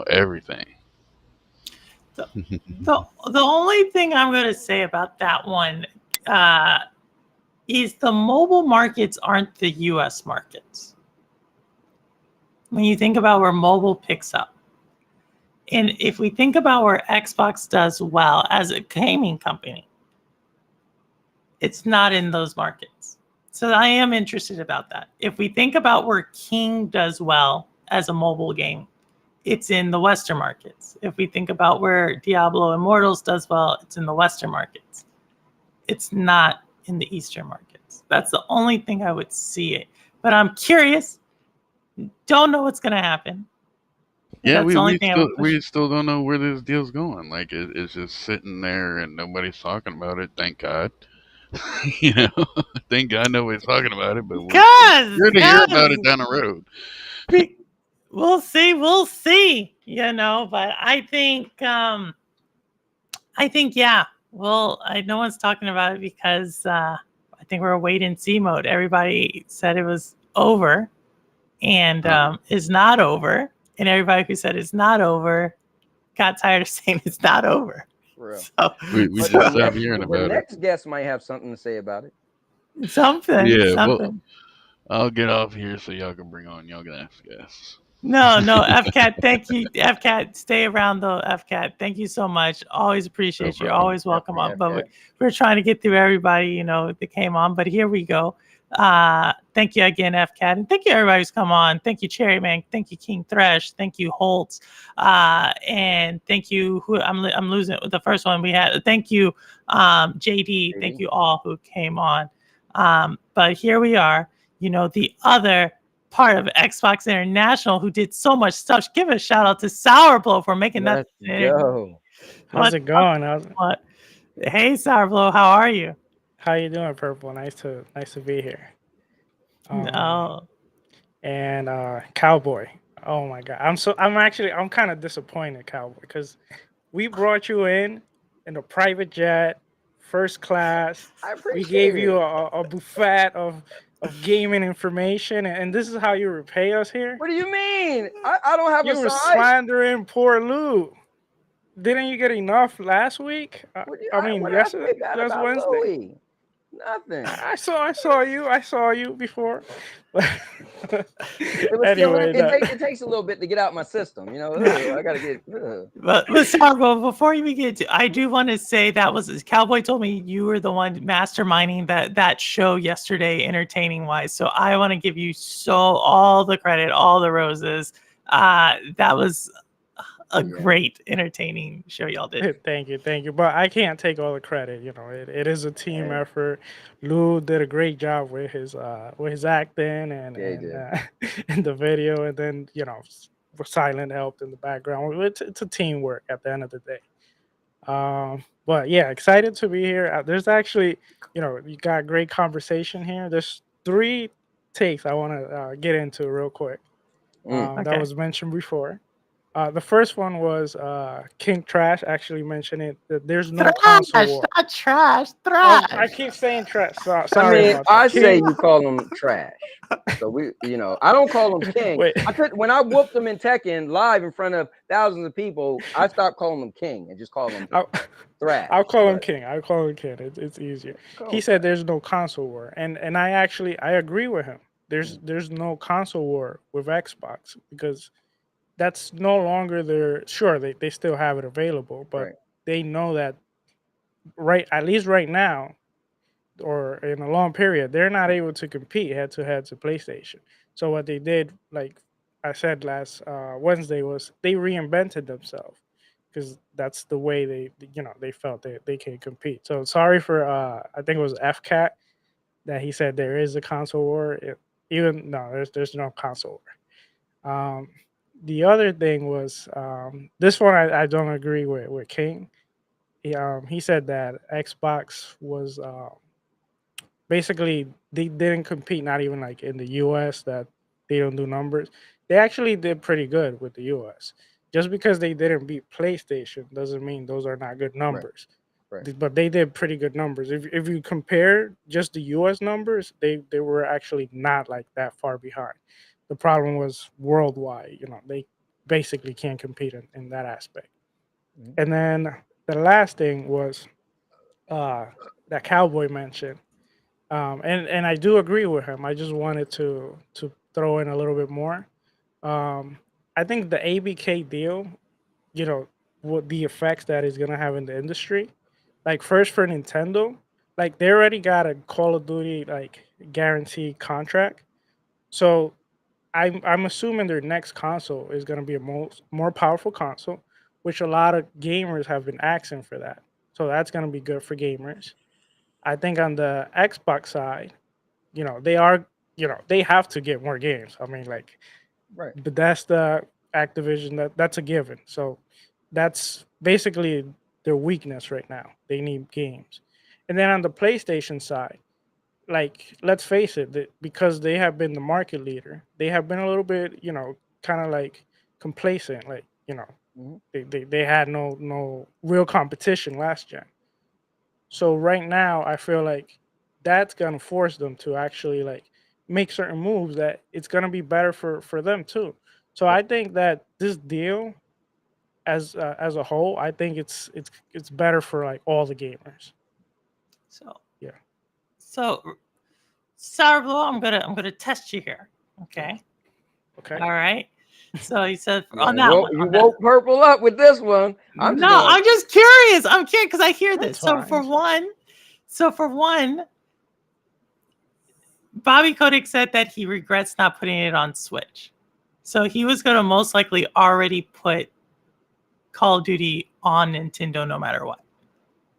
everything. The only thing I'm going to say about that one is the mobile markets aren't the U.S. markets. When you think about where mobile picks up, and if we think about where Xbox does well as a gaming company, it's not in those markets. So I am interested about that. If we think about where King does well as a mobile game, it's in the Western markets. If we think about where Diablo Immortals does well, it's in the Western markets. It's not in the Eastern markets. That's the only thing I would see it. But I'm curious. Don't know what's going to happen. Yeah, That's the only thing I would push. we still don't know where this deal's going. Like it's just sitting there and nobody's talking about it. Thank God. Thank God nobody's talking about it. But we're to hear about it down the road. We'll see. But I think yeah. Well, no one's talking about it because I think we're wait and see mode. Everybody said it was over, and is not over. And everybody who said it's not over got tired of saying it's not over. For real. So We But just the stopped next, hearing the about it. next guest might have something to say about it. something. Yeah, well, Something. I'll get off here so y'all can bring on y'all next guests. No, FCAT, thank you. FCAT, stay around though. FCAT, thank you so much. Always No appreciate you. problem. Always welcome Definitely up. But FCAT. we're trying to get through everybody, that came on. But here we go. Thank you again, FCAT. And thank you everybody who's come on. Thank you, Cherry Man. Thank you, King Thresh. Thank you, Holtz. And thank you, who I'm losing the first one we had. Thank you, JD. Thank you all who came on. But here we are, the other part of Xbox International who did so much stuff. Give a shout out to Sourbloww for making that. Let's go. How's it going? What? Hey, Sourbloww, how are you? How you doing, Purple? Nice to be here. No. And Cowboy. Oh my God, I'm kind of disappointed, Cowboy, because we brought you in a private jet, first class. I We appreciate gave it. you a buffet of gaming information, and this is how you repay us here. What do you mean? I don't have You a were side. slandering poor Lou. Didn't you get enough last week? What did I Yesterday, say bad last about Wednesday. Louis? Nothing. I saw you before. It was Anyway, it takes a little bit to get out my system, I gotta get. But Sourbloww, before you begin, I do want to say that was Cowboy told me you were the one masterminding that show yesterday, entertaining wise. So I want to give you all the credit, all the roses. That was a great entertaining show y'all did. Thank you. But I can't take all the credit. It is a team effort. Lou did a great job with his acting and in the video, and then Silent helped in the background. It's a teamwork at the end of the day. But yeah, excited to be here. There's actually, you got great conversation here. There's 3 takes I want to get into real quick. That was mentioned before. The first one was King Trash actually mentioned it that there's no console war. Not trash, trash. I keep saying trash. Sorry I mean, about that. I say you call him trash. So I don't call him king. Wait. When I whooped him in Tekken live in front of thousands of people, I stopped calling him king and just call him thrash. I'll call him king. It's easier. He said there's no console war, and I agree with him. There's no console war with Xbox because that's no longer they still have it available, but they know that at least right now or in a long period, they're not able to compete head to head to PlayStation. So what they did, like I said last Wednesday, was they reinvented themselves because that's the way they felt they can compete. So sorry for I think it was FCAT that he said there is a console war. There's no console war. The other thing was this one I don't agree with King. He said that Xbox was basically they didn't compete, not even like in the US, that they don't do numbers. They actually did pretty good with the US. Just because they didn't beat PlayStation doesn't mean those are not good numbers. Right. But they did pretty good numbers. If you compare just the US numbers, they were actually not like that far behind. The problem was worldwide. They basically can't compete in that aspect. Mhm. And then the last thing was that Cowboy mentioned. And I do agree with him. I just wanted to throw in a little bit more. I think the ABK deal, what the effects that is gonna have in the industry. Like first for Nintendo, like they already got a Call of Duty like guaranteed contract. So I'm assuming their next console is gonna be a more powerful console, which a lot of gamers have been asking for that. So that's gonna be good for gamers. I think on the Xbox side, they are, they have to get more games. I mean, like, Bethesda, Activision, that's a given. So that's basically their weakness right now. They need games. And then on the PlayStation side, like, let's face it, because they have been the market leader, they have been a little bit, kind of like complacent. Like, they had no real competition last gen. So right now, I feel like that's gonna force them to actually like make certain moves that it's gonna be better for them too. So I think that this deal as a whole, I think it's better for like all the gamers. So Yeah. so Sarvlo, I'm gonna test you here. Okay. Okay. All right. So he said You on that one. you on that- woke Purple up with this one. I'm just No, going. I'm just curious. I'm curious because I hear this. That's So for one, Bobby Kotick said that he regrets not putting it on Switch. So he was going to most likely already put Call of Duty on Nintendo no matter what.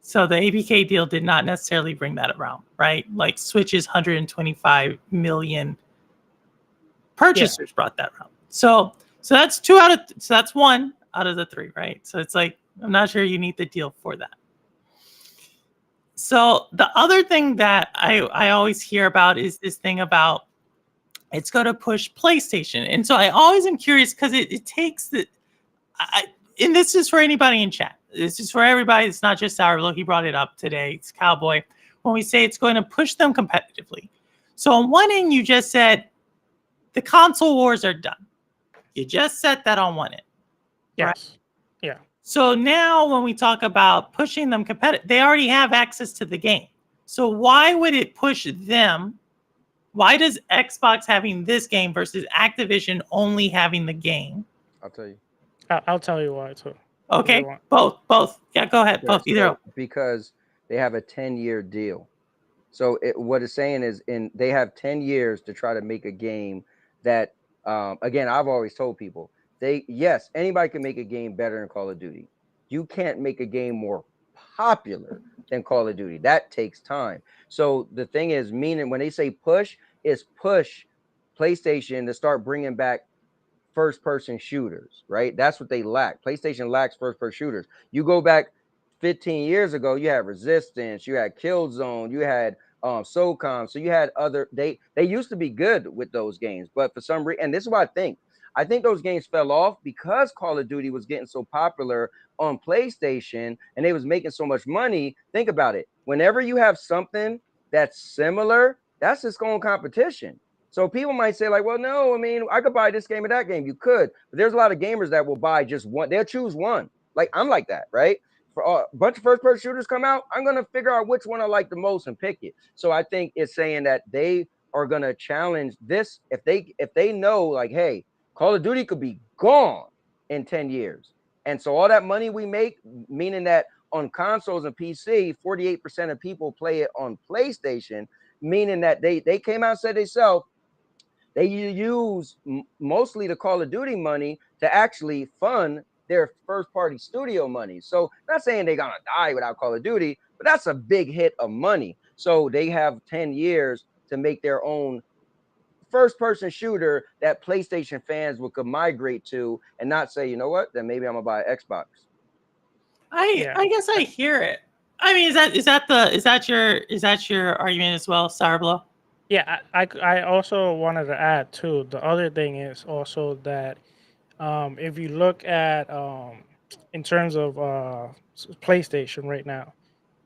So the ABK deal did not necessarily bring that around, right? Like Switch's 125 million purchasers brought that around. So that's so that's one out of the three, right? So it's like I'm not sure you need the deal for that. So the other thing that I always hear about is this thing about it's going to push PlayStation. And so I always am curious because it takes the, and this is for anybody in chat. This is for everybody. It's not just Sourlow. He brought it up today. It's Cowboy. When we say it's going to push them competitively. So on one end, you just said the console wars are done. You just said that on one end. Yes. Right? Yeah. So now when we talk about pushing them competitive, they already have access to the game. So why would it push them? Why does Xbox having this game versus Activision only having the game? I'll tell you. I'll tell you why too. Okay, both. Yeah, go ahead. Both. Either. Because they have a 10-year deal. So what it's saying is, they have 10 years to try to make a game that, again, I've always told people, yes, anybody can make a game better than Call of Duty. You can't make a game more popular than Call of Duty. That takes time. So the thing is, meaning when they say push, is push PlayStation to start bringing back first-person shooters, right? That's what they lack. PlayStation lacks first-person shooters. You go back 15 years ago, you had Resistance, you had Killzone, you had SOCOM. So you had other, they used to be good with those games, but for some reason, and this is what I think those games fell off because Call of Duty was getting so popular on PlayStation and they was making so much money. Think about it. Whenever you have something that's similar, that's its own competition. So people might say, like, well, no, I mean, I could buy this game or that game. You could, but there's a lot of gamers that will buy just one. They'll choose one. Like, I'm like that, right? For a bunch of first-person shooters come out, I'm gonna figure out which one I like the most and pick it. So I think it's saying that they are gonna challenge this if they know, like, hey, Call of Duty could be gone in 10 years. And so all that money we make, meaning that on consoles and PC, 48% of people play it on PlayStation, meaning that they came out and said themselves, they use mostly the Call of Duty money to actually fund their first party studio money. So not saying they're gonna die without Call of Duty, but that's a big hit of money. So they have 10 years to make their own first person shooter that PlayStation fans could migrate to and not say, you know what, then maybe I'm gonna buy an Xbox. I guess I hear it. I mean, is that your argument as well, Sarblo? Yeah, I also wanted to add too. The other thing is also that if you look at in terms of PlayStation right now,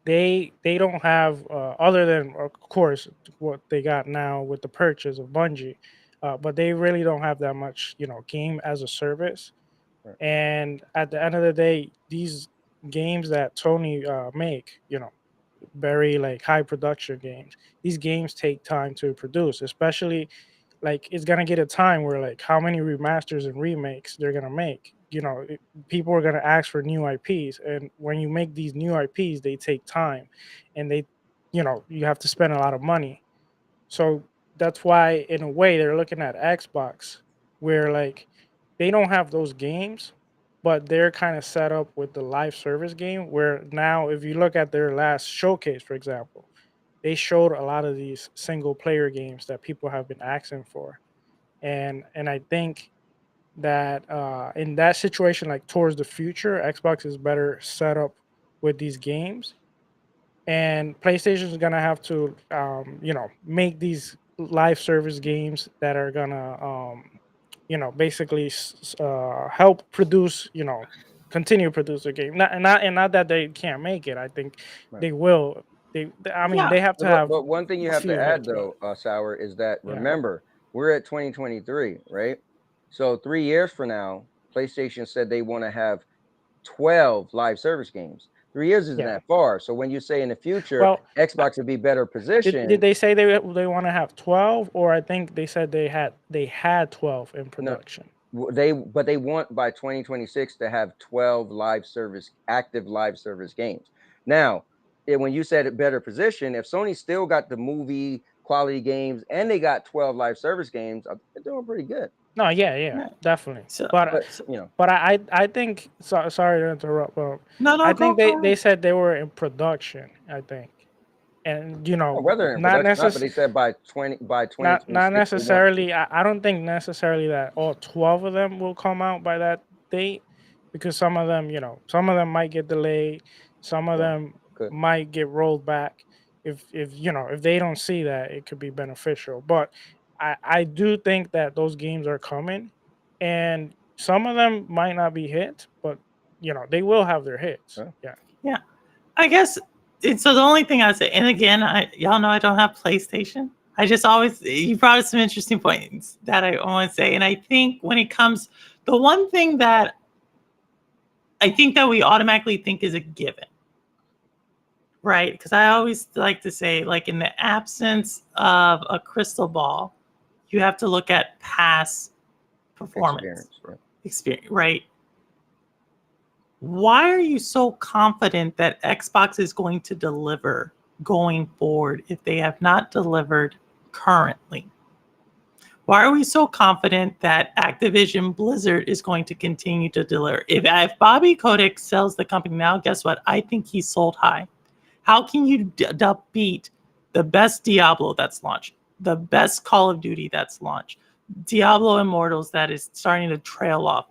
they don't have other than of course what they got now with the purchase of Bungie, but they really don't have that much game as a service. Right. And at the end of the day, these games that Tony make, very like high production games. These games take time to produce, especially like it's gonna get a time where like how many remasters and remakes they're gonna make. People are gonna ask for new IPs, and when you make these new IPs, they take time, and you have to spend a lot of money. So that's why, in a way, they're looking at Xbox, where like they don't have those games, but they're kind of set up with the live service game. Where now, if you look at their last showcase, for example, they showed a lot of these single player games that people have been asking for, and I think that in that situation, like towards the future, Xbox is better set up with these games, and PlayStation is gonna have to make these live service games that are gonna basically help produce continue produce a game. Not that they can't make it. I think Right. they will. I mean, they have to have But one thing you a have to few add hits, but though, Sour, is that yeah. remember we're at 2023, right? So 3 years from now, PlayStation said they want to have 12 live service games. 3 years isn't Yeah. that far. So when you say in the future Well, Xbox would be better positioned, did they say they want to have 12, or I think they said they had 12 in production. they want by 2026 to have 12 active live service games. Now, when you said it better position, if Sony still got the movie quality games and they got 12 live service games, they're doing pretty good. No, yeah, Yeah. definitely. So, But You know, but I think sorry to interrupt. no, I go think for they it. said they were in production. I think, and whether in not production or not, but they necessarily. said by 2026 Not they want to. necessarily. I don't think necessarily that all 12 of them will come out by that date, because some of them, might get delayed. Some of Yeah, them good. might get rolled back. If they don't see that, it could be beneficial. But I do think that those games are coming, and some of them might not be hits, but they will have their hits. Yeah. Yeah. Yeah, I guess. So the only thing I say, and again, y'all know I don't have PlayStation. I just always you brought up some interesting points that I want to say, and I think when it comes, the one thing that I think that we automatically think is a given, right? Because I always like to say, like in the absence of a crystal ball, you have to look at past performance, experience, right? Why are you so confident that Xbox is going to deliver going forward if they have not delivered currently? Why are we so confident that Activision Blizzard is going to continue to deliver? If Bobby Kotick sells the company now, guess what? I think he's sold high. How can you beat the best Diablo that's launched, the best Call of Duty that's launched, Diablo Immortals that is starting to trail off?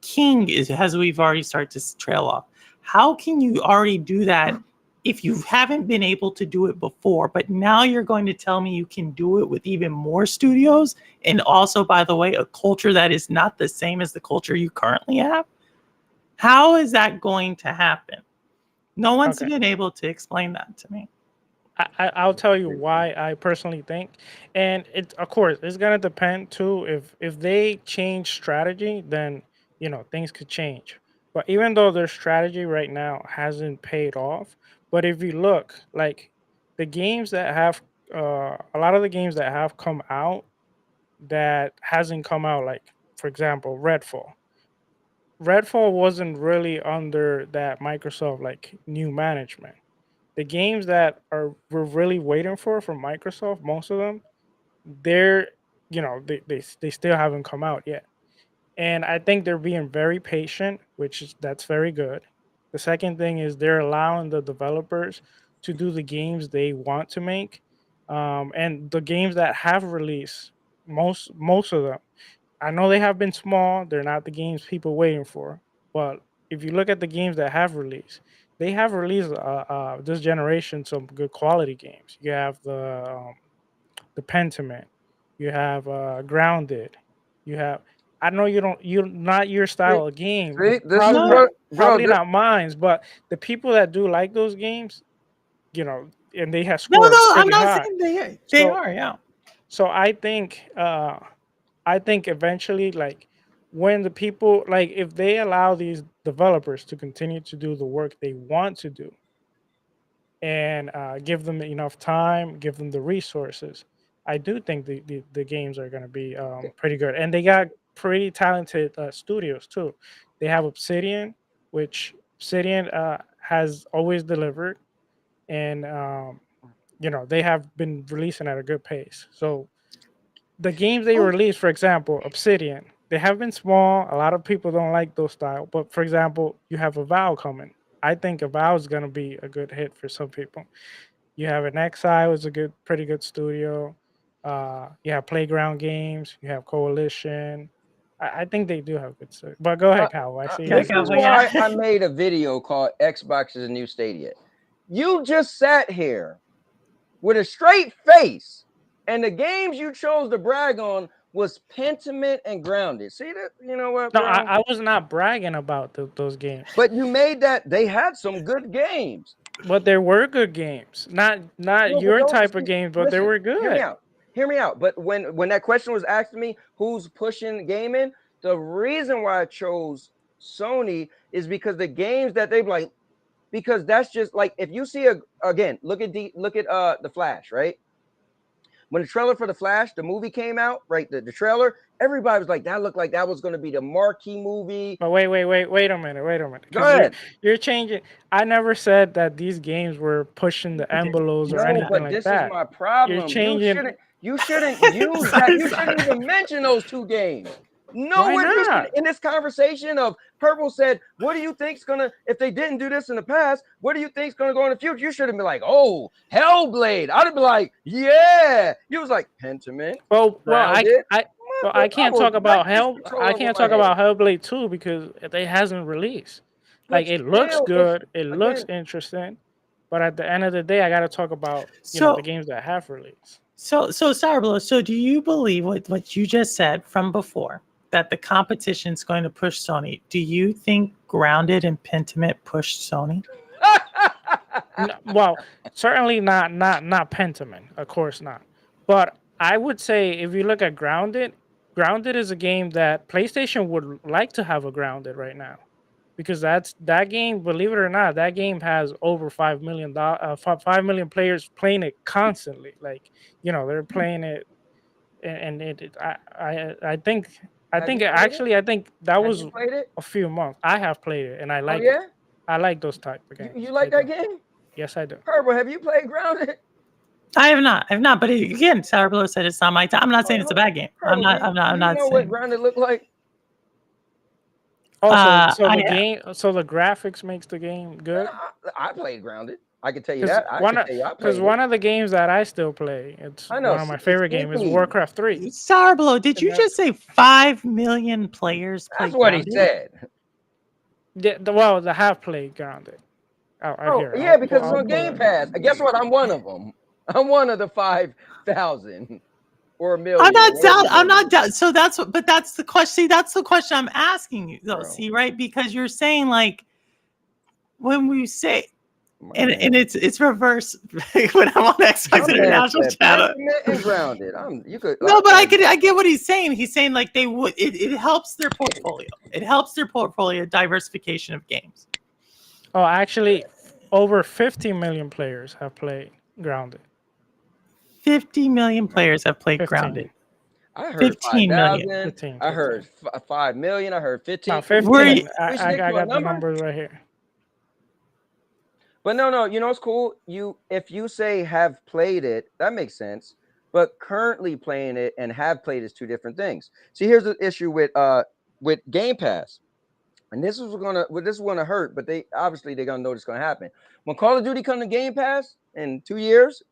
King is, as we've already started to trail off. How can you already do that if you haven't been able to do it before? But now you're going to tell me you can do it with even more studios, and also, by the way, a culture that is not the same as the culture you currently have? How is that going to happen? No one's been able to explain that to me. I'll tell you why I personally think, and of course it's gonna depend too. If they change strategy, then things could change. But even though their strategy right now hasn't paid off, but if you look like the games that have a lot of the games that have come out that hasn't come out, like for example Redfall wasn't really under that Microsoft like new management. The games that we're really waiting for from Microsoft, most of them, they're they still haven't come out yet. And I think they're being very patient, that's very good. The second thing is they're allowing the developers to do the games they want to make. And the games that have released, most of them, I know they have been small. They're not the games people waiting for. But if you look at the games that have released, they have released this generation some good quality games. You have the Pentiment, you have Grounded, you have. I know you're not your style of game, See, this probably is not, what, bro. not mine's, but the people that do like those games, and they have No, scored I'm pretty not high. saying they are, yeah. So I think eventually, like when the people, like if they allow these developers to continue to do the work they want to do, and give them enough time, give them the resources, I do think the games are going to be pretty good. And they got pretty talented studios too. They have Obsidian, which Obsidian has always delivered, and they have been releasing at a good pace. So the games they release, for example, Obsidian, they have been small. A lot of people don't like those style. But for example, you have Avowed coming. I think Avowed is gonna be a good hit for some people. You have an Exile is a pretty good studio. You have Playground Games. You have Coalition. I think they do have good stuff. But go ahead, Cowboy. I see you. This is why I made a video called Xbox is a new Stadia. You just sat here with a straight face, and the games you chose to brag on was Pentiment and Grounded. See that? You know what, No, bro? I was not bragging about those games. But you made that. They had some good games. But there were good games. Not No, your but type of games, but they were good. Hear me out. Hear me out. But when that question was asked to me, who's pushing gaming? The reason why I chose Sony is because the games that they've like, because that's just like if you see again, look at the Flash, right? When the trailer for the Flash, the movie came out, right? The trailer, everybody was like, that looked like that was going to be the marquee movie. But wait a minute. Go Because ahead. you're changing. I never said that these games were pushing the envelopes or No, anything but like this that. is my You're problem. changing. You shouldn't use that. You shouldn't even mention those two games. Why Nowhere not? in this conversation of Purple said, what do you think's gonna, if they didn't do this in the past, what do you think's gonna go in the future? You should have been like, oh, Hellblade. I'd have been like, yeah. You was like, Pentiment. Well, Grounded. I can't talk about I can't talk head. about Hellblade 2 because it hasn't released. But Like it looks still, good, it looks again, interesting, but at the end of the day, I got to talk about the So games that have released. so Starblow, so do you believe what you just said from before that the competition is going to push Sony? Do you think Grounded and Pentiment pushed Sony? Well, certainly not Pentiment, of course not. But I would say if you look at Grounded, Grounded is a game that PlayStation would like to have a Grounded right now. Because that game, believe it or not, that game has over 5 million 5 million players playing it constantly. Like, they're playing it, and I think Have you played actually I think that Have was you played it? a few months. I have played it and I Oh like yeah, it. I like those type of games. you like I that do. game? Yes, I do. Purple, have you played Grounded? I have not. But again, Starblow said it's not my time. I'm not saying it's a bad game. I'm Purple, not. do you know what saying. Grounded look like? Also, so the I game, so the graphics makes the game good. I played Grounded. I can tell you Because that. I can tell you I played one it. of the games that I still play, it's I know. one of my favorite games, is see, Warcraft 3. Starblow, did you And just say 5 million players play That's what he Grounded? said. The have played Grounded. Oh, yeah, because it's on Game Pass. Guess what? I'm one of them. I'm one of the 5,000 or a million. I'm not doubt. So that's what, but that's the question. See, that's the question I'm asking you, though. Bro. See, right? Because you're saying like when we say, My and man. it's reverse when I'm on Xbox My man International said channel. Pentiment and Grounded. No, but I get what he's saying. He's saying like they would. It helps their portfolio. It helps their portfolio diversification of games. Oh, actually, over 50 million players have played Grounded. 50 million players have played 15. Grounded. I heard 15 million. 5,000. I heard 5 million. I heard 15. No, 15. I got the numbers right here. But no, you know what's cool? If you say have played it, that makes sense. But currently playing it and have played is two different things. See, here's the issue with Game Pass. And this is gonna hurt, but they're gonna know it's gonna happen. When Call of Duty come to Game Pass in 2 years,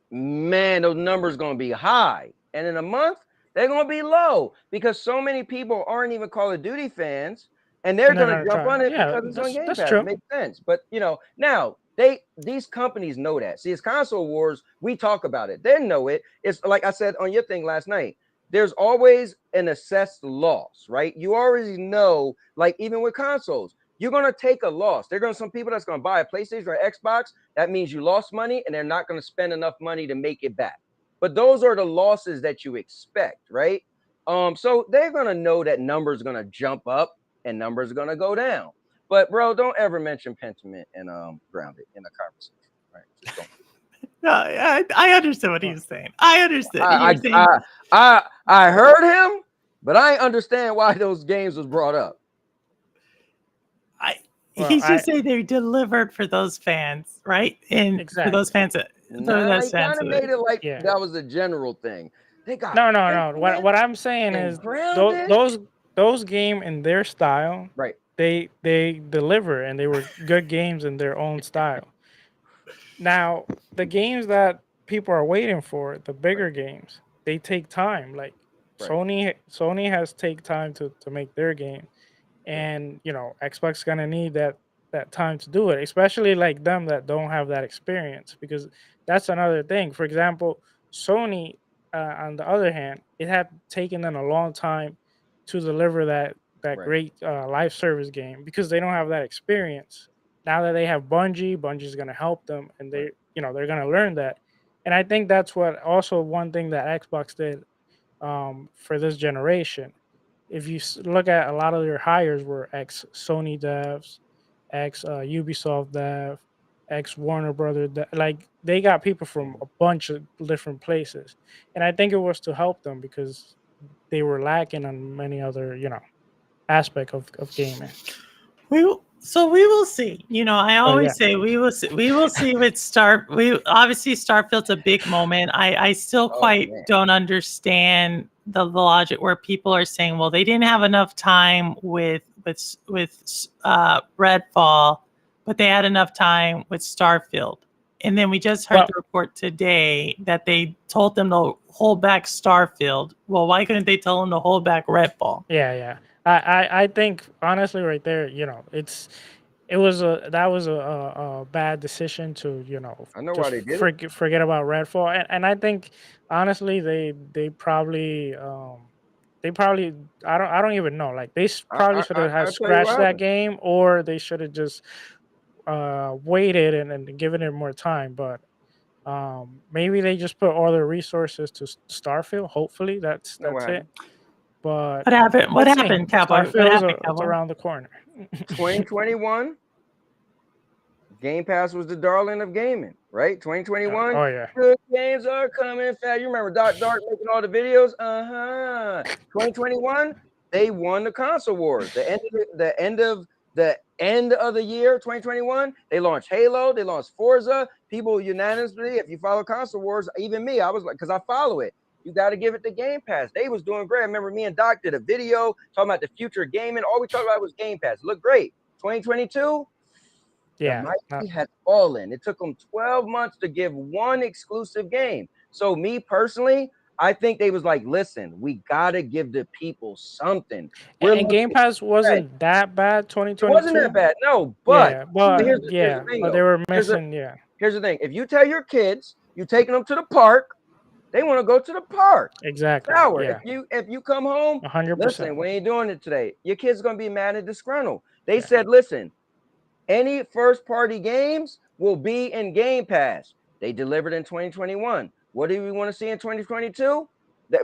man, those numbers gonna be high. And in a month, they're gonna be low because so many people aren't even Call of Duty fans, and they're gonna jump on it because it's on Game Pass. True. It makes sense. But now these companies know that. See, it's console wars. We talk about it. They know it. It's like I said on your thing last night. There's always an assessed loss, right? You already know, like even with consoles, you're gonna take a loss. There are gonna some people that's gonna buy a PlayStation or Xbox. That means you lost money, and they're not gonna spend enough money to make it back. But those are the losses that you expect, right? So they're gonna know that numbers gonna jump up and numbers gonna go down. But bro, don't ever mention Pentiment and Grounded in a conversation, right? Just don't. No, I understand what he was saying. I understood. I heard him, but I understand why those games was brought up. He's just saying they delivered for those fans, right? And for those fans, They kind of made it like that was a general thing. They got no. What I'm saying is those games in their style, right? They deliver, and they were good games in their own style. Now, the games that people are waiting for, the bigger games, they take time. Like Sony has take time to make their game, and Xbox gonna need that time to do it, especially like them that don't have that experience, because that's another thing. For example, Sony, on the other hand, it had taken them a long time to deliver that great live service game because they don't have that experience. Now that they have Bungie's going to help them, and they're going to learn that. And I think that's what also one thing that Xbox did for this generation. if you look at a lot of their hires were ex Sony devs, ex Ubisoft dev, ex Warner Brother. Like they got people from a bunch of different places, and I think it was to help them because they were lacking on many other aspect of gaming. So we will see. I Oh yeah, always say we will see. We will see with Star. We obviously Starfield's a big moment. I still Oh quite man. don't understand the logic where people are saying, well, they didn't have enough time with Redfall, but they had enough time with Starfield. And then we just heard well, the report today that they told them to hold back Starfield. Well, why couldn't they tell them to hold back Redfall? yeah. I think honestly, right there, it was that was a bad decision to I know why just they did it. forget about Redfall, and I think honestly they probably I don't even know, like they probably should have I'll tell you what scratched that happened. game, or they should have just waited and given it more time. But maybe they just put all their resources to Starfield. Hopefully I know what that's it. happened. But What happened? What let's see. happened, Cowboy? What Starfield is happened, it's Cowboy? around the corner. 2021, Game Pass was the darling of gaming, right? 2021, Oh yeah. good games are coming fast. You remember Doc Dark making all the videos? 2021, they won the console wars. The end of the year, 2021, they launched Halo, they launched Forza. People unanimously, if you follow console wars, even me, I was like, because I follow it. You got to give it the Game Pass. They was doing great. I remember me and Doc did a video talking about the future of gaming. All we talked about was Game Pass. It looked great. 2022, the Yeah. mighty has fallen. It took them 12 months to give one exclusive game. So me personally, I think they was like, listen, we gotta give the people something. We're And looking Game Pass at wasn't that bad it wasn't that 2022. bad, no. But Yeah, here's but the yeah, thing but though. they were Here's the missing. Yeah, here's the thing. If you tell your kids you taking them to the park, they want to go to the park. exactly. Sour. Yeah, If you come home, 100%. listen, we ain't doing it today. Your kid's gonna be mad and disgruntled. They said, listen, any first party games will be in Game Pass. They delivered in 2021. What do we want to see in 2022?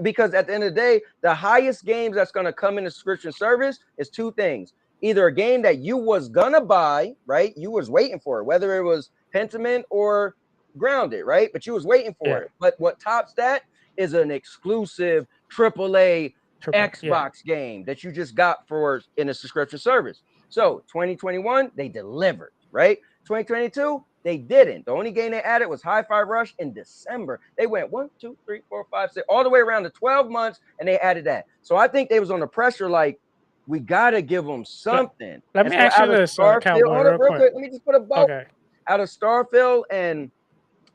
Because at the end of the day, the highest games that's going to come in the subscription service is two things. Either a game that you was going to buy, right? You was waiting for it, whether it was Pentiment or Grounded, right? But you was waiting for Yeah, it. But what tops that is an exclusive AAA yeah. Xbox game that you just got for in a subscription service. So 2021, they delivered, right? 2022, they didn't. The only game they added was Hi-Fi Rush in December. They went 1, 2, 3, 4, 5, 6, all the way around to 12 months, and they added that. So I think they was on the pressure, like, we gotta give them Let, something. let And me so ask you out of this, Starfield, Cowboy, hold up real real quick. quick. Let me just put a boat Okay. out of Starfield and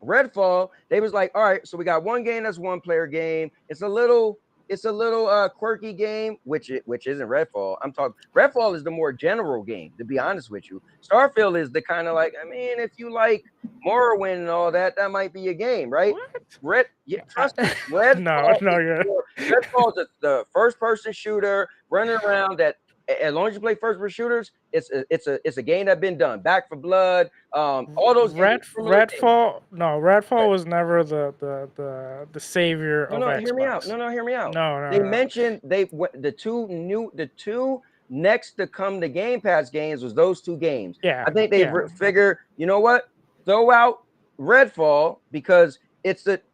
Redfall. They was like, all right, so we got one game that's one player game. It's a little quirky game, which isn't Redfall. I'm talking Redfall is the more general game, to be honest with you. Starfield is the kind of like, I mean, if you like Morrowind and all that, that might be your game, right? What? Trust me, No, Redfall is the first person shooter running around that as long as you play first person shooters, it's a game that's been done. Back for Blood, all those games, similar games. Redfall was never the savior No, of no, hear me out. Xbox. No, no, hear me out. No, They no, no. mentioned the two next to come to Game Pass games was those two games. Yeah, I think they yeah. figure, you know what? Throw out Redfall because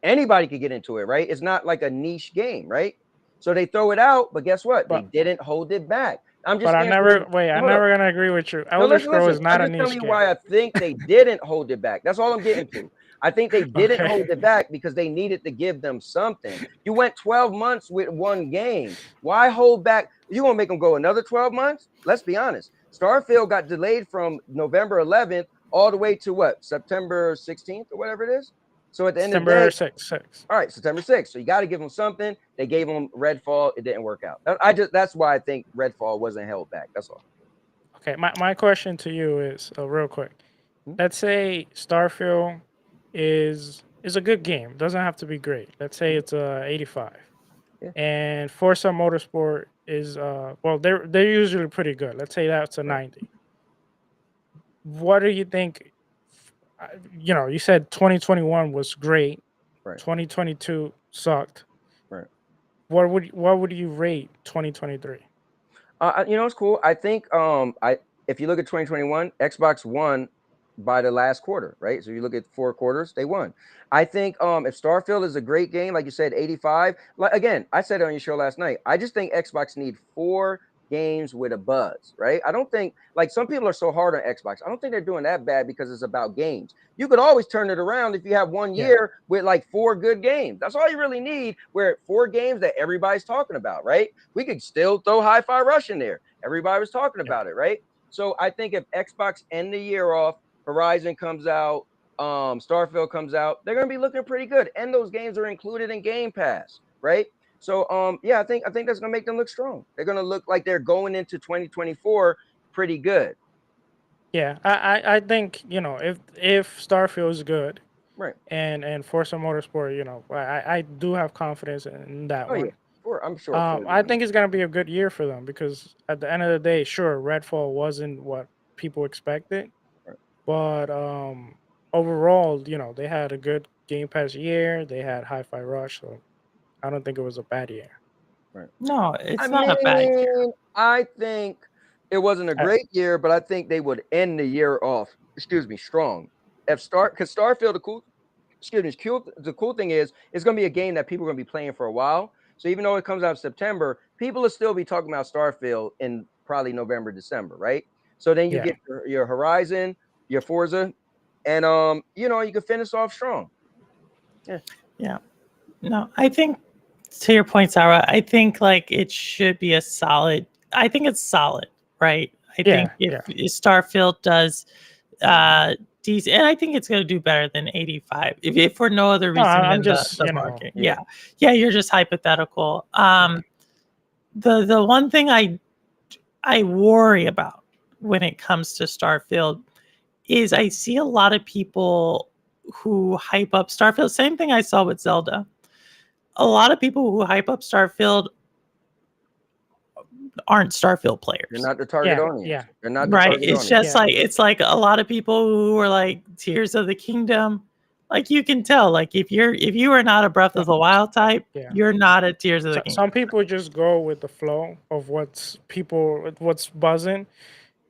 anybody could get into it, right? It's not like a niche game, right? So they throw it out, but guess what? They But didn't hold it back. I'm but just I'm answering. never Hold up. gonna agree with you. No, Elder listen, Scroll listen. is I'm not a just telling niche you game. why I think they didn't hold it back. That's all I'm getting to. I think they didn't Okay. hold it back because they needed to give them something. You went 12 months with one game. Why hold back? You're going to make them go another 12 months? Let's be honest. Starfield got delayed from November 11th all the way to what? September 16th or whatever it is. So at the end of the September day, 6th. all right, September 6th. So you got to give them something. They gave them Redfall. It didn't work out. That's why I think Redfall wasn't held back. That's all. Okay, my question to you is real quick. Hmm? Let's say Starfield is a good game. Doesn't have to be great. Let's say it's a 85. Yeah. And Forza Motorsport is well, they're usually pretty good. Let's say that's a 90. What do you think? You said 2021 was great. Right. 2022 sucked. Right. what would you rate 2023? It's cool. I think I if you look at 2021, Xbox won by the last quarter, right? So you look at 4 quarters, they won. I think if Starfield is a great game, like you said, 85. Like again, I said it on your show last night. I just think Xbox need 4 games with a buzz, right? I don't think like some people are so hard on Xbox. I don't think they're doing that bad because it's about games. You could always turn it around if you have one Yeah. year with like 4 good games. That's all you really need. Where 4 games that everybody's talking about, right? We could still throw Hi-Fi Rush in there. Everybody was talking Yeah. about it, right? So I think if Xbox end the year off, Horizon comes out, Starfield comes out, they're gonna be looking pretty good. And those games are included in Game Pass, right? So yeah, I think that's gonna make them look strong. They're gonna look like they're going into 2024 pretty good. Yeah, I think if Starfield is good Right. and Forza Motorsport, I do have confidence in that Oh yeah. one. I'm sure I think it's gonna be a good year for them because at the end of the day, sure, Redfall wasn't what people expected, Right. but overall, they had a good Game Pass year. They had Hi-Fi Rush, so I don't think it was a bad year. Right. No, I it's not a bad year. mean, I think it wasn't a Uh, great year, but I think they would end the year off, excuse me, strong. If because Starfield, the cool thing is it's going to be a game that people are going to be playing for a while. So even though it comes out in September, people will still be talking about Starfield in probably November, December, right? So then you yeah, get your Horizon, your Forza, and you can finish off strong. Yeah. Yeah. No, I think to your point, Sarah, I think like it should be a solid. I think it's solid, right? I think yeah, if Starfield does decent, and I think it's going to do better than 85, if for no other No, reason I'm than just the market. yeah, Yeah, you're just hypothetical. The one thing I worry about when it comes to Starfield is I see a lot of people who hype up Starfield. Same thing I saw with Zelda. A lot of people who hype up Starfield aren't Starfield They're players. not the target yeah, audience. yeah, They're not the Right. target It's audience. just like a lot of people who are like Tears of the Kingdom. Like you can tell, like if you are not a Breath of the Wild type, yeah. you're not a Tears of the So, Kingdom. some people just go with the flow of what's buzzing.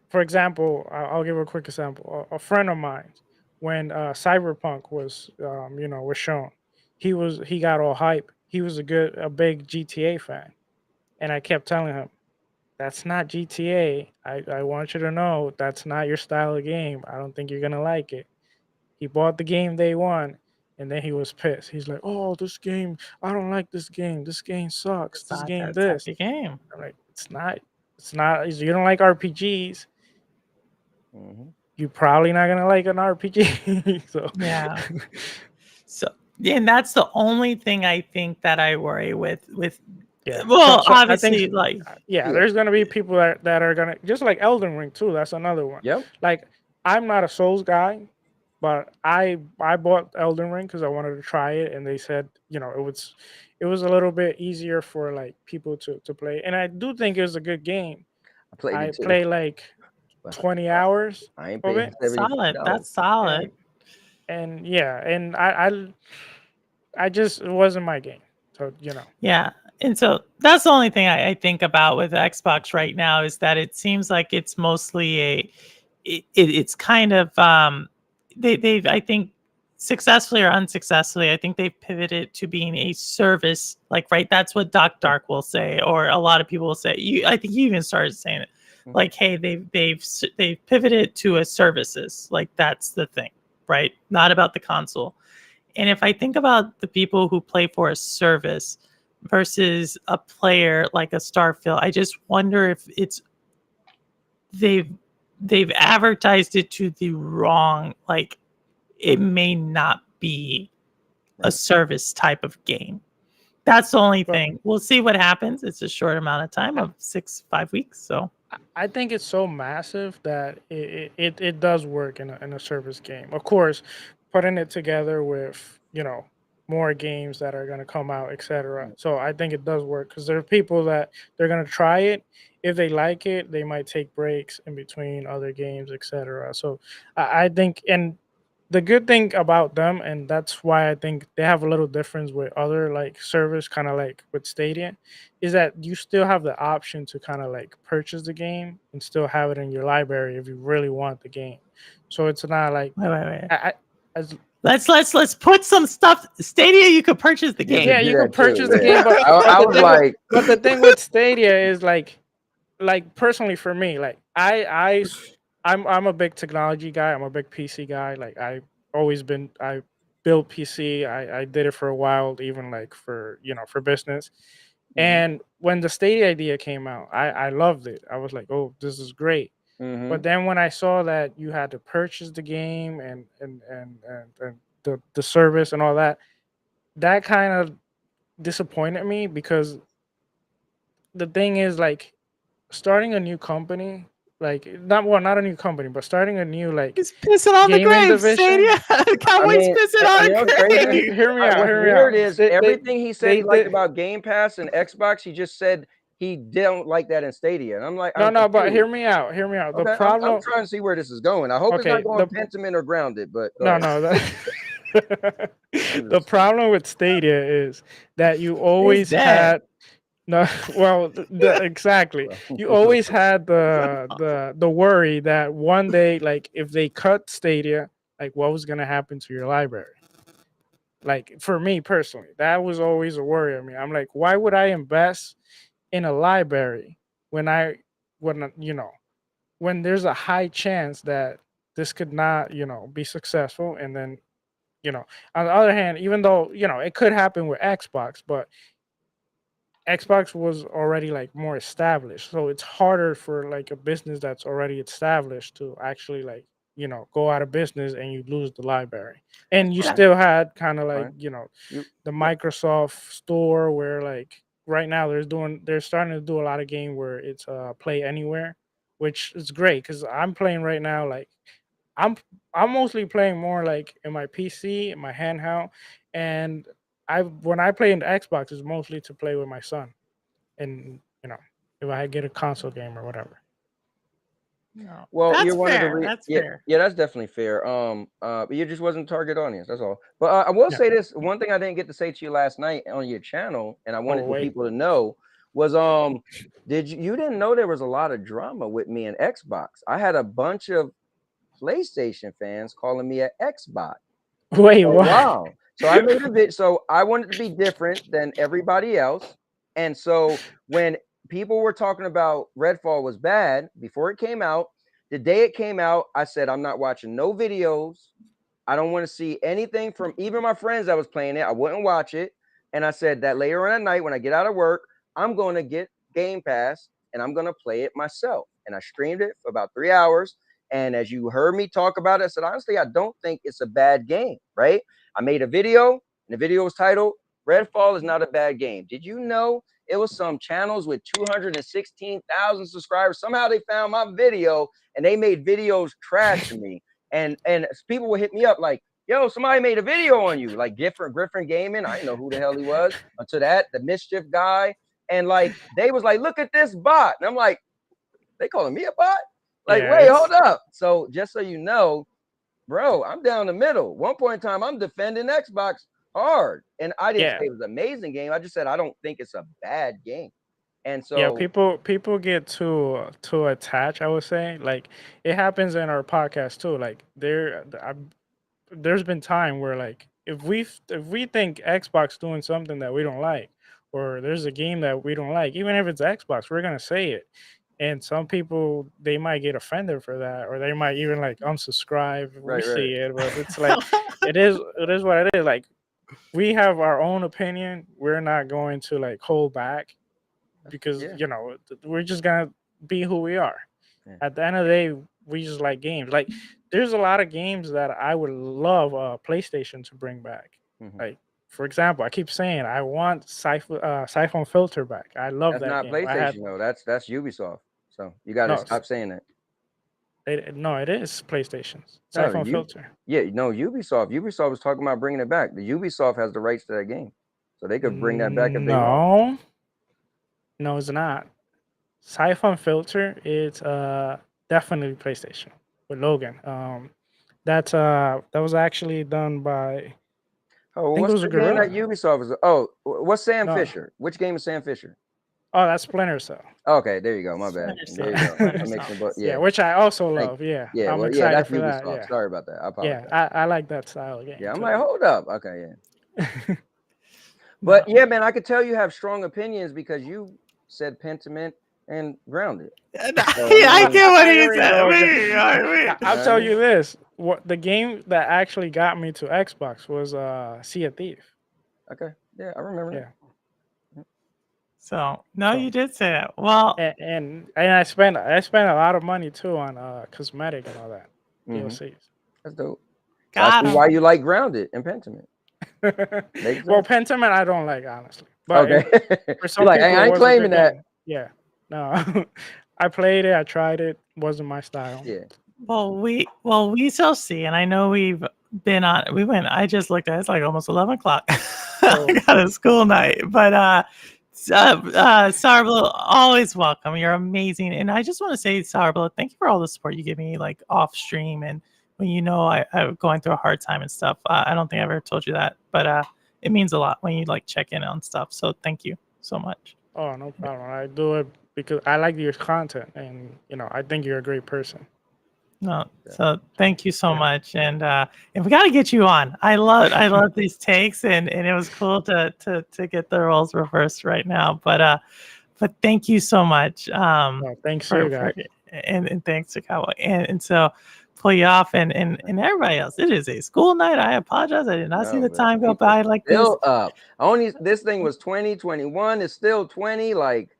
For example, I'll give a quick example. A friend of mine, when Cyberpunk was shown, he got all hype. He was a big GTA fan, and I kept telling him, "That's not GTA. I want you to know that's not your style of game. I don't think you're gonna like it." He bought the game day one, and then he was pissed. He's like, "Oh, this game, I don't like this game. This game sucks. It's This not game that type this." of game. I'm like, "It's not. It's not. You don't like RPGs. Mhm. You're probably not gonna like an RPG." So Yeah. So and that's the only thing I think that I worry with yeah. well, So I think obviously like yeah, Yeah. there's gonna be people that are gonna just like Elden Ring too. That's another one. Yep. Like I'm not a Souls guy, but I bought Elden Ring because I wanted to try it, and they said it was a little bit easier for like people to play, and I do think it was a good game. I played I it too. played like But 20 hours I ain't of paying it, solid. $75. That's solid. and yeah, and I just it wasn't my game, so Yeah. And so that's the only thing I think about with Xbox right now is that it seems like it's mostly it's kind of they've I think successfully or unsuccessfully I think they've pivoted to being a service, like right, that's what Doc Dark will say, or a lot of people will say. I think you even started saying it, Mhm. like, hey, they've pivoted to a services, like that's the thing, right? Not about the console. And if I think about the people who play for a service versus a player like a Starfield, I just wonder if they've they've advertised it to the wrong, like it may not be a Right. service type of game. That's the only but thing. We'll see what happens. It's a short amount of time of 5 weeks. So I think it's so massive that it does work in a service game. Of course, putting it together with more games that are going to come out, etc. Right. So I think it does work because there are people that they're going to try it. If they like it, they might take breaks in between other games, etc. So I think, and the good thing about them, and that's why I think they have a little difference with other like service, kind of like with Stadia, is that you still have the option to kind of like purchase the game and still have it in your library if you really want the game. So it's not like Wait. I as Let's put some stuff. Stadia, you could purchase the You game. yeah, could do you could that too. purchase the Yeah. game, but I the was thing with like, Stadia is like personally for me, like I'm a big technology guy. I'm a big PC guy. Like I built PC. I did it for a while, even like for for business. And when the Stadia idea came out, I loved it. I was like, oh, this is great. mm-hmm. But then when I saw that you had to purchase the game and the service and all that, that kind of disappointed me because the thing is like starting a new company, like not a new company, but starting a new like He's pissing on the gaming grave, division. Stadia. I Cowboy's mean, pissing on you know what's a crazy? grave. Hear me out. What's Hear me weird out. is everything he said They he liked did. about Game Pass and Xbox, he just said he didn't like that in Stadia. And I'm like, I'm No, but hear confused. me out. Hear me out. The Okay, I'm problem. trying to see where this is going. I hope it's not Okay. going Pentiment or Grounded, but go No, ahead. no. I'm The just problem with Stadia is that you He's always dead. had. No, well, exactly. You always had the worry that one day, like if they cut Stadia, like what was gonna happen to your library? Like for me personally, that was always a worry of me. I'm like, why would I invest in a library when when there's a high chance that this could not be successful? And then on the other hand, even though it could happen with Xbox, but Xbox was already like more established, so it's harder for like a business that's already established to actually like go out of business and you lose the library. And you fine. still had kind of That's like fine. You, the yeah, Microsoft store where like right now they're starting to do a lot of game where it's play anywhere, which is great because I'm playing right now like I'm I'm mostly playing more like in my PC, in my handheld, and I when I play in the Xbox is mostly to play with my son, and if I get a console game or whatever. No, well, that's you're one of the fair. That's yeah, fair. yeah, that's definitely fair. But you just wasn't target audience. That's all. But I will Yeah. say this: one thing I didn't get to say to you last night on your channel, and I Oh wanted the wait. people to know was did you didn't know there was a lot of drama with me and Xbox? I had a bunch of PlayStation fans calling me an Xbox Wait, for a what? while. So I made a bit. So I wanted to be different than everybody else. And so when people were talking about Redfall was bad before it came out, the day it came out, I said, I'm not watching no videos. I don't want to see anything from even my friends that was playing it. I wouldn't watch it. And I said that later on at night when I get out of work, I'm going to get Game Pass and I'm going to play it myself. And I streamed it for about 3 hours. And as you heard me talk about it, I said, honestly, I don't think it's a bad game, right? I made a video, and the video was titled Redfall is not a bad game. Did you know it was some channels with 216,000 subscribers? Somehow they found my video and they made videos trash to me. And people would hit me up like, yo, somebody made a video on you, like different Griffin Gaming. I didn't know who the hell he was until that, the mischief guy. And like they was like, look at this bot. And I'm like, they calling me a bot? Like, Yeah, wait, hold it's up. So just so you know, bro, I'm down the middle. One point in time, I'm defending Xbox hard. And I didn't yeah. say it was an amazing game. I just said I don't think it's a bad game. And Yeah, so people get too attached, I would say. Like it happens in our podcast too. Like there's been time where like if we think Xbox doing something that we don't like, or there's a game that we don't like, even if it's Xbox, we're gonna say it. And some people they might get offended for that, or they might even like unsubscribe if we right, right. say it. But it's like it is what it is. Like we have our own opinion. We're not going to like hold back because Yeah. we're just gonna be who we are. Yeah. At the end of the day, we just like games. Like there's a lot of games that I would love PlayStation to bring back. Mhm. Like for example, I keep saying I want Siphon Filter back. I love That's that not game. I had PlayStation though. That's Ubisoft. So you got to no, stop saying that. no, it is PlayStation's No, Siphon Filter. yeah, no, Ubisoft. Ubisoft was talking about bringing it back. The Ubisoft has the rights to that game, so they could bring that back if they want. No, no, it's not. Siphon Filter is definitely PlayStation with Logan. That was actually done by. Oh, I think it what's was a the game that gorilla. Ubisoft was? Oh, what's Sam No. Fisher? Which game is Sam Fisher? Oh, that's Splinter Cell. Okay, there you go. My bad. Splinter There you Cell. go. Splinter I'm mixing Cell. both. Yeah, Yeah. which I also Thank- love. Yeah, Yeah. I'm Well, yeah, excited that's for that. Ubisoft. Yeah, Sorry about that. I apologize. yeah, I like that style of game. Yeah, I'm too. like, hold up. Okay, yeah. No. But yeah, man, I could tell you have strong opinions because you said Pentiment and Grounded. I get what he You said. know, I'll tell you this: what the game that actually got me to Xbox was Sea of Thief. Okay, yeah, I remember. Yeah, So no, So- you did say that. Well, and I spent a lot of money too on cosmetic and all that Mhm. DLCs. That's dope. So got I see him. why you like Grounded and Pentiment. Makes Well, sense. Pentiment I don't like honestly, but Okay. for some You're like, people I it ain't was a good claiming that. game. Yeah, no, I played it, I tried it, wasn't my style. Yeah. Well, we shall see. And I know we've been on. We went. I just looked at it, it's like almost 11 o'clock. I got a school night, but Sarblo, always welcome. You're amazing, and I just want to say, Sarblo, thank you for all the support you give me, like off stream, and when I'm going through a hard time and stuff. I don't think I ever told you that, but it means a lot when you like check in on stuff. So thank you so much. Oh, no problem. I do it because I like your content, and I think you're a great person. No, so thank you so much, and we got to get you on. I love these takes, and it was cool to get the roles reversed right now. But thank you so much. Thanks to you guys. And thanks to Cowboy, and so pull you off, and everybody else. It is a school night. I apologize. I did not see the time go by like this. Still up. This thing was 2021. It's still 20. Like,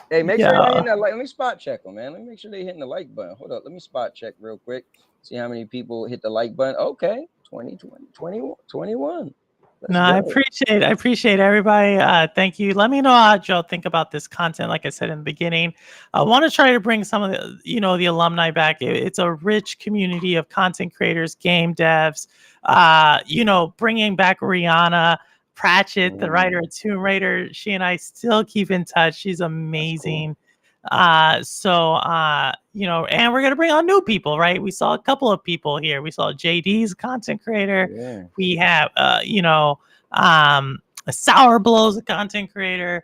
hey, make sure they're hitting that like. Let me spot check them, man. Let me make sure they're hitting the like button. Hold up. Let me spot check real quick. See how many people hit the like button. Okay. 20, 21. No, I appreciate everybody. Thank you. Let me know how y'all think about this content. Like I said in the beginning, I want to try to bring some of the, the alumni back. It's a rich community of content creators, game devs. Bringing back Rihanna Pratchett, the writer of Tomb Raider. She and I still keep in touch. She's amazing. And we're gonna bring on new people, right? We saw a couple of people here. We saw JD's content creator. Yeah. We have Sour Blow's a content creator.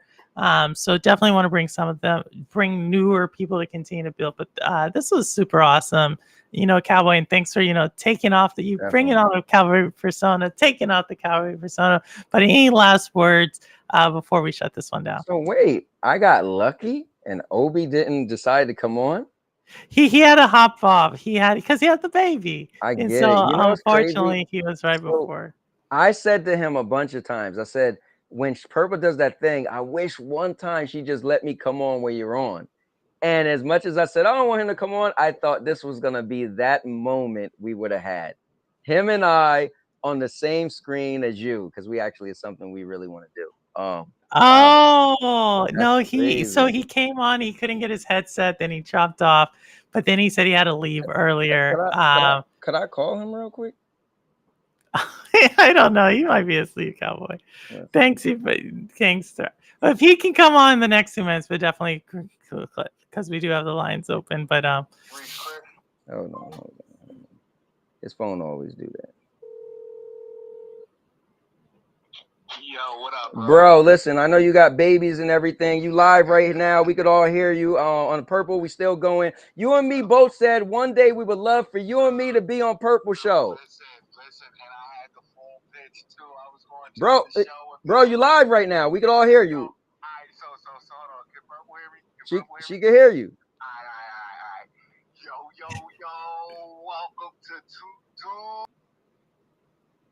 So definitely want to bring some of them, bring newer people to continue to build. But this was super awesome. Cowboy, and thanks for taking off bringing on the Cowboy persona, taking out the Cowboy persona. But any last words before we shut this one down? So wait, I got lucky and Obi didn't decide to come on. He had to hop off. Because he had the baby. I get so it. Unfortunately, he was right before. I said to him a bunch of times. I said, when Purple does that thing, I wish one time she just let me come on where you're on. And as much as I said I don't want him to come on, I thought this was gonna be that moment we would have had him and I on the same screen as you, because we actually is something we really want to do. No, he came on, he couldn't get his headset, then he chopped off, but then he said he had to leave earlier. Could I call him real quick? I don't know. You might be asleep, Cowboy. Yeah. Thanks, Gangster. If he can come on in the next 2 minutes, but definitely because we do have the lines open. But oh no, his phone always do that. Yo, what up, bro? Listen, I know you got babies and everything. You live right now. We could all hear you on Purple. We still going. You and me both said one day we would love for you and me to be on Purple Show. Listen, and I had the full pitch too. I was going to bro, you live right now. We could all hear you. All right, so hold on. Can Purple hear me? She can hear you. All right. Yo, welcome to Two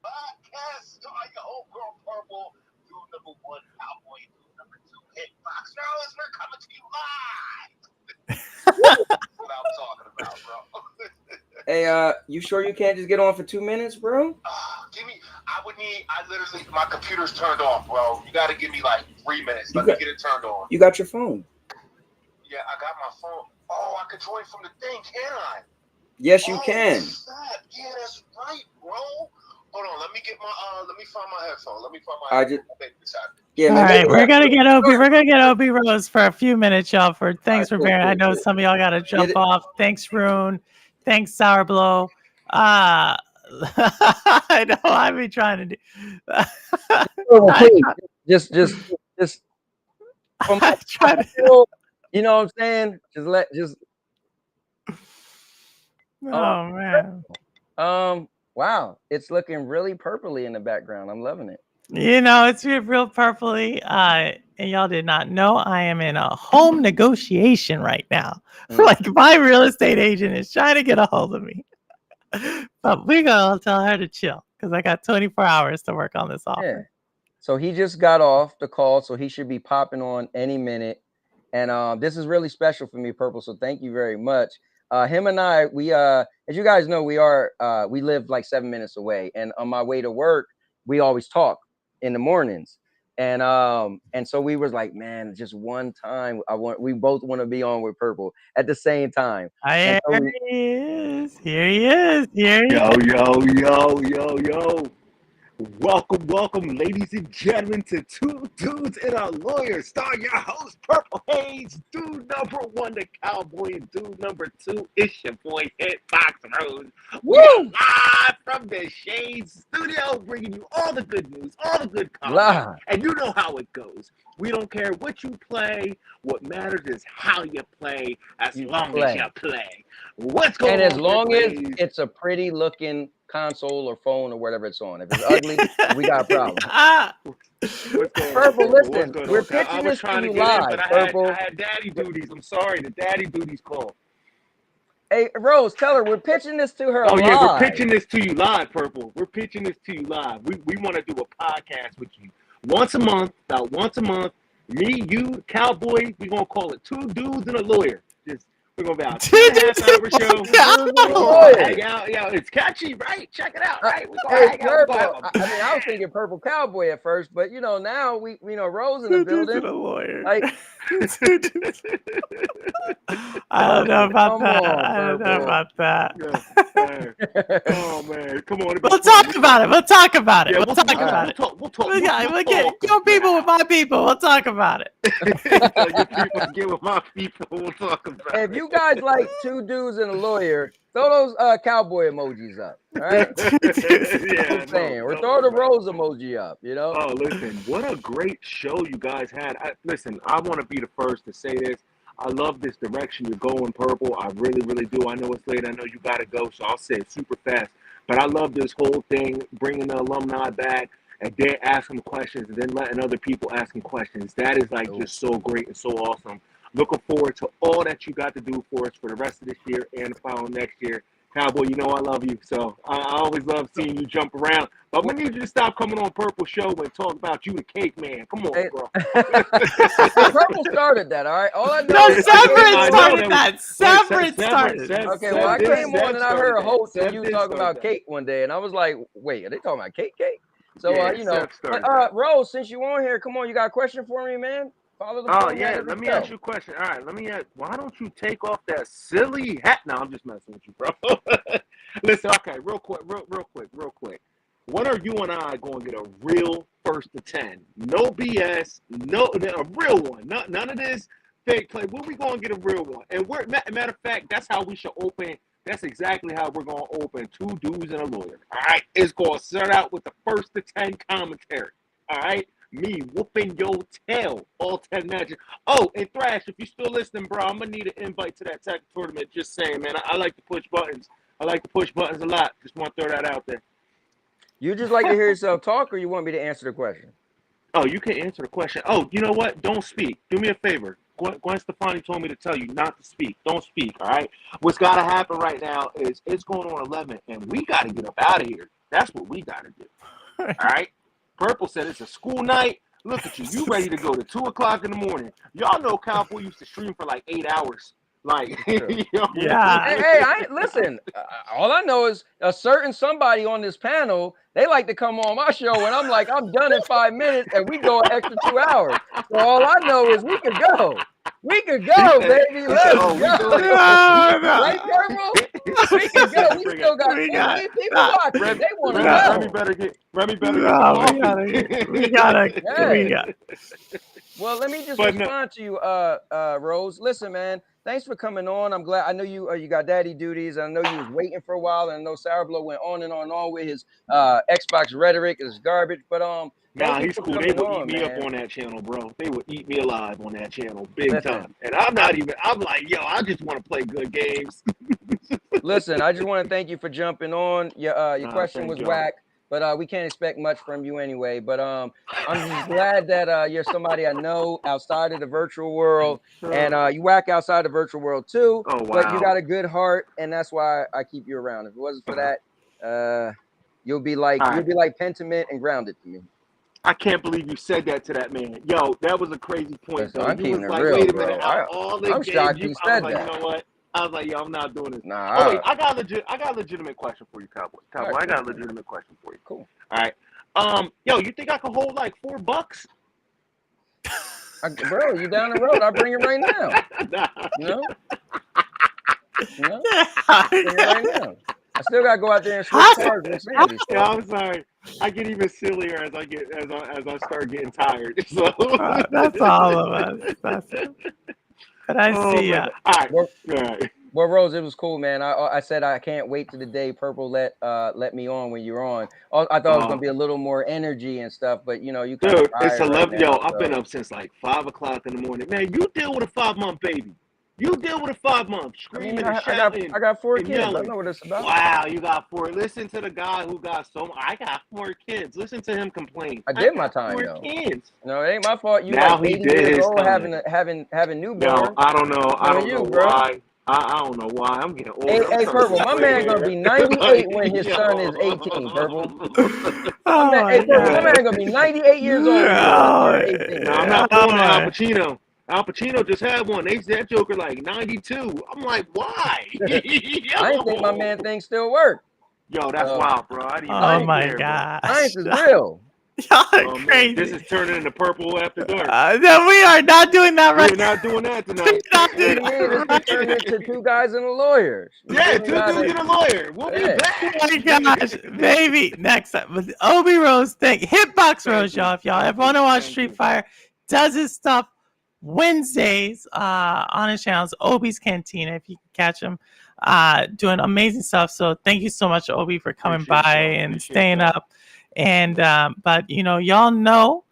Podcast. Your whole girl Purple. Dude number 1, Cowboy. Dude number 2, Hitbox. Fellas, we're coming to you live. That's what I'm talking about, bro. Hey, you sure you can't just get on for 2 minutes, bro? I literally, my computer's turned off, bro. You got to give me like 3 minutes. Let me get it turned on. You got your phone? Yeah, I got my phone. Oh, I can join from the thing, can I? Yes, you can. Snap. Yeah, that's right, bro. Hold on, let me get my let me find my headphone. Let me find my headphone. All right, we're gonna get Obi. We're gonna get Obi Rose for a few minutes, y'all. Thanks for bearing. I know some of y'all gotta jump off. Thanks, Rune. Thanks, Sour Blow. I know I've been trying to do. Purple, I, please, just for my I try to. people, you know what I'm saying? Oh man. Wow, it's looking really purpley in the background. I'm loving it. You know, it's real purpley. And y'all did not know I am in a home negotiation right now. Like my real estate agent is trying to get a hold of me. But we're gonna tell her to chill because I got 24 hours to work on this offer. Yeah. So he just got off the call, so he should be popping on any minute. And this is really special for me, Purple. So thank you very much. Him and I, we as you guys know, we live like 7 minutes away. And on my way to work, we always talk in the mornings. And so we was like, man, just one time we both want to be on with Purple at the same time. Here he is. Here he is. Here he is. Yo. Welcome, ladies and gentlemen, to Two Dudes and a Lawyer. Star your host, Purple Haze, dude number 1, the Cowboy, and dude number 2, it's your boy, Hitbox Rose. We are live from the Shades Studio, bringing you all the good news, all the good comments, and you know how it goes. We don't care what you play. What matters is how you play, as long as you play. What's going on? And as long as it's a pretty looking console or phone or whatever it's on. If it's ugly, we got a problem. Purple, listen, we're pitching this to you live. But I had daddy duties. I'm sorry, the daddy duties call. Hey, Rose, tell her we're pitching this to her live. Oh, yeah, we're pitching this to you live, Purple. We're pitching this to you live. We want to do a podcast with you once a month, about once a month. Me, you, Cowboy, we're going to call it Two Dudes and a Lawyer. We're going to be out 2.5 hour show. Hang out. Yeah, it's catchy, right? Check it out, right? Purple. I was thinking Purple Cowboy at first, but now we Rose in the building. A lawyer. Like, I don't know about that. Yeah. Oh man, come on. We'll talk about it. We'll talk about it. Yeah, we'll talk about it. We'll get your people with my people. We'll talk about it. Your people get with my people. We'll talk about it. If you guys like Two Dudes and a Lawyer, throw those cowboy emojis up. All right. I'm saying, or throw the rose emoji up. Oh, listen, what a great show you guys had. I want to be the first to say this. I love this direction you're going, Purple. I really, really do. I know it's late. I know you got to go, so I'll say it super fast. But I love this whole thing, bringing the alumni back and then asking questions and then letting other people ask them questions. That is just so great and so awesome. Looking forward to all that you got to do for us for the rest of this year and the following next year. Cowboy, you know I love you, so I always love seeing you jump around. But we need you to stop coming on Purple Show and talk about you, the Cake Man. Come on, bro. Purple started that, all right? All I know is Severance started. Okay, well, I came on and I heard a host and you talking about cake one day, and I was like, wait, are they talking about cake? So, Rose, since you on here, come on, you got a question for me, man? Let me ask you a question. All right, let me ask, why don't you take off that silly hat? No, I'm just messing with you, bro. Listen, okay, real quick. When are you and I going to get a real 1st to 10? No BS, a real one. None of this fake play. When we going to get a real one? And matter of fact, that's how we should open. That's exactly how we're going to open Two Dudes and a Lawyer. All right, it's going to start out with the 1st to 10 commentary. All right. Me whooping your tail, all 10 matches. Oh, and Thrash, if you're still listening, bro, I'm going to need an invite to that tech tournament. Just saying, man. I like to push buttons. I like to push buttons a lot. Just want to throw that out there. You just like to hear yourself talk, or you want me to answer the question? Oh, you can answer the question. Oh, you know what? Don't speak. Do me a favor. Gwen Stefani told me to tell you not to speak. Don't speak, all right? What's got to happen right now is it's going on 11, and we got to get up out of here. That's what we got to do, all right? Purple said it's a school night. Look at you. You ready to go to 2 o'clock in the morning. Y'all know Cowboy used to stream for like 8 hours. Like, yeah. Hey, listen. All I know is a certain somebody on this panel, they like to come on my show, and I'm like, I'm done in 5 minutes, and we go an extra 2 hours. So all I know is we could go. We could go, baby. Let's go. Right, Purple? We can go. We still got 15 people watching. They want to go. Remy better get we gotta. Well, let me just respond to you, Rose. Listen, man. thanks for coming on. I'm glad. I know you got daddy duties. I know you was waiting for a while, and I know Sourbloww went on and on with his Xbox rhetoric is garbage. But thank Nah, you he's for cool. They coming would eat on, me up man. on that channel, bro. They would eat me alive on that channel, big Listen, time. And I'm not even. I'm like, yo, I just want to play good games. listen. I just want to thank you for jumping on. Your question Thank was y'all. whack, but we can't expect much from you anyway. But I'm just glad that you're somebody I know outside of the virtual world, and you whack outside the virtual world too. Oh But you wow. got a good heart, and that's why I keep you around. If it wasn't for that, you'll be like All right. Pentiment and Grounded to me. I can't believe you said that to that man. Yo, that was a crazy point, Listen, though. I'm You keeping was it like, real, wait a minute, bro. out all the I'm games shocked you he I was said like, you that. know what? I was like, yo, I'm not doing this. Nah. Oh wait, I got a legitimate question for you, Cowboy. Cowboy, Right, I got a cool. legitimate question for you. Cool. All right. Yo, you think I can hold like $4? Bro, you down the road? I'll bring it right now. Nah. You know? Bring it right now. I still gotta go out there and switch cars with Sandy. So. Yeah, I'm sorry. I get even sillier as I start getting tired. So That's all of us. But I see ya. All right. Well, All right. Well, Rose, it was cool, man. I said I can't wait to the day Purple let me on when you're on. I thought it was gonna be a little more energy and stuff, but you kind of Dude, it's tired right 11. Yo, now. I've been up since like 5:00 in the morning. Man, you deal with a 5-month baby. You deal with a 5-month screaming and shouting. I got 4 and kids. Yelling. I know what it's about. Wow, you got 4. Listen to the guy who got I got 4 kids. Listen to him complain. I did my time 4 though. kids. No, it ain't my fault. You Now like he 80 did years his old time. having newborn. Yo, I don't know. I don't know bro. why. I don't know why. I'm getting older. Hey, Purple, my man gonna be 98 when his son is 18. Purple. My man gonna be 98 years old when his son turns 18. No, I'm not pulling Al Pacino. Al Pacino just had one. They said that Joker like 92. I'm like, why? I didn't think my man thing still worked. Yo, that's wild, bro. I didn't Oh even my care, gosh. Science is real. Y'all are man, crazy. this is turning into Purple After Dark. No, we are not doing that right. We're not doing that tonight. What do you mean? This could turn into 2 guys and a lawyer. Yeah, 2 dudes and a lawyer. We'll be back. Oh my gosh, baby. Next up with Obi Rose thing. Hitbox Rose, y'all. If y'all ever want to watch Street Fighter, does his stuff Wednesdays on his channels, Obi's Cantina, if you can catch him. Doing amazing stuff. So thank you so much, Obi, for coming by and staying up. And but y'all know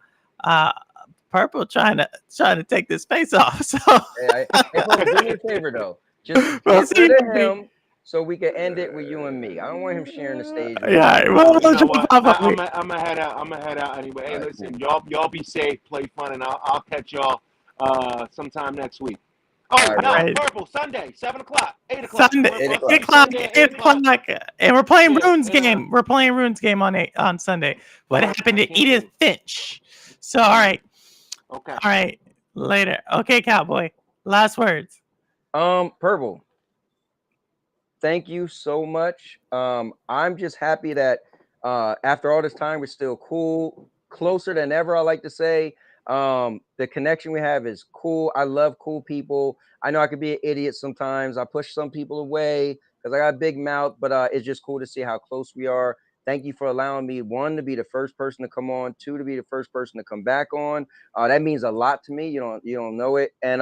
Purple trying to take this face off. So hey, Purple, do me a favor though. Just get rid of him so we can end it with you and me. I don't want him sharing the stage. Yeah, well, you know what? I'm gonna head out. I'm gonna head out anyway. Hey, listen, cool. y'all be safe, play fun, and I'll catch y'all sometime next week. Oh no, right. Purple Sunday, 7 o'clock, 8 o'clock, Sunday, 8 o'clock, 8 o'clock, and we're playing Runes game. We're playing Runes game on Sunday. What happened to Edith Finch? So all right, okay, all right, later. Okay, Cowboy. Last words. Purple. Thank you so much. I'm just happy that after all this time, we're still cool, closer than ever. I like to say. The connection we have is cool. I love cool people. I know I could be an idiot sometimes. I push some people away because I got a big mouth, but it's just cool to see how close we are. Thank you for allowing me, 1, to be the first person to come on, 2, to be the first person to come back on. That means a lot to me. You don't know it. And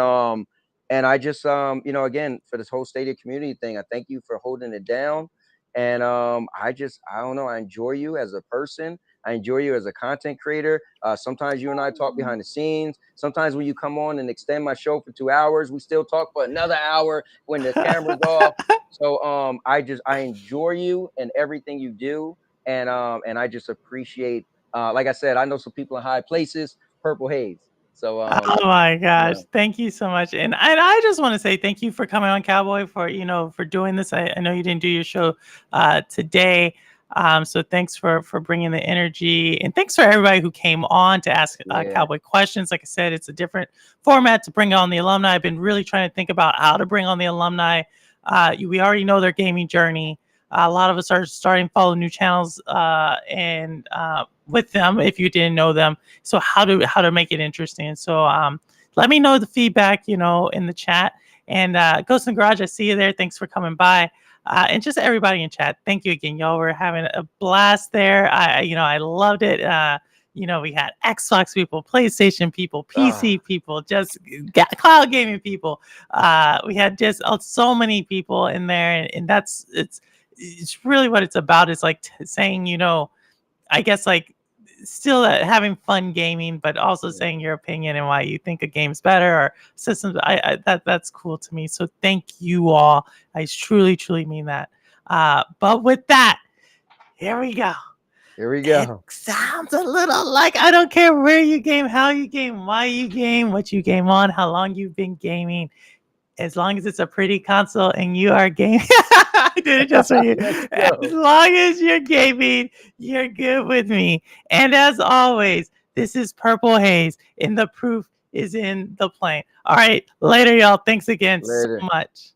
I just again, for this whole Stadia community thing, I thank you for holding it down. And I don't know, I enjoy you as a person. I enjoy you as a content creator. Sometimes you and I talk behind the scenes. Sometimes when you come on and extend my show for 2 hours, we still talk for another hour when the camera's off. So I enjoy you and everything you do. And I just appreciate, like I said, I know some people in high places, Purple Haze. So oh my gosh, thank you so much. And I just want to say thank you for coming on, Cowboy, for doing this. I know you didn't do your show today. So thanks for bringing the energy, and thanks for everybody who came on to ask Cowboy questions. Like I said, it's a different format to bring on the alumni. I've been really trying to think about how to bring on the alumni. We already know their gaming journey. A lot of us are starting to follow new channels and with them if you didn't know them. So how to make it interesting. So let me know the feedback, in the chat. And Ghost in the Garage, I see you there. Thanks for coming by. And just everybody in chat, thank you again. Y'all were having a blast there. I loved it. we had Xbox people, PlayStation people, PC people, just cloud gaming people. We had just so many people in there, and it's really what it's about. It's like saying, I guess like still having fun gaming, but also saying your opinion and why you think a game's better or systems. That's cool to me. So thank you all. I truly mean that. But with that, here we go. Here we It go. sounds a little like I don't care where you game, how you game, why you game, what you game on, how long you've been gaming. As long as it's a pretty console and you are gaming, I did it just for you. As long as you're gaming, you're good with me. And as always, this is Purple Haze, and the proof is in the plane. All right, later, y'all. Thanks again so much.